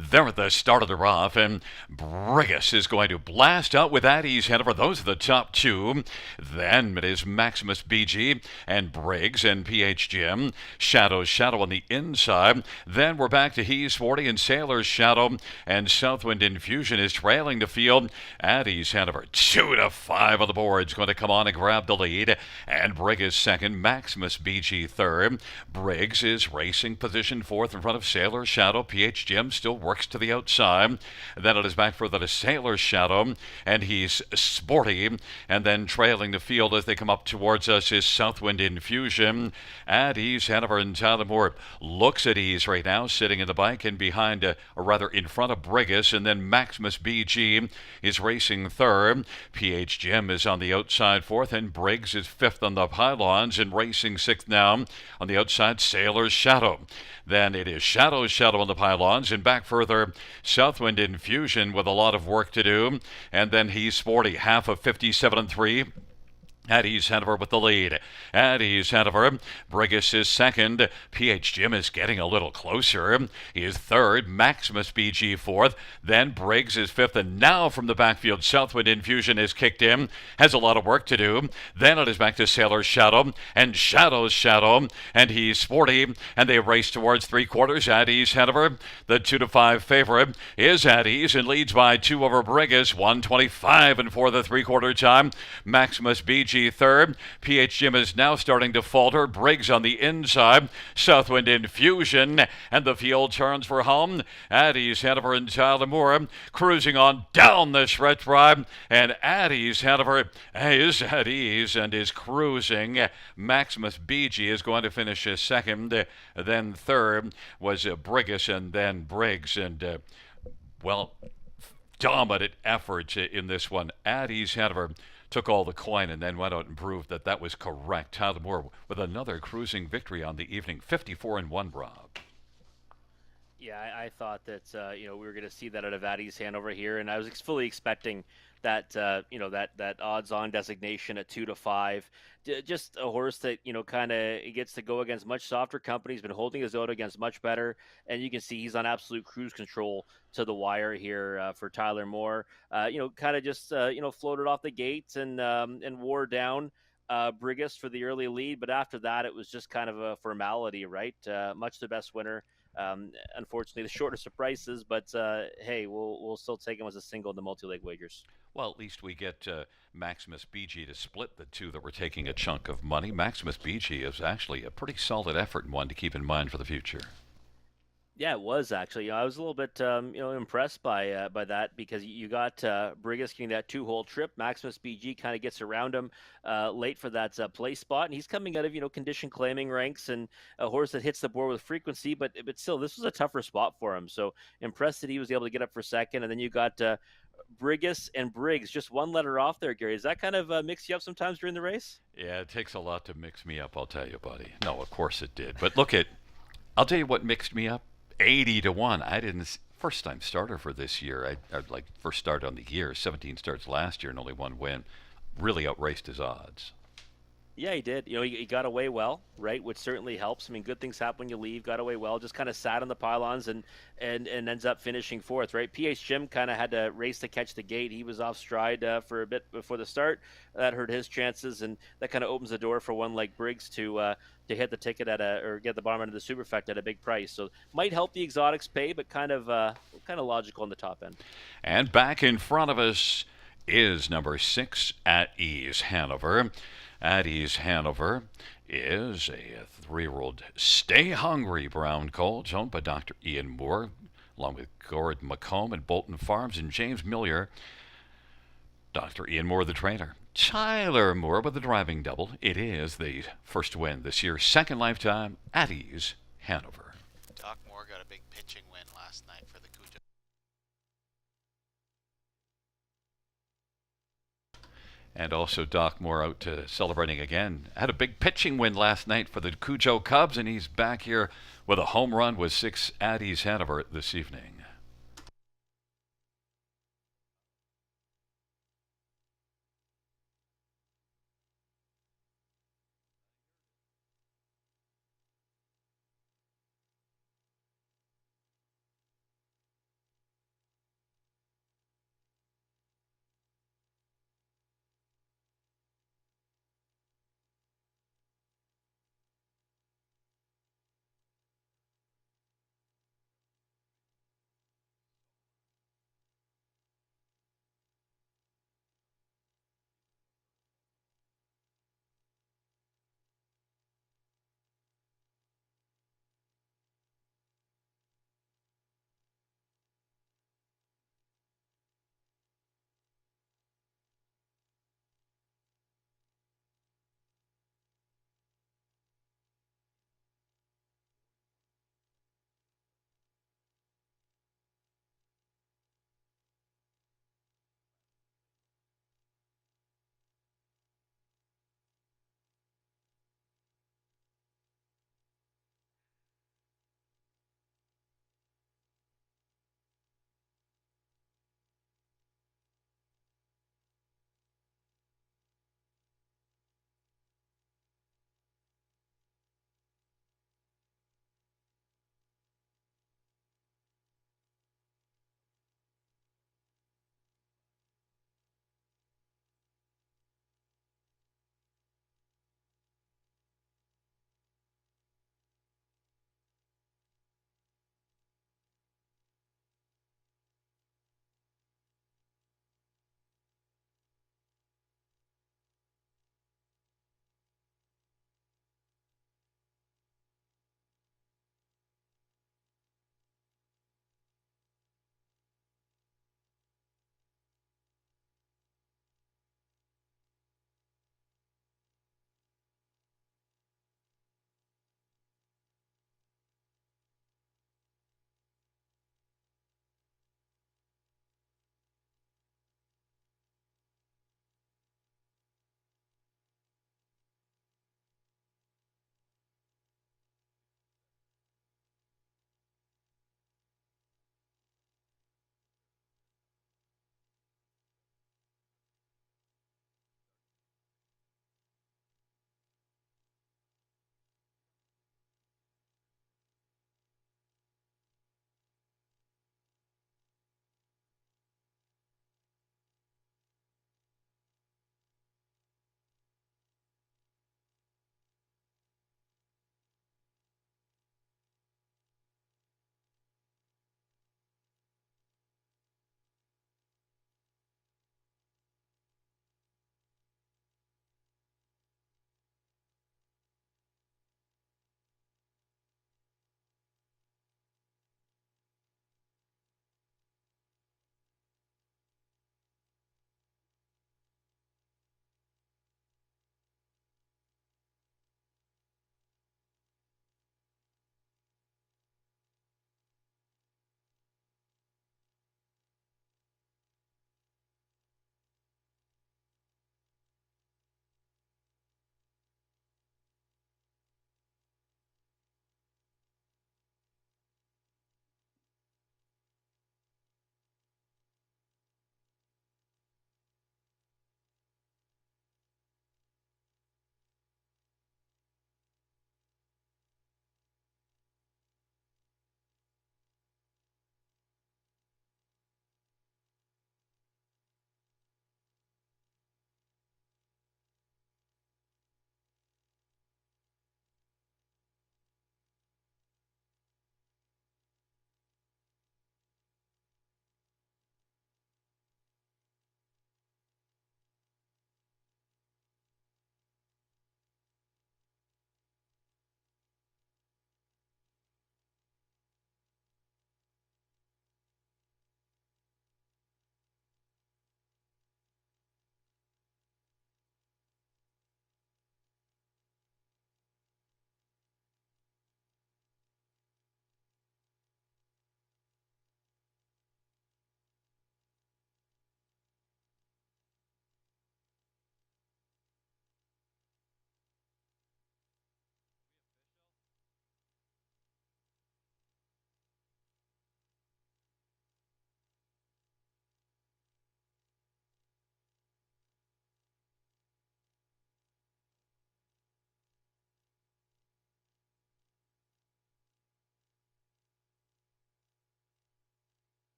They're at the start of the rough, and Brigus is going to blast out with Addie's Hanover. Those are the top 2. Then it is Maximus BG and Briggs and PH Jim. Shadow on the inside. Then we're back to He's 40 and Sailor's Shadow, and Southwind Infusion is trailing the field. Addie's Hanover 2 to 5 on the board is going to come on and grab the lead, and Brigus second, Maximus BG third. Briggs is racing position 4th in front of Sailor's Shadow. PH Jim still works to the outside. Then it is back further to Sailor's Shadow, and he's Sporty. And then trailing the field as they come up towards us is Southwind Infusion. At Ease, Hanover and Tyler Moore looks at Ease right now, sitting in the bike and behind, or rather in front of Brigus. And then Maximus BG is racing third. PH Jim is on the outside 4th, and Briggs is 5th on the pylons and racing 6th now. On the outside, Sailor's Shadow. Then it is Shadow on the pylons, and back further, Southwind Infusion with a lot of work to do. And then he's Sporty, half of 57 and 3. Addie's Hanover with the lead. Addie's Hanover. Brigus is second. PH Jim is getting a little closer. He is third. Maximus BG fourth. Then Briggs is fifth. And now from the backfield, Southwind Infusion is kicked in. Has a lot of work to do. Then it is back to Sailor's Shadow. And Shadow's Shadow. And he's Sporty. And they race towards 3/4. Addie's Hanover. The 2 to 5 favorite is Addie's and leads by 2 over Brigus. 1:25 and for the 3/4 time. Maximus BG third. PH Jim is now starting to falter. Briggs on the inside. Southwind Infusion. And the field turns for home. Addie's Hanover and Tyler Moore cruising on down the stretch ride. And Addie's Hanover is at ease and is cruising. Maximus BG is going to finish second. Then third was Brigus and then Briggs. And, dominant efforts in this one. Addie's Hanover took all the coin and then went out and proved that that was correct. Tyler Moore with another cruising victory on the evening, 54 and 1, Rob. Yeah, I thought that we were going to see that out of Addie's Hanover here, and I was fully expecting that that odds-on designation at 2 to 5. Just a horse that kind of gets to go against much softer company. He's been holding his own against much better, and you can see he's on absolute cruise control to the wire here for Tyler Moore. Kind of just floated off the gates and wore down Brigus for the early lead, but after that it was just kind of a formality, right? Much the best winner. Unfortunately, the shortest of prices, but hey, we'll still take him as a single in the multi-leg wagers. Well, at least we get Maximus BG to split the two that were taking a chunk of money. Maximus BG is actually a pretty solid effort and one to keep in mind for the future. Yeah, it was actually. I was a little bit, impressed by that because you got Brigus getting that two-hole trip. Maximus BG kind of gets around him late for that play spot, and he's coming out of condition claiming ranks and a horse that hits the board with frequency. But still, this was a tougher spot for him. So impressed that he was able to get up for second, and then you got Brigus and Briggs, just one letter off there, Gary. Does that kind of mix you up sometimes during the race? Yeah, it takes a lot to mix me up, I'll tell you, buddy. No, of course it did. But look at, I'll tell you what mixed me up. 80 to 1. I didn't, first time starter for this year. I like first start on the year, 17 starts last year and only one win. Really outraced his odds. Yeah, he did. He got away well, right? Which certainly helps. I mean, good things happen when you leave. Got away well. Just kind of sat on the pylons and ends up finishing fourth, right? PH Jim kind of had to race to catch the gate. He was off stride for a bit before the start. That hurt his chances, and that kind of opens the door for one like Briggs to hit the ticket or get the bottom end of the superfect at a big price. So might help the exotics pay, but kind of logical on the top end. And back in front of us is number 6 at Ease Hanover. At Ease Hanover is a 3-year-old Stay Hungry brown colt owned by Dr. Ian Moore, along with Gord McComb and Bolton Farms and James Millier. Dr. Ian Moore, the trainer. Tyler Moore with the driving double. It is the first win this year, second lifetime at Ease Hanover. Doc Moore got a big pitching win last night for the Cujo. And also Doc Moore out celebrating again. Had a big pitching win last night for the Cujo Cubs, and he's back here with a home run with 6 at Ease Hanover this evening.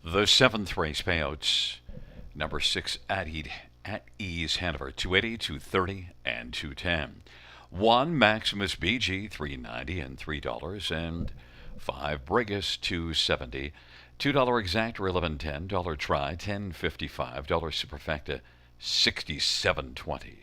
The seventh race payouts. Number 6 at ease Hanover 280, 230, and 210. 1 Maximus BG 390 and $3 and 5 Brigus 270. $2 exactor 1110, dollar try 1055, dollar superfecta 67.20.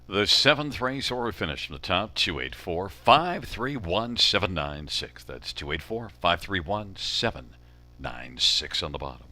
The seventh race order finish from the top 284 531 796. That's 284 531 796 on the bottom.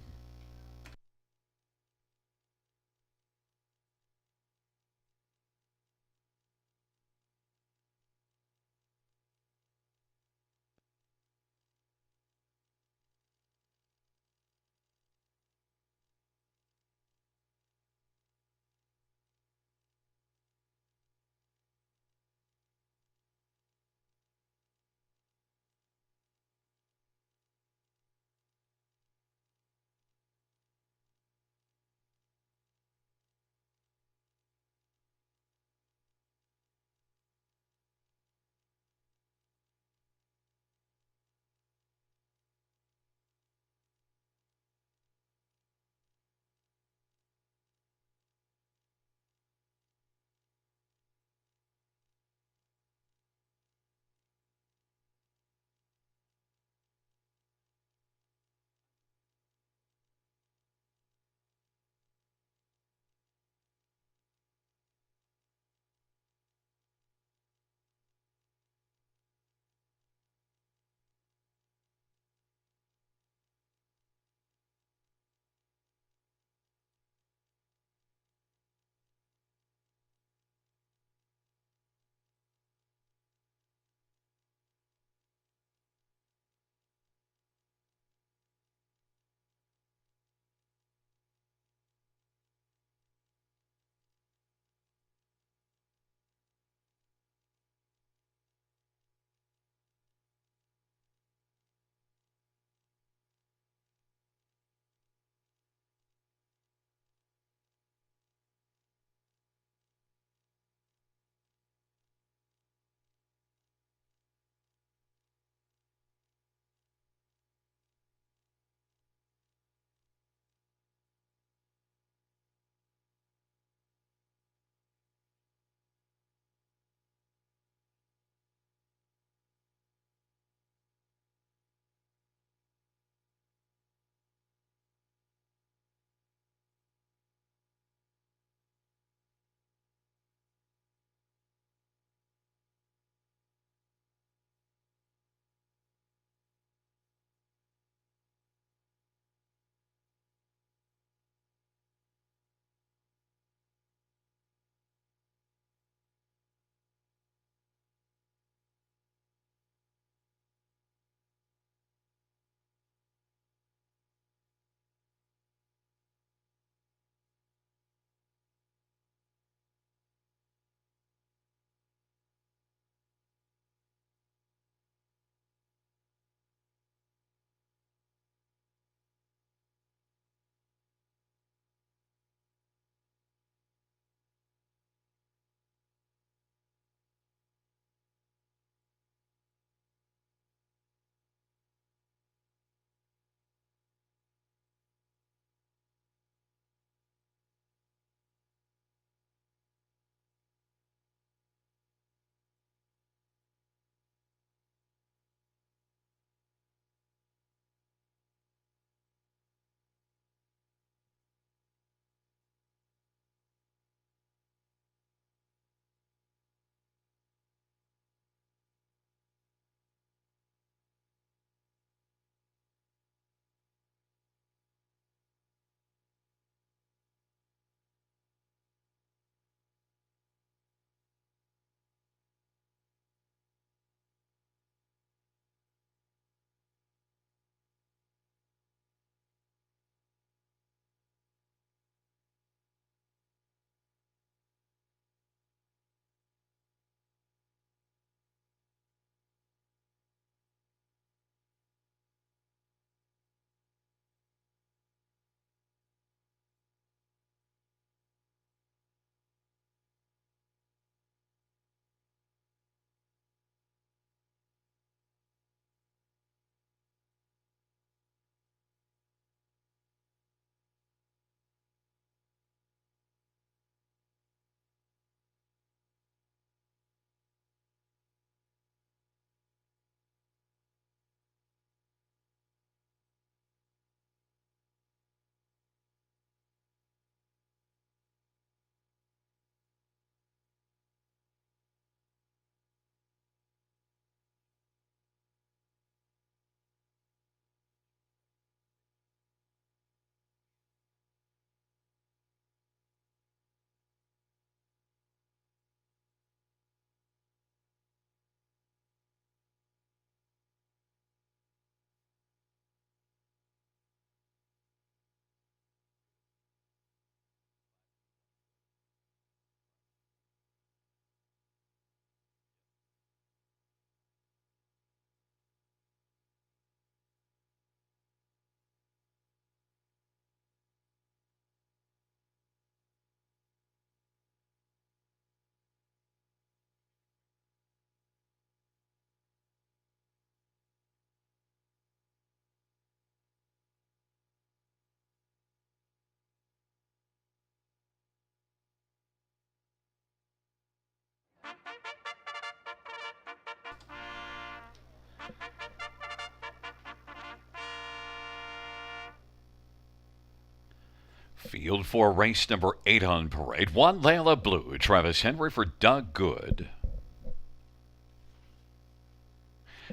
Field for race number 8 on parade. 1 Layla Blue, Travis Henry for Doug Good.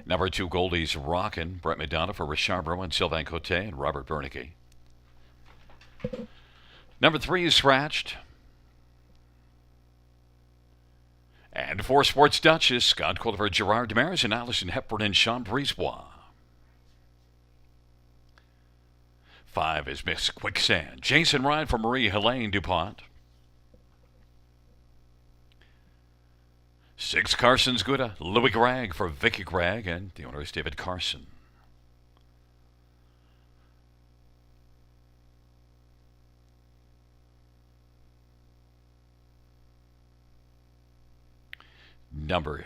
Number 2 Goldie's Rockin', Brett McDonough for Richard Berwin, Sylvain Cote, and Robert Bernicke. Number 3 is Scratched. And 4 Sports Duchess, Scott Culver, Gerard Demaris, and Allison Hepburn and Sean Brisebois. 5 is Miss Quicksand, Jason Ryan for Marie Helene DuPont. 6 Carson's Gouda, Louis Gregg for Vicky Gregg, and the owner is David Carson. Number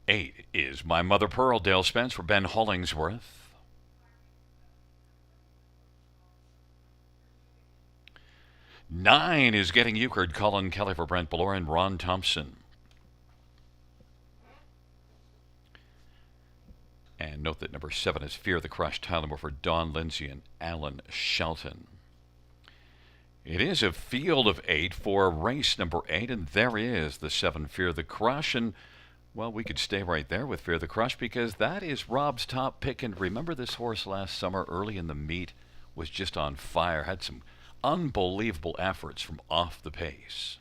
8 is My Mother Pearl, Dale Spence for Ben Hollingsworth. 9 is Getting Euchred, Colin Kelly for Brent Ballore and Ron Thompson. And note that number 7 is Fear the Crush, Tyler Moore for Don Lindsay and Alan Shelton. It is a field of 8 for race number 8, and there is the 7 Fear the Crush. And, well, we could stay right there with Fear the Crush because that is Rob's top pick. And remember this horse last summer early in the meet was just on fire, had some unbelievable efforts from off the pace.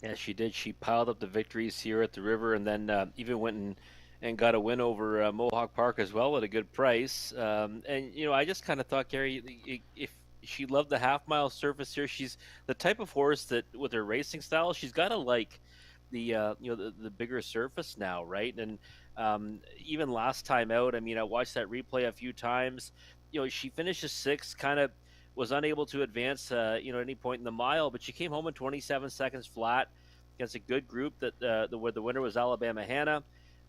Yeah, she did. She piled up the victories here at the River, and then even went and got a win over Mohawk Park as well at a good price. And I just kind of thought, Gary, if she loved the half-mile surface here, she's the type of horse that, with her racing style, she's got to like the bigger surface now, right? And even last time out, I watched that replay a few times. She finishes 6th, kind of was unable to advance, at any point in the mile, but she came home in 27 seconds flat against a good group that where the winner was Alabama Hannah.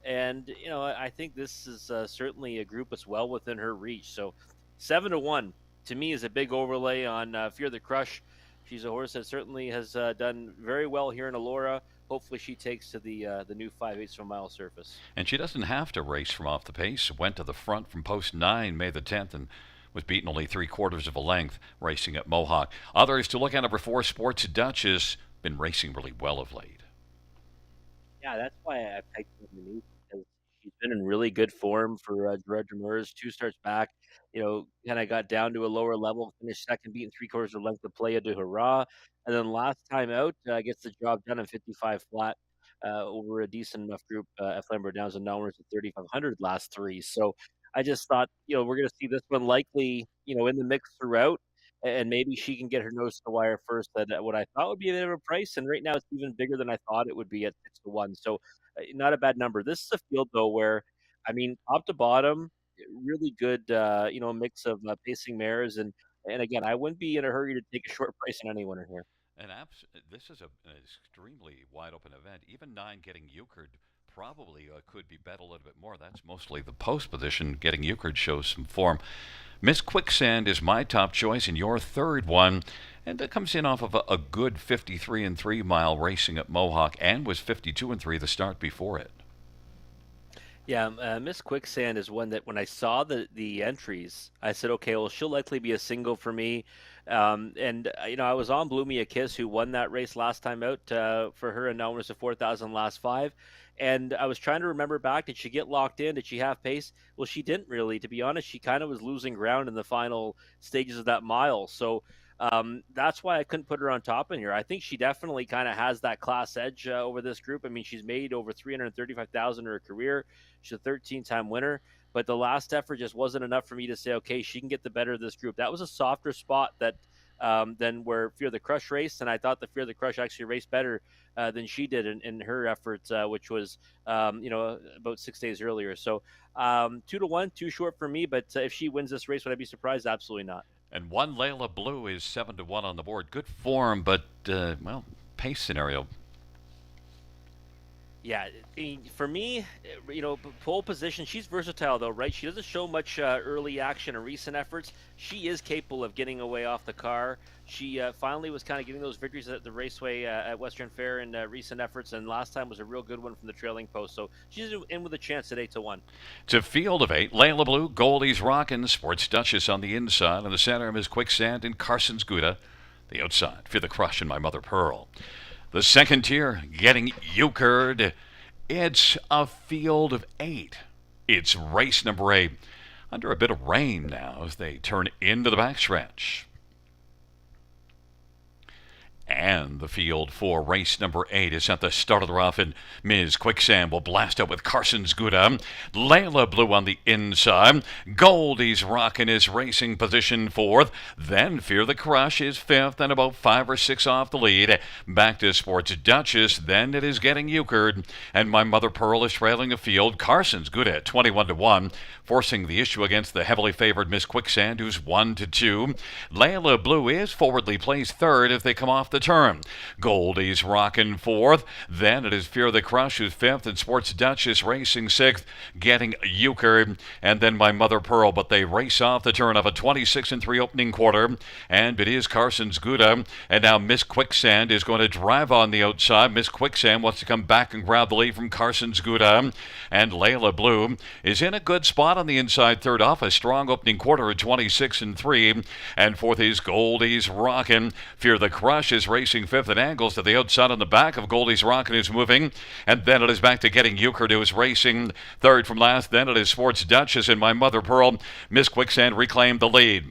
And, I think this is certainly a group that's well within her reach. So 7-1 to me is a big overlay on Fear the Crush. She's a horse that certainly has done very well here in Elora. Hopefully she takes to the new 5/8 of a mile surface. And she doesn't have to race from off the pace. Went to the front from post 9 May the 10th and was beaten only 3/4 of a length racing at Mohawk. Others to look at: number 4 Sports Duchess, been racing really well of late. Yeah, that's why I picked her underneath, because she's been in really good form for Gerard Demers. 2 starts back, kind of got down to a lower level, finished second, beating 3/4 of a length to Playa de Hurrah. And then last time out, gets the job done in 55 flat over a decent enough group at Flamborough Downs and Downwards at 3,500 last 3. So I just thought, we're going to see this one likely, in the mix throughout. And maybe she can get her nose to the wire first at what I thought would be a bit of a price. And right now it's even bigger than I thought it would be at 6-1. So not a bad number. This is a field, though, where, top to bottom, really good, mix of pacing mares. And again, I wouldn't be in a hurry to take a short price on any winner here. And this is an extremely wide open event. Even 9 Getting Euchred probably could be bet a little bit more. That's mostly the post position. Getting Euchred shows some form. Miss Quicksand is my top choice, and your third one. And that comes in off of a good 53-3 mile racing at Mohawk, and was 52-3 the start before it. Yeah, Miss Quicksand is one that when I saw the entries, I said, okay, well, she'll likely be a single for me. And I was on Blew Me a Kiss, who won that race last time out for her, and now was a 4,000 last 5. And I was trying to remember back, did she get locked in? Did she have pace? Well, she didn't really. To be honest, she kind of was losing ground in the final stages of that mile. So that's why I couldn't put her on top in here. I think she definitely kind of has that class edge over this group. She's made over 335,000 in her career. She's a 13-time winner. But the last effort just wasn't enough for me to say, okay, she can get the better of this group. That was a softer spot than where Fear the Crush raced, and I thought the Fear the Crush actually raced better than she did in her efforts, which was about 6 days earlier. So 2-1, too short for me. But if she wins this race, would I be surprised? Absolutely not. And 1 Layla Blue is 7-1 on the board. Good form, but pace scenario. Yeah, for me, pole position, she's versatile though, right? She doesn't show much early action in recent efforts. She is capable of getting away off the car. She finally was kind of getting those victories at the raceway at Western Fair in recent efforts, and last time was a real good one from the trailing post. So she's in with a chance at 8-1. It's a field of 8. Layla Blue, Goldie's Rockin', Sports Duchess on the inside. In the center is Quicksand and Carson's Gouda. The outside, Fear the Crush and My Mother Pearl. The second tier, getting euchred. It's a field of 8. It's race number 8. Under a bit of rain now as they turn into the backstretch. And the field for race number 8 is at the start of the rough, and Ms. Quicksand will blast out with Carson's Gouda. Layla Blue on the inside. Goldie's Rockin' is racing position 4th. Then Fear the Crush is 5th and about 5 or 6 off the lead. Back to Sports Duchess. Then it is getting euchred. And My Mother Pearl is trailing the field. Carson's Gouda at 21-1, forcing the issue against the heavily favored Miss Quicksand, who's 1-2. Layla Blue is forwardly placed 3rd if they come off the turn. Goldie's Rockin' 4th. Then it is Fear the Crush who's 5th, and Sports Duchess racing 6th, getting euchred. And then My Mother Pearl, but they race off the turn of a 26-3 opening quarter. And it is Carson's Gouda. And now Miss Quicksand is going to drive on the outside. Miss Quicksand wants to come back and grab the lead from Carson's Gouda. And Layla Blue is in a good spot on the inside third off a strong opening quarter at 26-3. And fourth is Goldie's Rockin'. Fear the Crush is racing 5th at angles to the outside on the back of Goldie's Rockin' is moving. And then it is back to getting euchred, who is racing 3rd from last. Then it is Sports Duchess and My Mother Pearl. Miss Quicksand reclaimed the lead.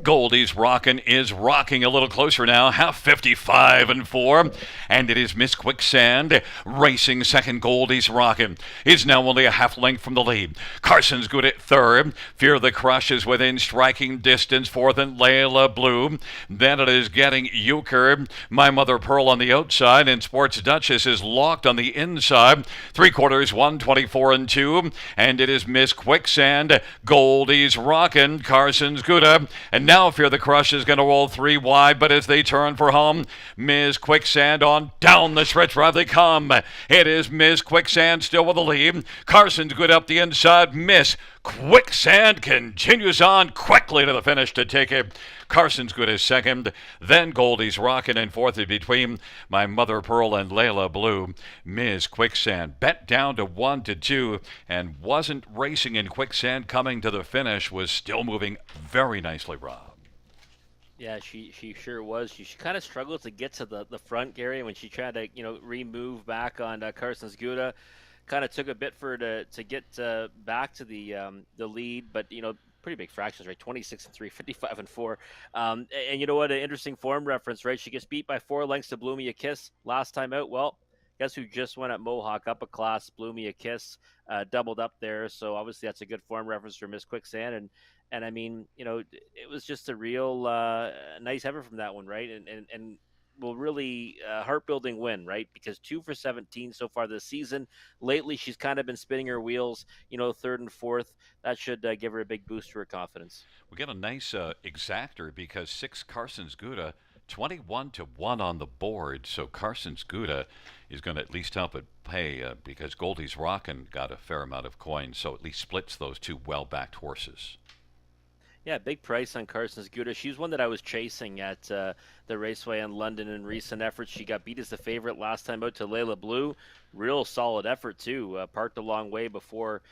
Goldie's Rockin' is rocking a little closer now, half 55-4, and it is Miss Quicksand racing second. Goldie's Rockin' is now only a half length from the lead. Carson's Good at 3rd. Fear the Crush is within striking distance, 4th, and Layla Blue. Then it is getting euchred. My Mother Pearl on the outside, and Sports Duchess is locked on the inside. 3/4, 124-2, and it is Miss Quicksand, Goldie's Rockin', Carson's Gouda. And now Fear the Crush is going to roll 3 wide, but as they turn for home, Ms. Quicksand on down the stretch drive they come. It is Ms. Quicksand still with the lead. Carson's Good up the inside. Miss Quicksand continues on quickly to the finish to take it. Carson's Good is second. Then Goldie's Rockin' in fourth between My Mother Pearl and Layla Blue. Ms. Quicksand bet down to 1-2 and wasn't racing in quicksand coming to the finish. Was still moving very nicely, Rob. Yeah, she sure was. She kind of struggled to get to the front, Gary, when she tried to remove back on Carson's Gouda. Kind of took a bit for her to get back to the lead, but pretty big fractions, right? 26-3, 55-4. And you know what? An interesting form reference, right? She gets beat by 4 lengths to Blew Me a Kiss last time out. Well, guess who just went at Mohawk up a class? Blew Me a Kiss, doubled up there. So obviously that's a good form reference for Miss Quicksand. And I mean, it was just a real nice effort from that one, right? And will really heart-building win, right? Because 2 for 17 so far this season. Lately, she's kind of been spinning her wheels, 3rd and 4th. That should give her a big boost to her confidence. We get a nice exactor because 6 Carson's Gouda, 21-1 on the board. So Carson's Gouda is going to at least help it pay because Goldie's Rockin' got a fair amount of coins, so at least splits those 2 well-backed horses. Yeah, big price on Carson's Gouda. She's one that I was chasing at the Raceway in London in recent efforts. She got beat as the favorite last time out to Layla Blue. Real solid effort, too. Parked a long way before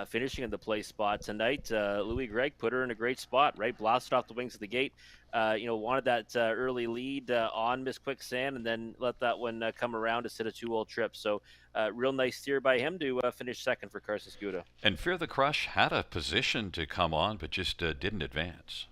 finishing in the place spot tonight. Louis Gregg put her in a great spot, right? Blasted off the wings of the gate. Wanted that early lead on Miss Quicksand and then let that one come around to sit a 2-hole trip. So real nice steer by him to finish second for Carson's Gouda. And Fear the Crush had a position to come on, but just didn't advance.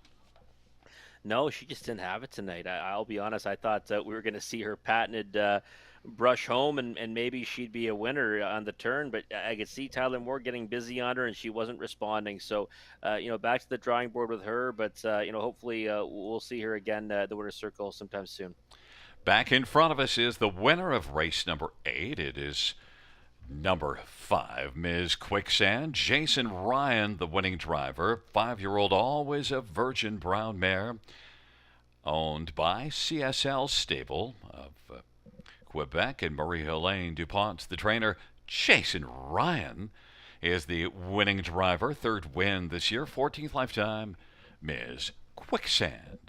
No, she just didn't have it tonight. I'll be honest. I thought we were going to see her patented brush home and maybe she'd be a winner on the turn, but I could see Tyler Moore getting busy on her and she wasn't responding. So, back to the drawing board with her, but, hopefully we'll see her again at the winner's circle sometime soon. Back in front of us is the winner of race number 8. It is number 5, Ms. Quicksand. Jason Ryan, the winning driver. 5-year-old, always a virgin brown mare, owned by CSL Stable of Quebec, and Marie-Helene DuPont, the trainer. Jason Ryan is the winning driver. Third win this year, 14th lifetime, Ms. Quicksand.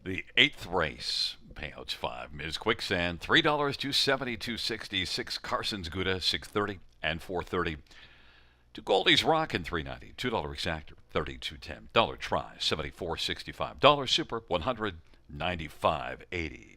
The eighth race, payouts 5. Ms. Quicksand, $3, 270, 260. Carson's Gouda, 630 and 430. To Goldie's Rockin', $3.90. $2 exactor, 32.10. Dollar try, 74.65. Dollar super, 195.80.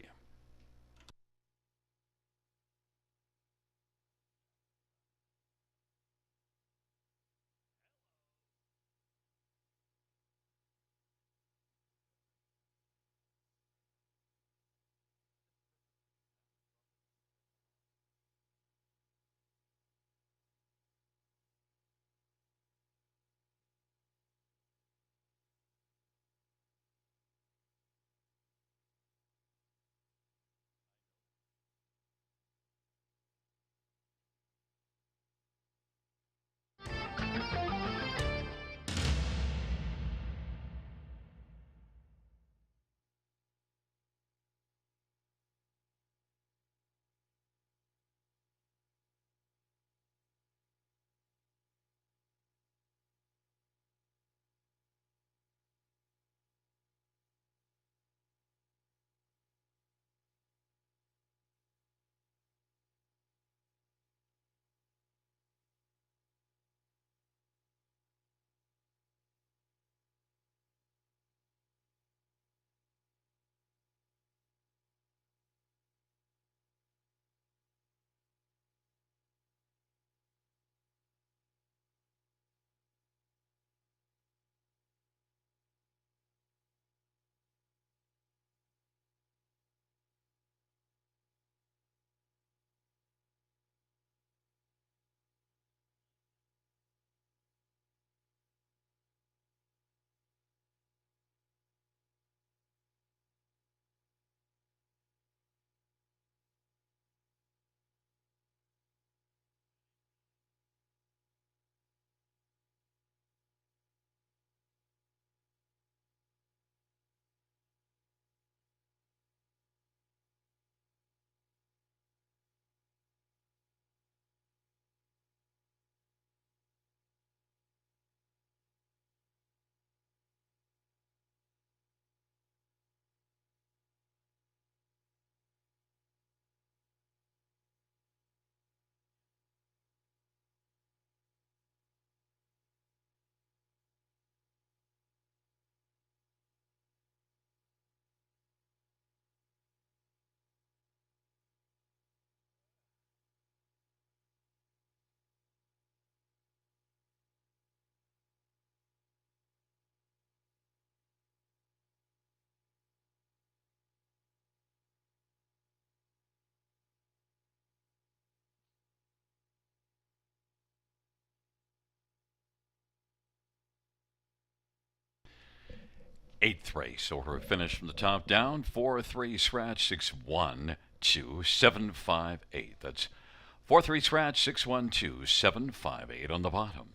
Eighth race, order of finish from the top down, 4-3 scratch, 6-1-2-7-5-8. That's 4-3 scratch, 6-1-2-7-5-8 on the bottom.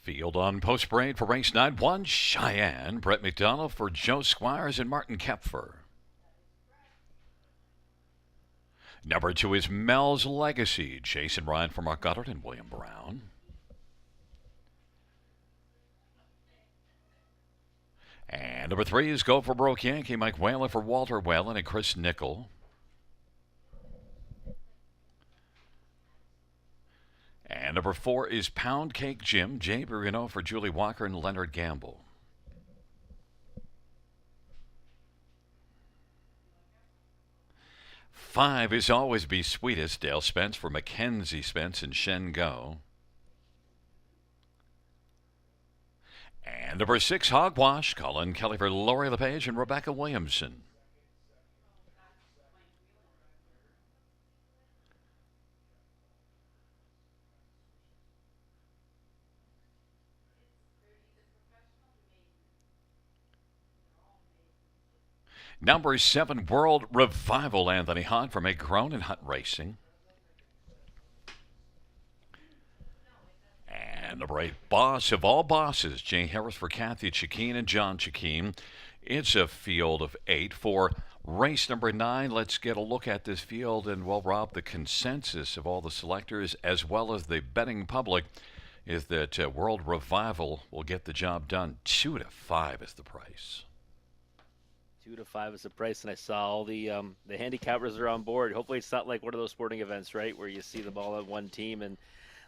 Field on post parade for race 9, 1 Cheyenne. Brett McDonald for Joe Squires and Martin Kepfer. Number 2 is Mel's Legacy. Jason Ryan for Mark Goddard and William Brown. And number 3 is Go for Broke Yankee. Mike Whalen for Walter Whalen and Chris Nickel. And number 4 is Pound Cake Jim. Jay Bruno for Julie Walker and Leonard Gamble. Five is Always Be Sweetest. Dale Spence for Mackenzie Spence and Shen Go. And number 6, Hogwash. Colin Kelly for Lori LePage and Rebecca Williamson. Number 7, World Revival. Anthony Hunt from Meg Crone and Hunt Racing. And number 8, Boss of All Bosses. Jay Harris for Kathy Chikeen and John Chikeen. It's a field of 8 for race number 9. Let's get a look at this field. And, well, Rob, the consensus of all the selectors as well as the betting public is that World Revival will get the job done. 2 to 5 is the price. 2 to 5 is the price, and I saw all the handicappers are on board. Hopefully it's not like one of those sporting events, right, where you see them all on one team and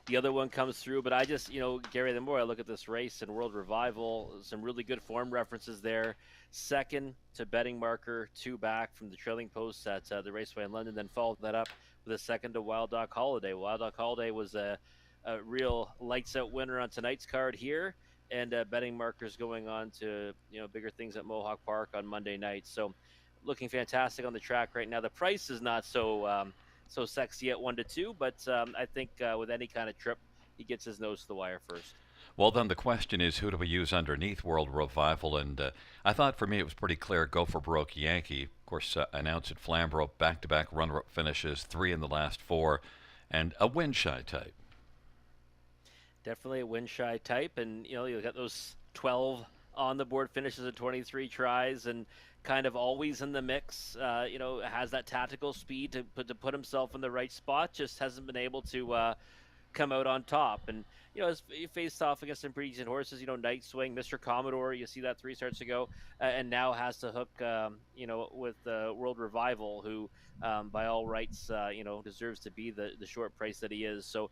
the other one comes through. But I just, Gary, the more I look at this race and World Revival, some really good form references there. Second to betting marker, 2 back from the trailing post at the Raceway in London, then followed that up with a second to Wild Dog Holiday. Wild Dog Holiday was a real lights-out winner on tonight's card here. And betting markers going on to bigger things at Mohawk Park on Monday night. So looking fantastic on the track right now. The price is not so sexy at 1 to 2, but I think with any kind of trip, he gets his nose to the wire first. Well, then the question is, who do we use underneath World Revival? And I thought for me it was pretty clear. Go for Broke Yankee. Of course, announced at Flamborough, back-to-back runner-up finishes, 3 in the last 4, and a win-shy type. Definitely a win-shy type, and you got those 12 on the board finishes at 23 tries, and kind of always in the mix. Has that tactical speed to put himself in the right spot. Just hasn't been able to come out on top. And he faced off against some pretty decent horses. Night Swing, Mr. Commodore. You see that 3 starts ago, and now has to hook. With World Revival, who by all rights, deserves to be the short price that he is. So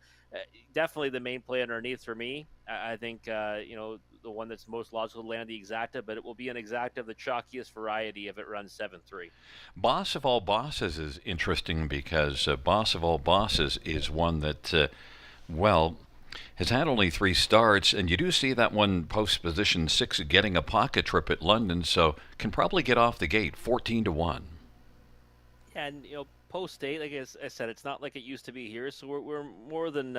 definitely the main play underneath for me. I think the one that's most logical to land the exacta, but it will be an exacta of the chalkiest variety if it runs 7-3. Boss of All Bosses is interesting because Boss of All Bosses is one that, has had only 3 starts, and you do see that one post position 6 getting a pocket trip at London, so can probably get off the gate 14 to 1. And post 8, like I said, it's not like it used to be here, so we're more than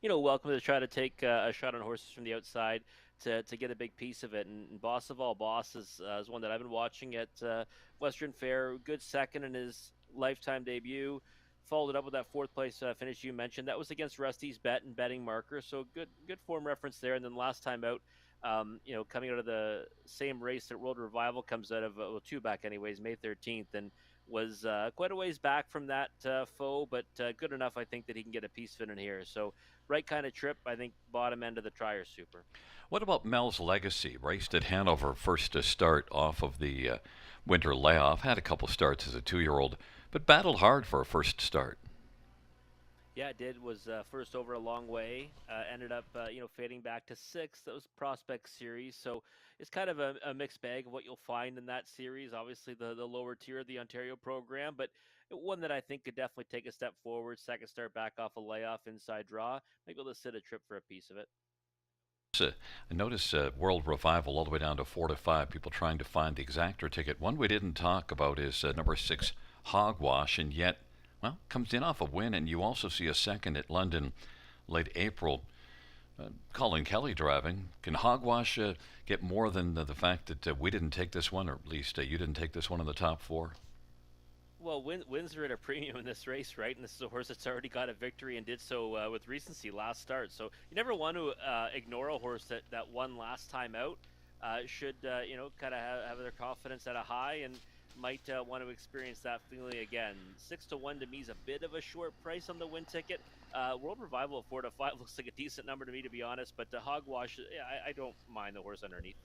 welcome to try to take a shot on horses from the outside to get a big piece of it. And Boss of All Bosses is one that I've been watching at Western Fair. Good second in his lifetime debut. Followed it up with that 4th place finish you mentioned. That was against Rusty's Bet and betting marker, so good form reference there. And then last time out, coming out of the same race that World Revival comes out of, 2 back anyways, May 13th, and was quite a ways back from that foe, but good enough, I think, that he can get a piece fit in here. So right kind of trip, I think, bottom end of the Trier Super. What about Mel's Legacy? Raced at Hanover, first to start off of the winter layoff. Had a couple starts as a 2-year-old, but battled hard for a first start. Yeah, it did. Was first over a long way. Ended up, fading back to 6th. That was Prospect Series. So it's kind of a mixed bag of what you'll find in that series. Obviously, the lower tier of the Ontario program, but one that I think could definitely take a step forward. Second start back off a layoff, inside draw. Maybe able to sit a trip for a piece of it. I noticed World Revival all the way down to 4 to 5. People trying to find the exactor ticket. One we didn't talk about is number 6, Hogwash, and yet, comes in off a win, and you also see a second at London late April. Colin Kelly driving. Can Hogwash get more than the fact that we didn't take this one, or at least you didn't take this one in the top four? Well, wins are at a premium in this race, right? And this is a horse that's already got a victory and did so with recency last start. So you never want to ignore a horse that won last time out. Should kind of have their confidence at a high and might want to experience that feeling again. 6-1 to me is a bit of a short price on the win ticket. World Revival of 4-5 looks like a decent number to me, to be honest. But Hogwash, I don't mind the horse underneath.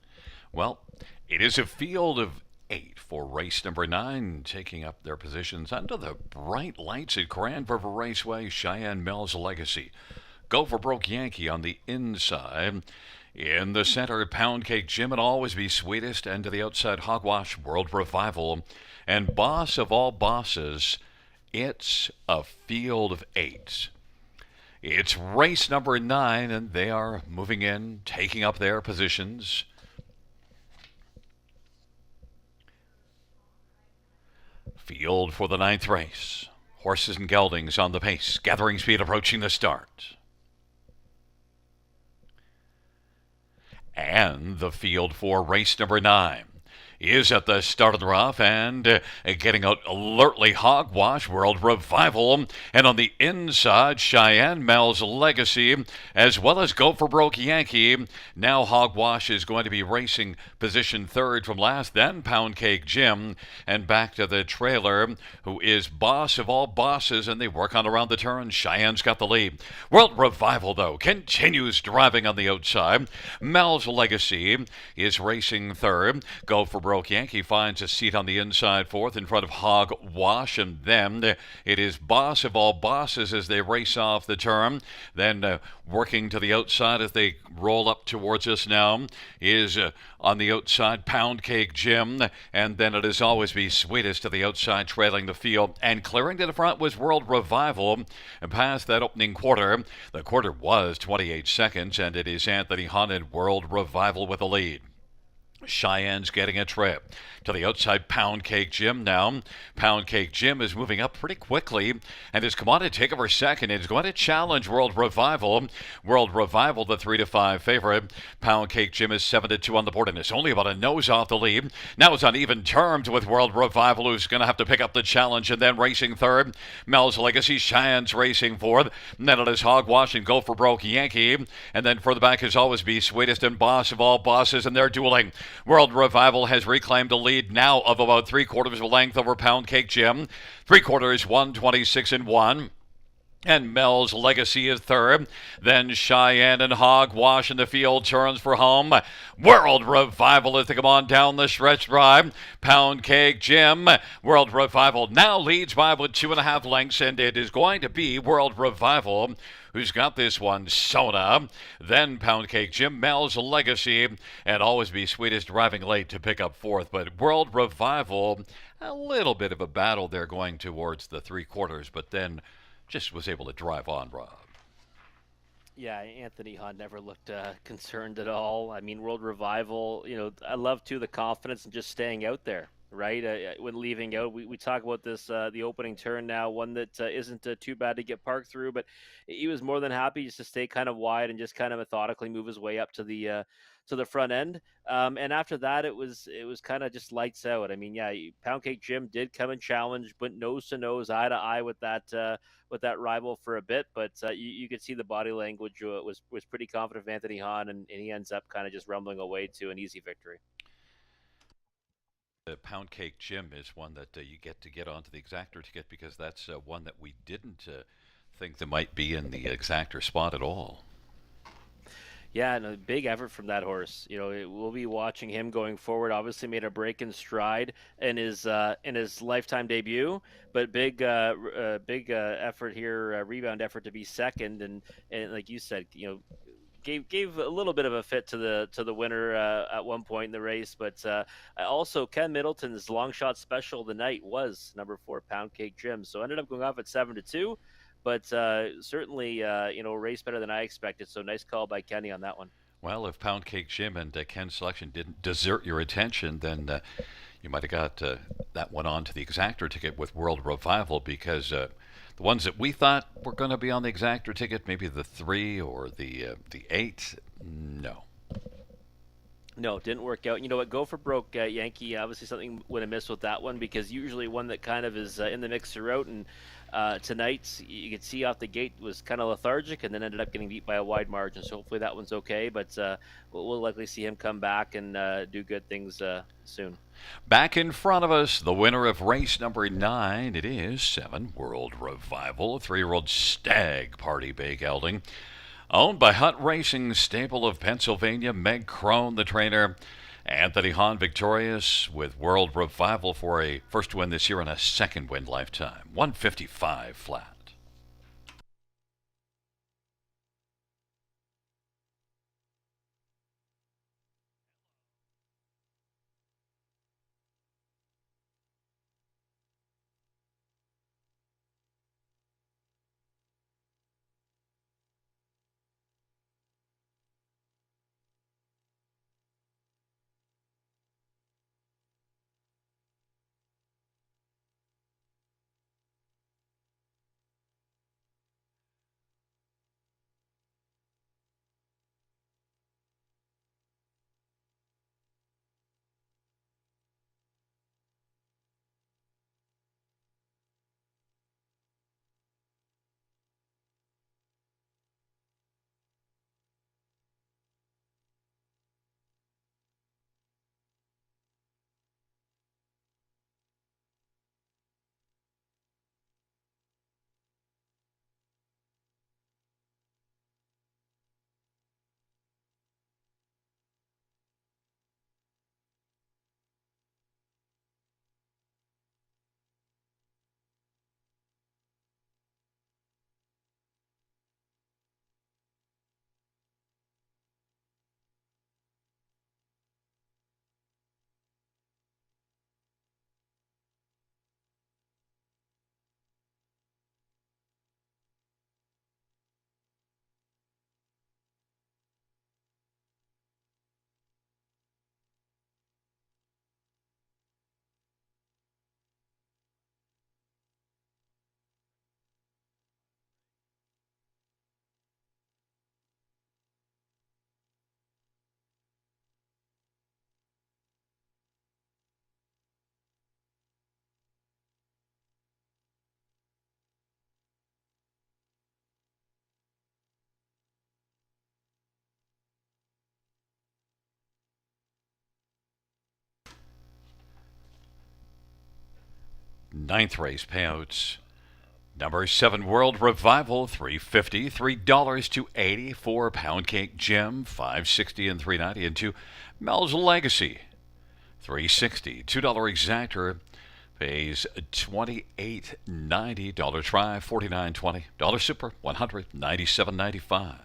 Well, it is a field of 8 for race number 9, taking up their positions under the bright lights at Grand River Raceway. Cheyenne Mel's Legacy. Go for Broke Yankee on the inside. In the center, Pound Cake Jim and Always Be Sweetest, and to the outside, Hogwash, World Revival, and Boss of All Bosses. It's a field of 8. It's race number 9, and they are moving in, taking up their positions. Field for the 9th race. Horses and geldings on the pace, gathering speed approaching the start. And the field for race number 9 is at the start of the rough and getting out alertly Hogwash, World Revival, and on the inside Cheyenne Mel's Legacy, as well as Go for Broke Yankee. Now Hogwash is going to be racing position 3rd from last, then Pound Cake Jim, and back to the trailer, who is Boss of All Bosses, and they work on around the turn. Cheyenne's got the lead. World Revival, though, continues driving on the outside. Mel's Legacy is racing 3rd. Go for Broke Yankee finds a seat on the inside 4th in front of Hogwash, and then it is Boss of All Bosses as they race off the turn. Then working to the outside as they roll up towards us now is on the outside Pound Cake Jim, and then it is Always Be Sweetest to the outside trailing the field, and clearing to the front was World Revival. And past that opening quarter, the quarter was 28 seconds, and it is Anthony Hunt and World Revival with the lead. Cheyenne's getting a trip to the outside Pound Cake Jim now. Pound Cake Jim is moving up pretty quickly and has come on to take over second. It's going to challenge World Revival. World Revival, the 3-5 favorite. Pound Cake Jim is 7-2 on the board and it's only about a nose off the lead. Now it's on even terms with World Revival, who's going to have to pick up the challenge, and then racing 3rd. Mel's Legacy. Cheyenne's racing 4th. And then it is Hogwash and Go for Broke Yankee. And then further back is Always Be Sweetest and Boss of All Bosses, and they're dueling. World Revival has reclaimed a lead now of about 3/4 of a length over Pound Cake Jim. 3/4, 126-1. And Mel's Legacy is 3rd. Then Cheyenne and Hogwash in the field turns for home. World Revival as they come on down the stretch drive. Pound Cake Jim. World Revival now leads by about 2.5 lengths, and it is going to be World Revival who's got this one. Sona. Then Pound Cake Jim, Mel's Legacy, and Always Be Sweetest driving late to pick up 4th. But World Revival, a little bit of a battle there going towards the 3/4, but then just was able to drive on, Rob. Yeah, Anthony Hunt never looked concerned at all. I mean, World Revival, I love, too, the confidence and just staying out there, right? When leaving out, we talk about this, the opening turn now, one that isn't too bad to get parked through, but he was more than happy just to stay kind of wide and just kind of methodically move his way up to the front end. And after that, it was kind of just lights out. I mean, yeah, Pound Cake Jim did come and challenge, but nose to nose, eye to eye with that rival for a bit. But you could see the body language was pretty confident of Anthony Hahn, and he ends up kind of just rumbling away to an easy victory. The Pound Cake Jim is one that you get onto the exactor ticket, because that's one that we didn't think that might be in the exactor spot at all. Yeah, and a big effort from that horse. We'll be watching him going forward. Obviously, made a break in stride in his lifetime debut, but big effort here, rebound effort to be second, and like you said, gave a little bit of a fit to the winner at one point in the race. But also Ken Middleton's long shot special of the night was number 4 Pound Cake Jim, so ended up going off at 7-2. But certainly, race better than I expected. So nice call by Kenny on that one. Well, if Pound Cake Jim and Ken's selection didn't desert your attention, then you might have got that one on to the exactor ticket with World Revival, because The ones that we thought were going to be on the exactor ticket, maybe the 3 or the 8, no. No, didn't work out. You know what? Go for broke, Yankee. Obviously, something would have missed with that one because usually one that kind of is in the mix throughout. And tonight, you could see off the gate was kind of lethargic and then ended up getting beat by a wide margin. So hopefully that one's okay. But we'll likely see him come back and do good things soon. Back in front of us, the winner of race number 9. It is 7 World Revival, a 3-year-old stag party bay gelding. Owned by Hunt Racing, stable of Pennsylvania. Meg Crone, the trainer. Anthony Hahn victorious with World Revival for a first win this year and a second win lifetime. 155 flat. Ninth race payouts. Number 7 World Revival, $3.50, $3 to 80 for Pound Cake Jim, $5.60 and $3.90, and 2 Mel's Legacy, $3.60, $2 exactor pays $28.90, dollar try $49.20, dollar super $197.95.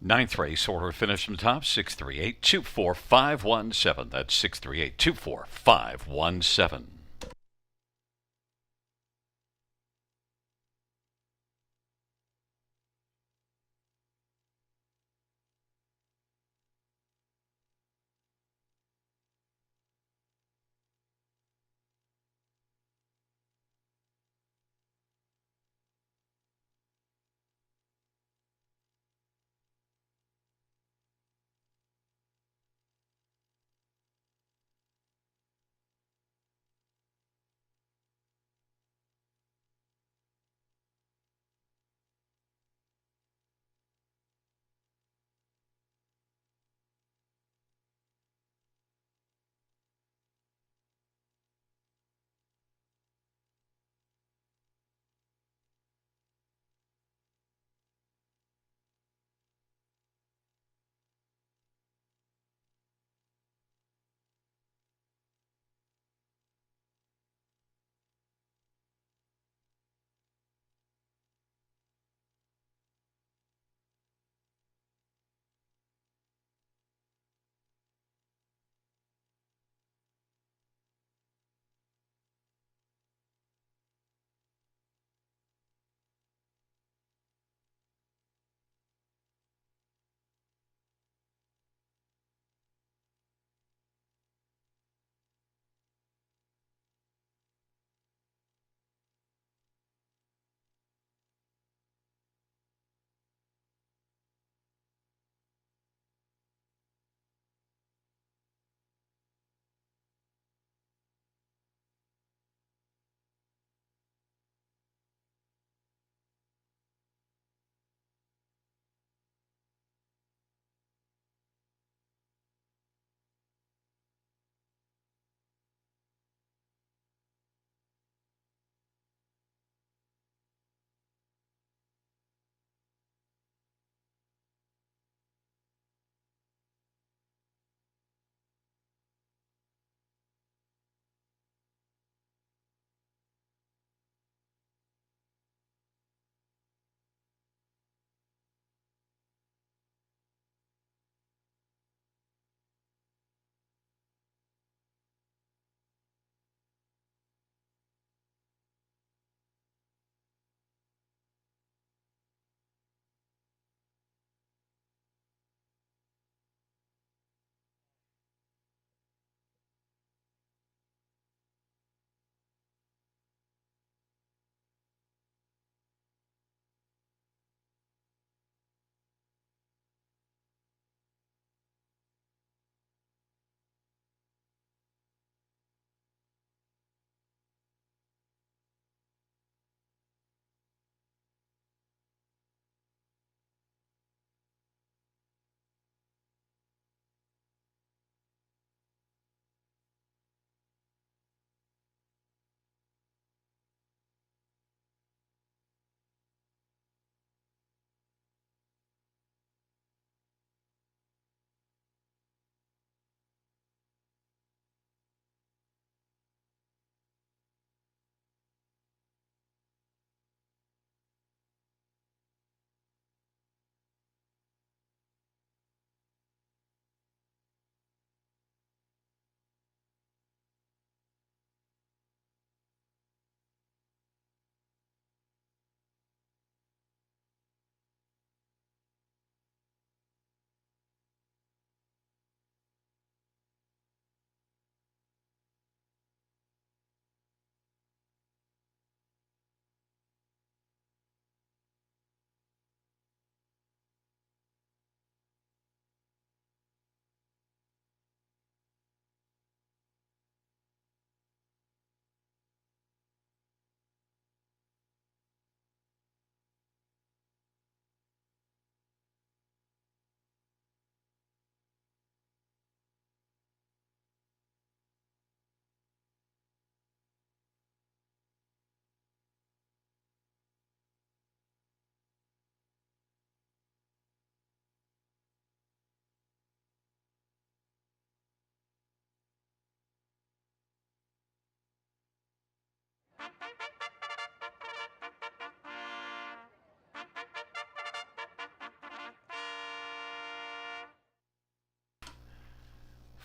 Ninth race order finish from top, 638-24517. That's 638-24517.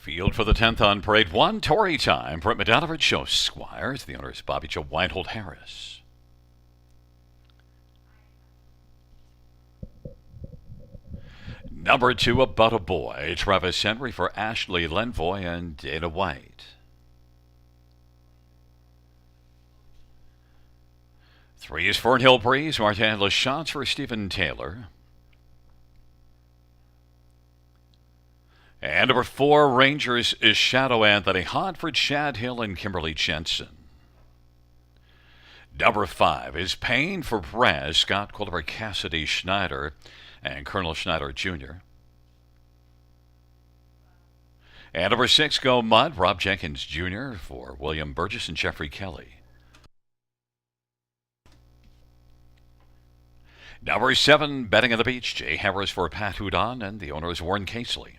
Field for the 10th on Parade 1, Tory time. Brent Medanovic shows Squires. The owner is Bobby Joe Weinhold Harris. Number 2, About a Boy. Travis Henry for Ashley Lenvoy and Dana White. 3 is Fernhill Breeze. Martin LaChance for Stephen Taylor. And number 4, Rangers is Shadow Anthony Hunt for Chad Hill and Kimberly Jensen. Number 5 is Payne for Perez, Scott Culver, Cassidy Schneider, and Colonel Schneider Jr. And number 6, Go Mud, Rob Jenkins Jr. for William Burgess and Jeffrey Kelly. Number 7, Betting on the Beach, Jay Harris for Pat Houdon, and the owner is Warren Casely.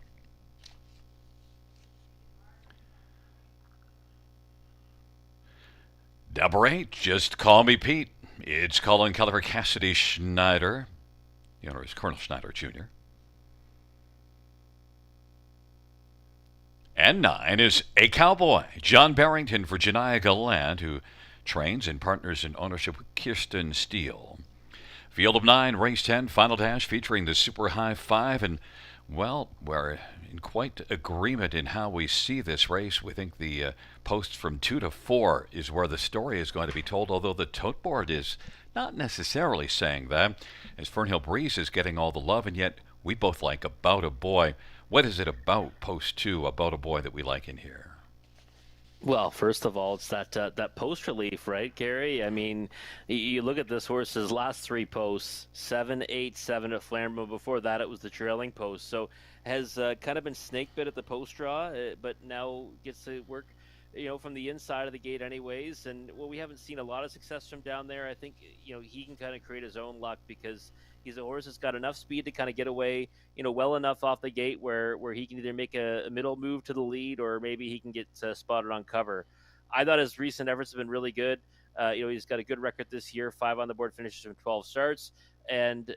Number 8, Just Call Me Pete. It's Colin Keller for Cassidy Schneider. The owner is Colonel Schneider Jr. And 9 is A Cowboy, John Barrington for Janiyah Gallant, who trains and partners in ownership with Kirsten Steele. Field of 9, race 10, final dash featuring the Super High 5. And, well, we're in quite agreement in how we see this race. We think the posts from 2 to 4 is where the story is going to be told, although the tote board is not necessarily saying that, as Fernhill Breeze is getting all the love, and yet we both like About a Boy. What is it about post 2, About a Boy, that we like in here? Well, first of all, it's that post relief, right, Gary? I mean, you look at this horse's last 3 posts, 7, 8, 7 at Flamingo. Before that, it was the trailing post. So has kind of been snake bit at the post draw, but now gets to work, from the inside of the gate anyways. And, well, we haven't seen a lot of success from down there. I think, he can kind of create his own luck because he's a horse that's got enough speed to kind of get away, well enough off the gate where he can either make a middle move to the lead or maybe he can get spotted on cover. I thought his recent efforts have been really good. He's got a good record this year, 5 on the board finishes from 12 starts, and,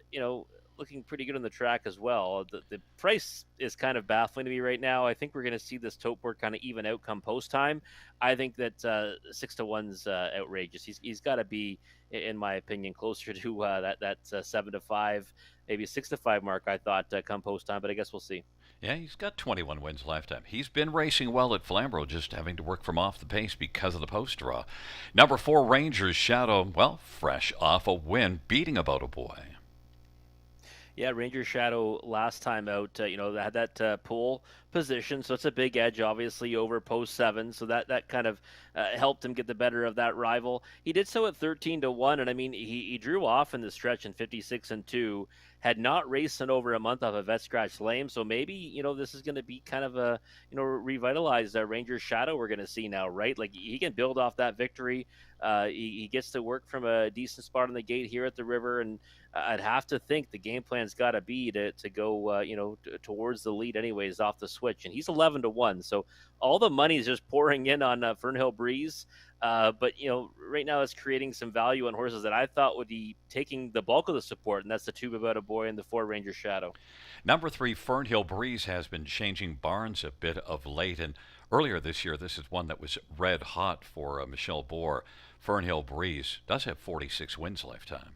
looking pretty good on the track as well. The price is kind of baffling to me right now. I think we're going to see this tote board kind of even out come post time. I think that 6 to 1's outrageous. He's got to be, in my opinion, closer to that 7 to 5, maybe 6 to 5 mark. I thought come post time, but I guess we'll see. Yeah, he's got 21 wins lifetime. He's been racing well at Flamborough, just having to work from off the pace because of the post draw. Number 4, Rangers Shadow, well, fresh off a win, beating About a Boy. Yeah, Ranger Shadow last time out, they had that pole position, so it's a big edge, obviously, over post 7. So that kind of helped him get the better of that rival. He did so at 13 to 1, and I mean, he drew off in the stretch in 56 and 2. Had not raced in over a month off a vet scratch lame, so maybe this is going to be kind of a revitalized Ranger Shadow we're going to see now, right? Like he can build off that victory. He gets to work from a decent spot on the gate here at the river, and I'd have to think the game plan's got to be to go towards the lead anyways off the switch, and he's 11 to 1, so all the money is just pouring in on Fernhill Breeze. But right now it's creating some value on horses that I thought would be taking the bulk of the support, and that's the 2 About a Boy and the 4 Ranger Shadow. Number 3, Fernhill Breeze has been changing barns a bit of late, and earlier this year, this is one that was red hot for Michelle Bohr. Fernhill Breeze does have 46 wins lifetime.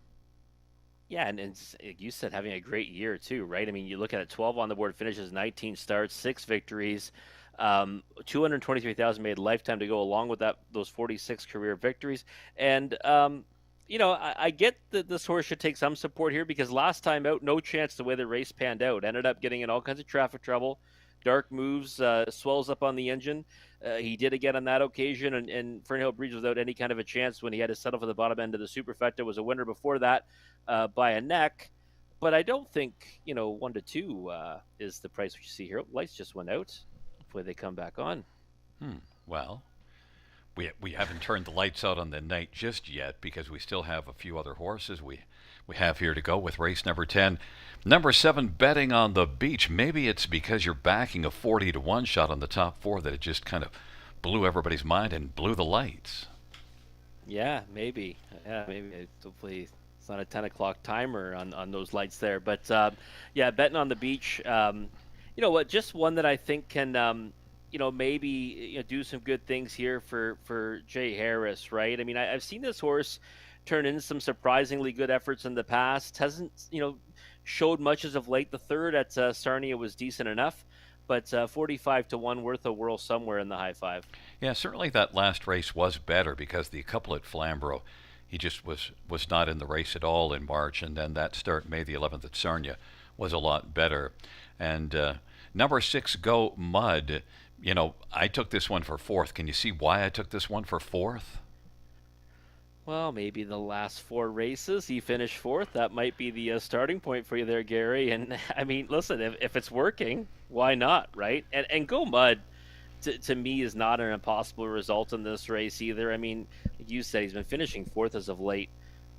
Yeah, and it's, like you said, having a great year too, right? I mean, you look at it, 12 on the board finishes, 19 starts, 6 victories. 223,000 made lifetime to go along with those 46 career victories. And, I get that this horse should take some support here because last time out, no chance the way the race panned out. Ended up getting in all kinds of traffic trouble, dark moves, swells up on the engine. He did again on that occasion, and Fernhill Breeze without any kind of a chance when he had to settle for the bottom end of the Superfecta. Was a winner before that by a neck. But I don't think, 1 to 2 is the price which you see here. Lights just went out. Hopefully they come back on. Well, we haven't turned the lights out on the night just yet because we still have a few other horses we have here to go with race number 10. Number 7, Betting on the Beach. Maybe it's because you're backing a 40 to 1 shot on the top 4 that it just kind of blew everybody's mind and blew the lights. Yeah, maybe. Hopefully it's not a 10 o'clock timer on those lights there. But, Betting on the Beach, just one that I think can maybe do some good things here for Jay Harris, right? I mean, I've seen this horse turn in some surprisingly good efforts in the past. Hasn't showed much as of late. The third at Sarnia was decent enough, but 45 to 1 worth a whirl somewhere in the high five. Yeah, certainly that last race was better because the couple at Flamborough, he just was not in the race at all in March, and then that start May the 11th at Sarnia was a lot better. And number 6, Go Mud. I took this one for fourth. Can you see why I took this one for fourth? Well, maybe the last 4 races he finished fourth. That might be the starting point for you there, Gary. And I mean, listen, if it's working, why not, right? And Go Mud to me is not an impossible result in this race either. I mean, like you said, he's been finishing fourth as of late,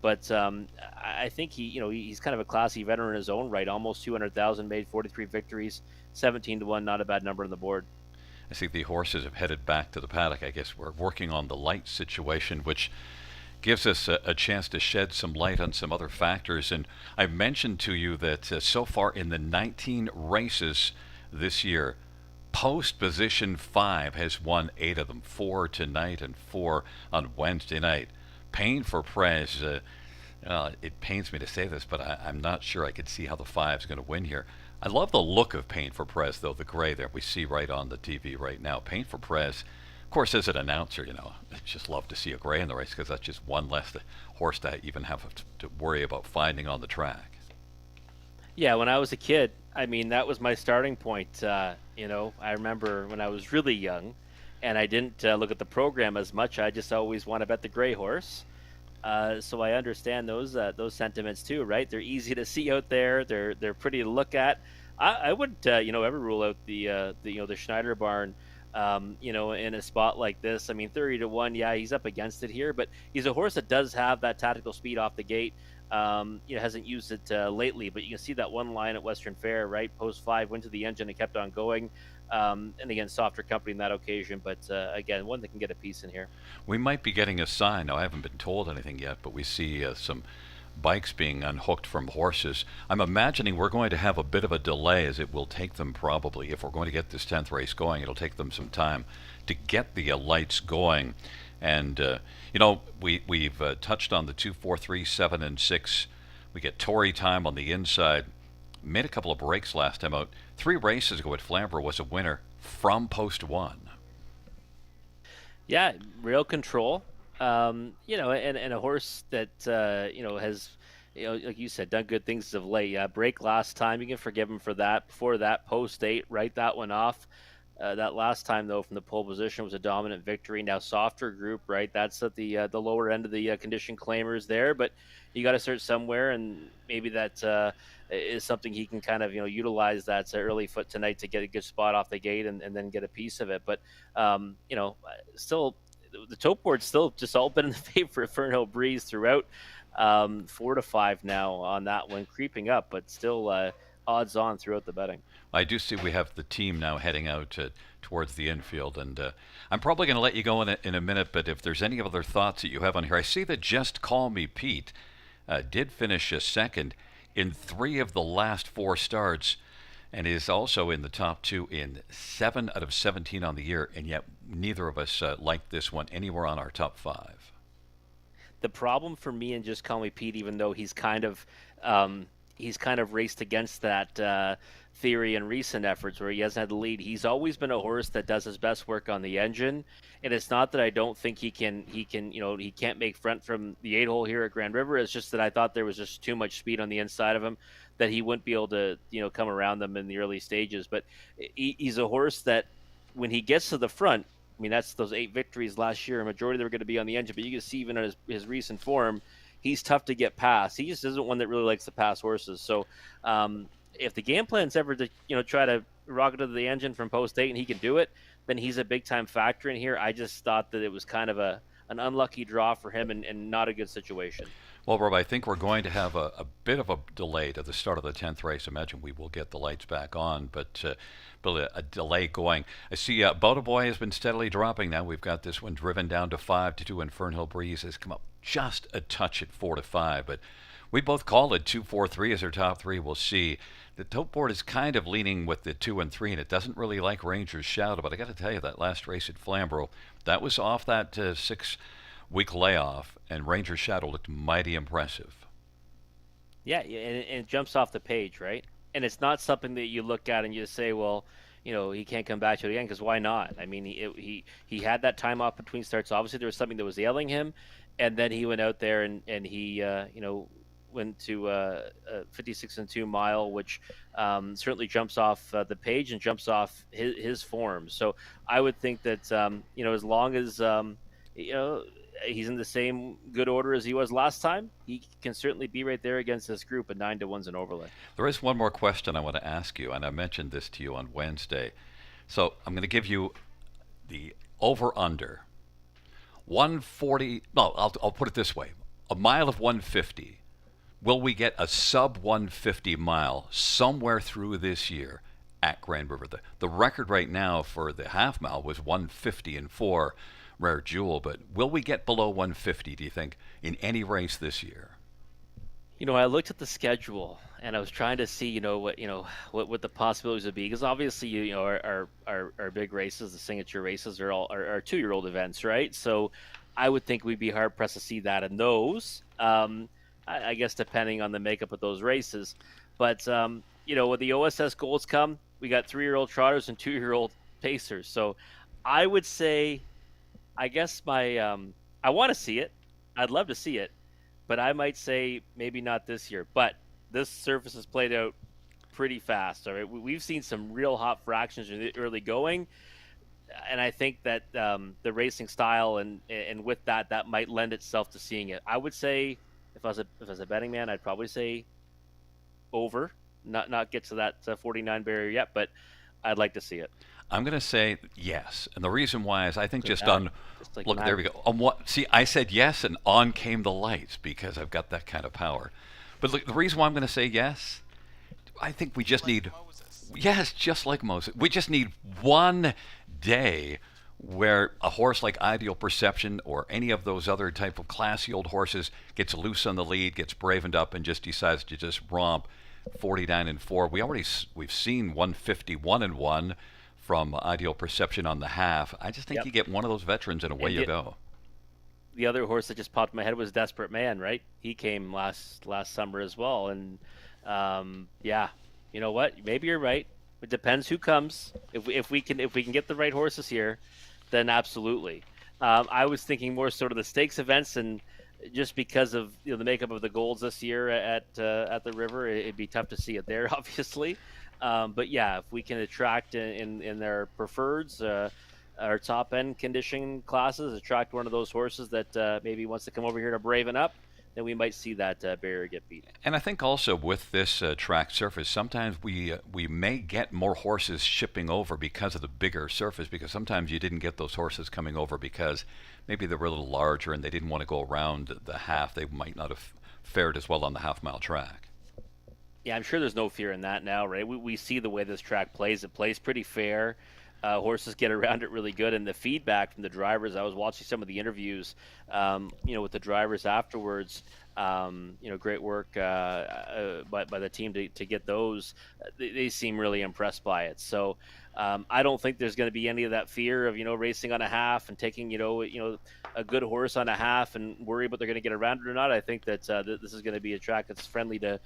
but I think he's kind of a classy veteran in his own right. Almost 200,000 made, 43 victories, 17 to 1, not a bad number on the board. I think the horses have headed back to the paddock. I guess we're working on the light situation, which gives us a chance to shed some light on some other factors. And I mentioned to you that so far in the 19 races this year, post position 5 has won 8 of them, 4 tonight and 4 on Wednesday night. Pain for Prez. It pains me to say this, but I'm not sure I could see how the 5 is going to win here. I love the look of Pain for Prez, though, the gray there we see right on the TV right now. Pain for Prez, of course, as an announcer, I just love to see a gray in the race because that's just one less horse that I even have to worry about finding on the track. Yeah, when I was a kid, I mean, that was my starting point. I remember when I was really young and I didn't look at the program as much. I just always want to bet the gray horse. So I understand those sentiments too, right? They're easy to see out there. They're pretty to look at. I wouldn't ever rule out the Schneider barn. In a spot like this. I mean, 30 to 1, yeah, he's up against it here, but he's a horse that does have that tactical speed off the gate. Hasn't used it lately, but you can see that one line at Western Fair, right? Post 5 went to the engine and kept on going. And again, softer company in that occasion, but again, one that can get a piece in here. We might be getting a sign. Now, I haven't been told anything yet, but we see some bikes being unhooked from horses. I'm imagining we're going to have a bit of a delay, as it will take them probably, if we're going to get this 10th race going, it'll take them some time to get the lights going. And, we've touched on the 2, 4, 3, 7, and 6. We get Tory time on the inside. Made a couple of breaks last time out. 3 races ago at Flamborough was a winner from post 1. Yeah, real control. And a horse that has, like you said, done good things of late. Break last time, you can forgive him for that. Before that, post 8, write that one off. That last time, though, from the pole position was a dominant victory. Now softer group, right? That's at the lower end of the condition claimers there, but you got to start somewhere, and maybe that is something he can kind of utilize that early foot tonight to get a good spot off the gate and then get a piece of it. But still. The tote board's still just all been in the favor of Fernhill Breeze throughout. 4 to 5 now on that one, creeping up, but still odds on throughout the betting. I do see we have the team now heading out towards the infield, and I'm probably going to let you go in a minute, but if there's any other thoughts that you have on here, I see that Just Call Me Pete did finish second in 3 of the last 4 starts, and is also in the top 2 in 7 out of 17 on the year, and yet neither of us liked this one anywhere on our top 5. The problem for me and Just Call Me Pete, even though he's kind of raced against that theory in recent efforts where he hasn't had the lead. He's always been a horse that does his best work on the engine, and it's not that I don't think he can't make front from the 8-hole here at Grand River. It's just that I thought there was just too much speed on the inside of him that he wouldn't be able to come around them in the early stages. But he's a horse that when he gets to the front, I mean, that's those 8 victories last year. A majority of them were going to be on the engine, but you can see even in his recent form, he's tough to get past. He just isn't one that really likes to pass horses. So if the game plan's ever to try to rocket to the engine from post 8 and he can do it, then he's a big time factor in here. I just thought that it was kind of an unlucky draw for him and not a good situation. Well, Rob, I think we're going to have a bit of a delay to the start of the 10th race. Imagine we will get the lights back on, but a delay going. I see Boda Boy has been steadily dropping now. We've got this one driven down to 5 to 2, and Fernhill Breeze has come up just a touch at 4 to 5, but We both call it 2-4-3 as our top three. We'll see. The tote board is kind of leaning with the 2 and 3, and it doesn't really like Rangers Shadow. But I got to tell you, that last race at Flamborough, that was off that 6-week layoff, and Rangers Shadow looked mighty impressive. Yeah, and it jumps off the page, right? And it's not something that you look at and you say, well, he can't come back to it again because why not? I mean, he had that time off between starts. Obviously, there was something that was ailing him, and then he went out there and he went to a 56 and 2 mile, which certainly jumps off the page and jumps off his form. So I would think that as long as you know he's in the same good order as he was last time, he can certainly be right there against this group at 9-1's an overlay. There is one more question I want to ask you, and I mentioned this to you on Wednesday. So I'm going to give you the over-under. 140, no, I'll put it this way. A mile of 150. Will we get a sub 150 mile somewhere through this year at Grand River? The record right now for the half mile was 150 and 4 Rare Jewel, but will we get below 150, do you think, in any race this year? I looked at the schedule and I was trying to see, what the possibilities would be, because obviously, our big races, the signature races, are all are 2-year-old events, right? So, I would think we'd be hard pressed to see that in those. I guess depending on the makeup of those races, but when the OSS goals come, we got 3-year-old trotters and 2-year-old pacers. So, I would say, I guess I want to see it. I'd love to see it, but I might say maybe not this year. But this surface has played out pretty fast. All right, we've seen some real hot fractions in the early going, and I think that the racing style and with that might lend itself to seeing it. I would say if I was a betting man, I'd probably say over, not get to that 49 barrier yet, but I'd like to see it. I'm going to say yes, and the reason why is I think just like look, there we go. On what? See, I said yes, and on came the lights because I've got that kind of power. But look, the reason why I'm going to say yes, I think we just need Moses. yes, just like Moses. We just need one day where a horse like Ideal Perception or any of those other type of classy old horses gets loose on the lead, gets bravened up, and just decides to just romp 49 and 4. We've seen 151 and 1 from Ideal Perception on the half. I just think Yep. you get one of those veterans and away you go. The other horse that just popped in my head was Desperate Man, right? He came last summer as well, and yeah, you know what? Maybe you're right. It depends who comes. If we can get the right horses here, then absolutely. I was thinking more sort of the stakes events, and just because of the makeup of the golds this year at the river, it'd be tough to see it there, obviously. But yeah, if we can attract in their preferreds, our top end condition classes, attract one of those horses that maybe wants to come over here to braven up, then we might see that barrier get beat. And I think also with this track surface, sometimes we may get more horses shipping over because of the bigger surface, because sometimes you didn't get those horses coming over because maybe they were a little larger and they didn't want to go around the half. They might not have fared as well on the half-mile track. Yeah, I'm sure there's no fear in that now, right? We see the way this track plays. It plays pretty fair. Horses get around it really good, and the feedback from the drivers. I was watching some of the interviews, with the drivers afterwards. Great work by the team to get those. They seem really impressed by it. So I don't think there's going to be any of that fear of racing on a half and taking a good horse on a half and worry about they're going to get around it or not. I think that this is going to be a track that's friendly to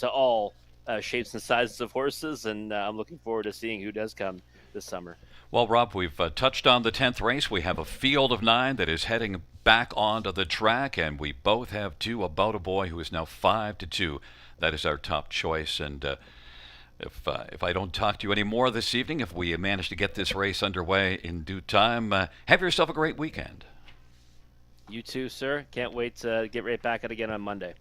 all shapes and sizes of horses, and I'm looking forward to seeing who does come this summer. Well, Rob, we've touched on the 10th race. We have a field of 9 that is heading back onto the track, and we both have 2 About a Boy, who is now 5-2. That is our top choice. And if I don't talk to you anymore this evening, if we manage to get this race underway in due time, have yourself a great weekend. You too, sir. Can't wait to get right back at it again on Monday.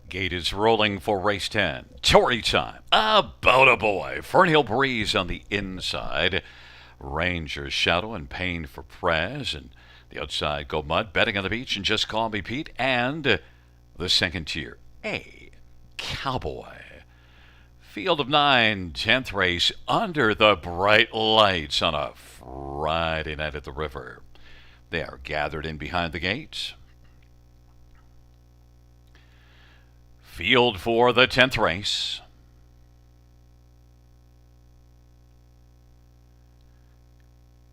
Gate is rolling for race 10. Tory time. About a boy. Fernhill Breeze on the inside. Ranger's Shadow and Pain for Prez. And the outside Go Mud. Betting on the Beach and Just Call Me Pete. And the second tier. A Cowboy. Field of 9, 10th race under the bright lights on a Friday night at the river. They are gathered in behind the gates. Field for the 10th race.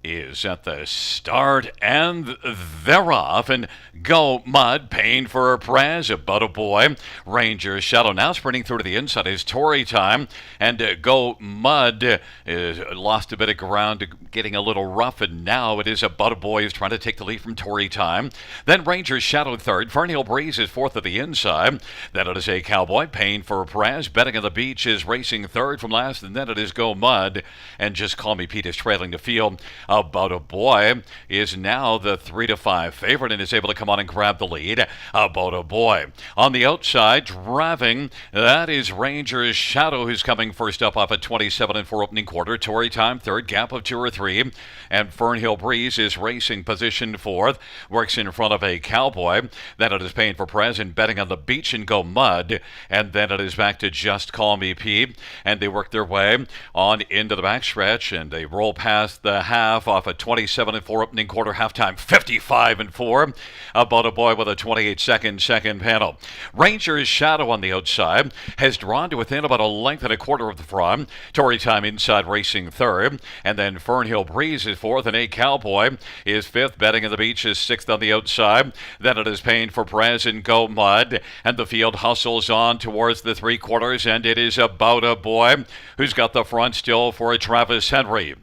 Is at the start, and they're off. And Go Mud, Pain for Prez, About a Boy. Ranger's Shadow now sprinting through to the inside is Tory Time. And Go Mud lost a bit of ground, getting a little rough, and now it is About a Boy who's trying to take the lead from Tory Time. Then Ranger's Shadow third. Fernhill Breeze is fourth at the inside. Then it is A Cowboy, Pain for Prez. Betting on the Beach is racing third from last, and then it is Go Mud. And Just Call Me Pete is trailing the field. About a Boy is now the 3-5 favorite and is able to come on and grab the lead. About a Boy on the outside driving, that is Ranger's Shadow, who's coming first up off at 27 and 4 opening quarter. Tory Time third, gap of 2 or 3, and Fernhill Breeze is racing position fourth, works in front of A Cowboy. Then it is Pain for Prez and Betting on the Beach and Go Mud, and then it is back to Just Call Me Pete, and they work their way on into the backstretch, and they roll past the half off a 27 and 4 opening quarter, halftime 55 and 4. About a Boy with a 28-second second panel. Ranger's Shadow on the outside has drawn to within about a length and a quarter of the front. Tory Time inside racing third, and then Fernhill Breeze is fourth, and A Cowboy is fifth. Betting on the Beach is sixth on the outside. Then it is Pain for Prez and Go Mud, and the field hustles on towards the 3/4, and it is About a Boy who's got the front still for Travis Henry.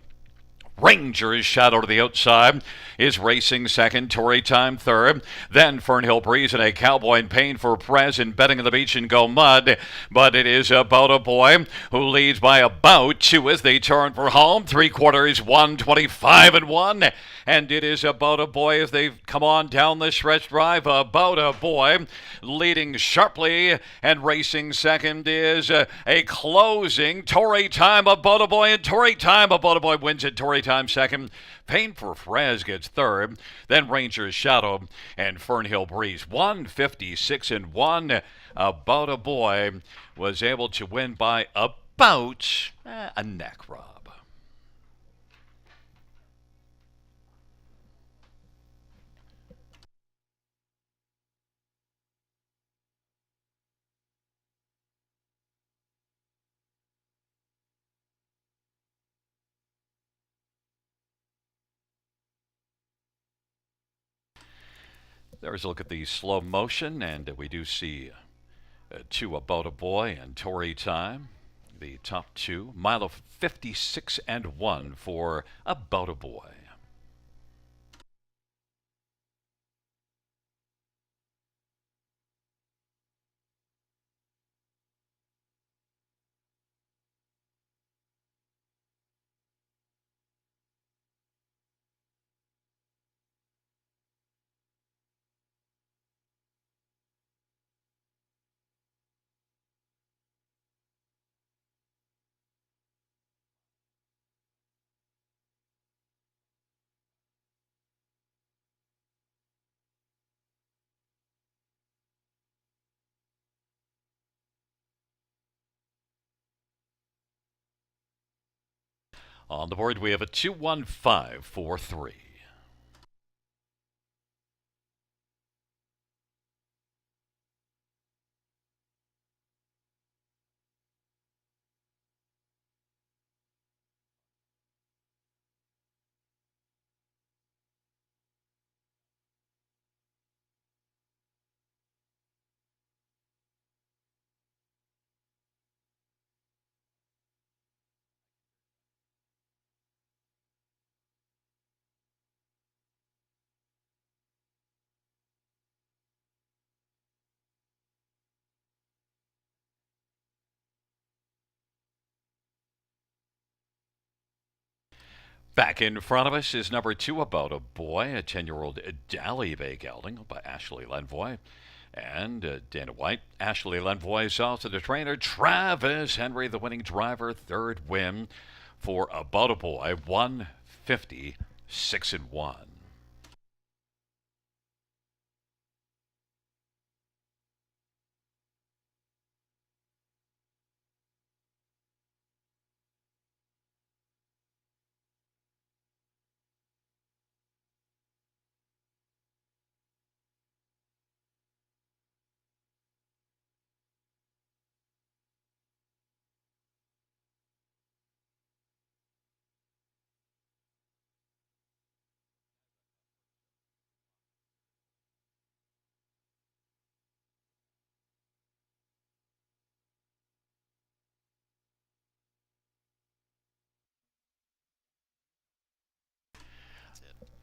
Ranger's Shadow to the outside is racing second, Tory Time third, then Fernhill Breeze and A Cowboy and Pain for Prez and Betting on the Beach and Go Mud, but it is About a Boy who leads by about 2 as they turn for home. 3/4, 125 and 1, and it is About a Boy as they come on down the stretch drive. About a Boy leading sharply, and racing second is a closing Tory Time. About a Boy and Tory Time. About a Boy wins it. Tory Time second. Pain for Prez gets third. Then Ranger's Shadow and Fernhill Breeze. 156 and 1. About a Boy was able to win by about a neck rub. There's a look at the slow motion, and we do see 2 About a Boy and Tory Time. The top 2, mile of 56 and 1 for About a Boy. On the board, we have a 2-1-5-4-3. Back in front of us is number 2, About a Boy, a 10-year-old Dally Bay gelding by Ashley Lenvoy. And Dana White, Ashley Lenvois, also the trainer. Travis Henry, the winning driver, third win for About a Boy, 150, 6-1.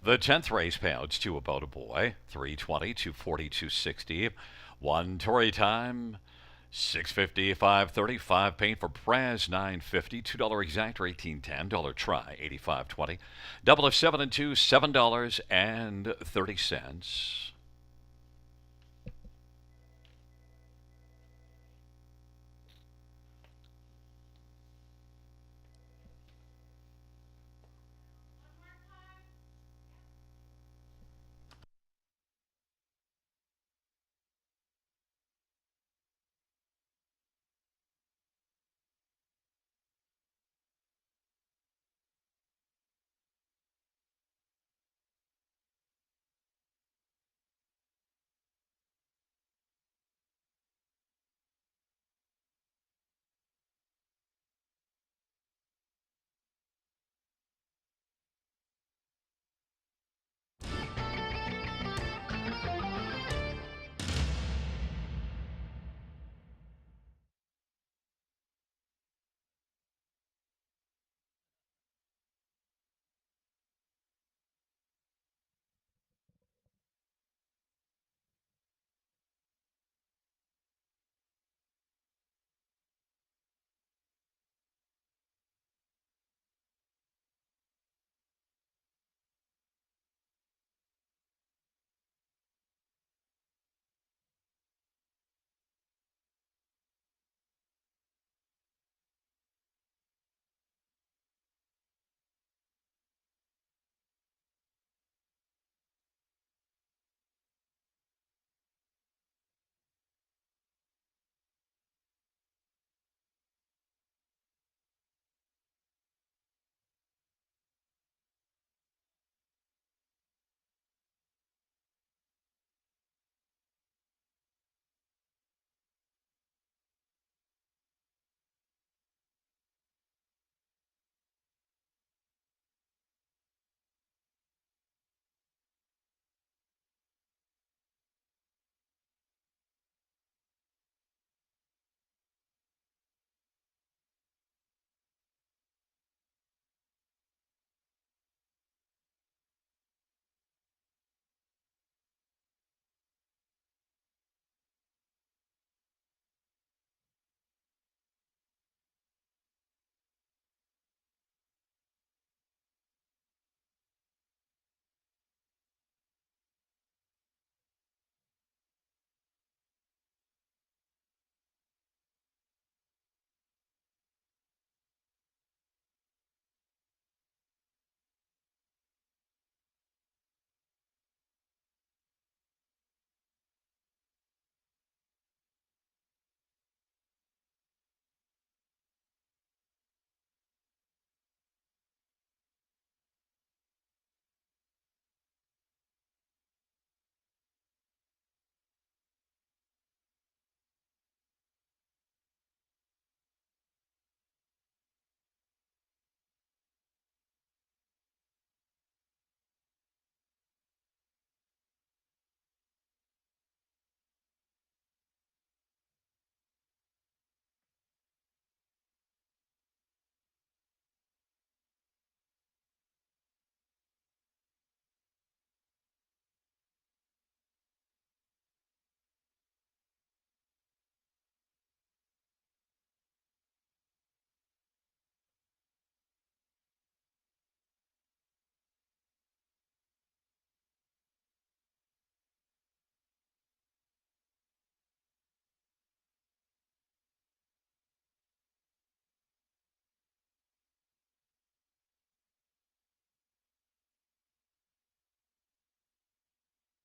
The 10th race payouts to About a Boy, 320, 240, 260. One Tory time, 650, 530, 5 paint for Praz, 950, $2 exact or 1810, dollar try, 85.20. Double of 7 and 2, $7.30.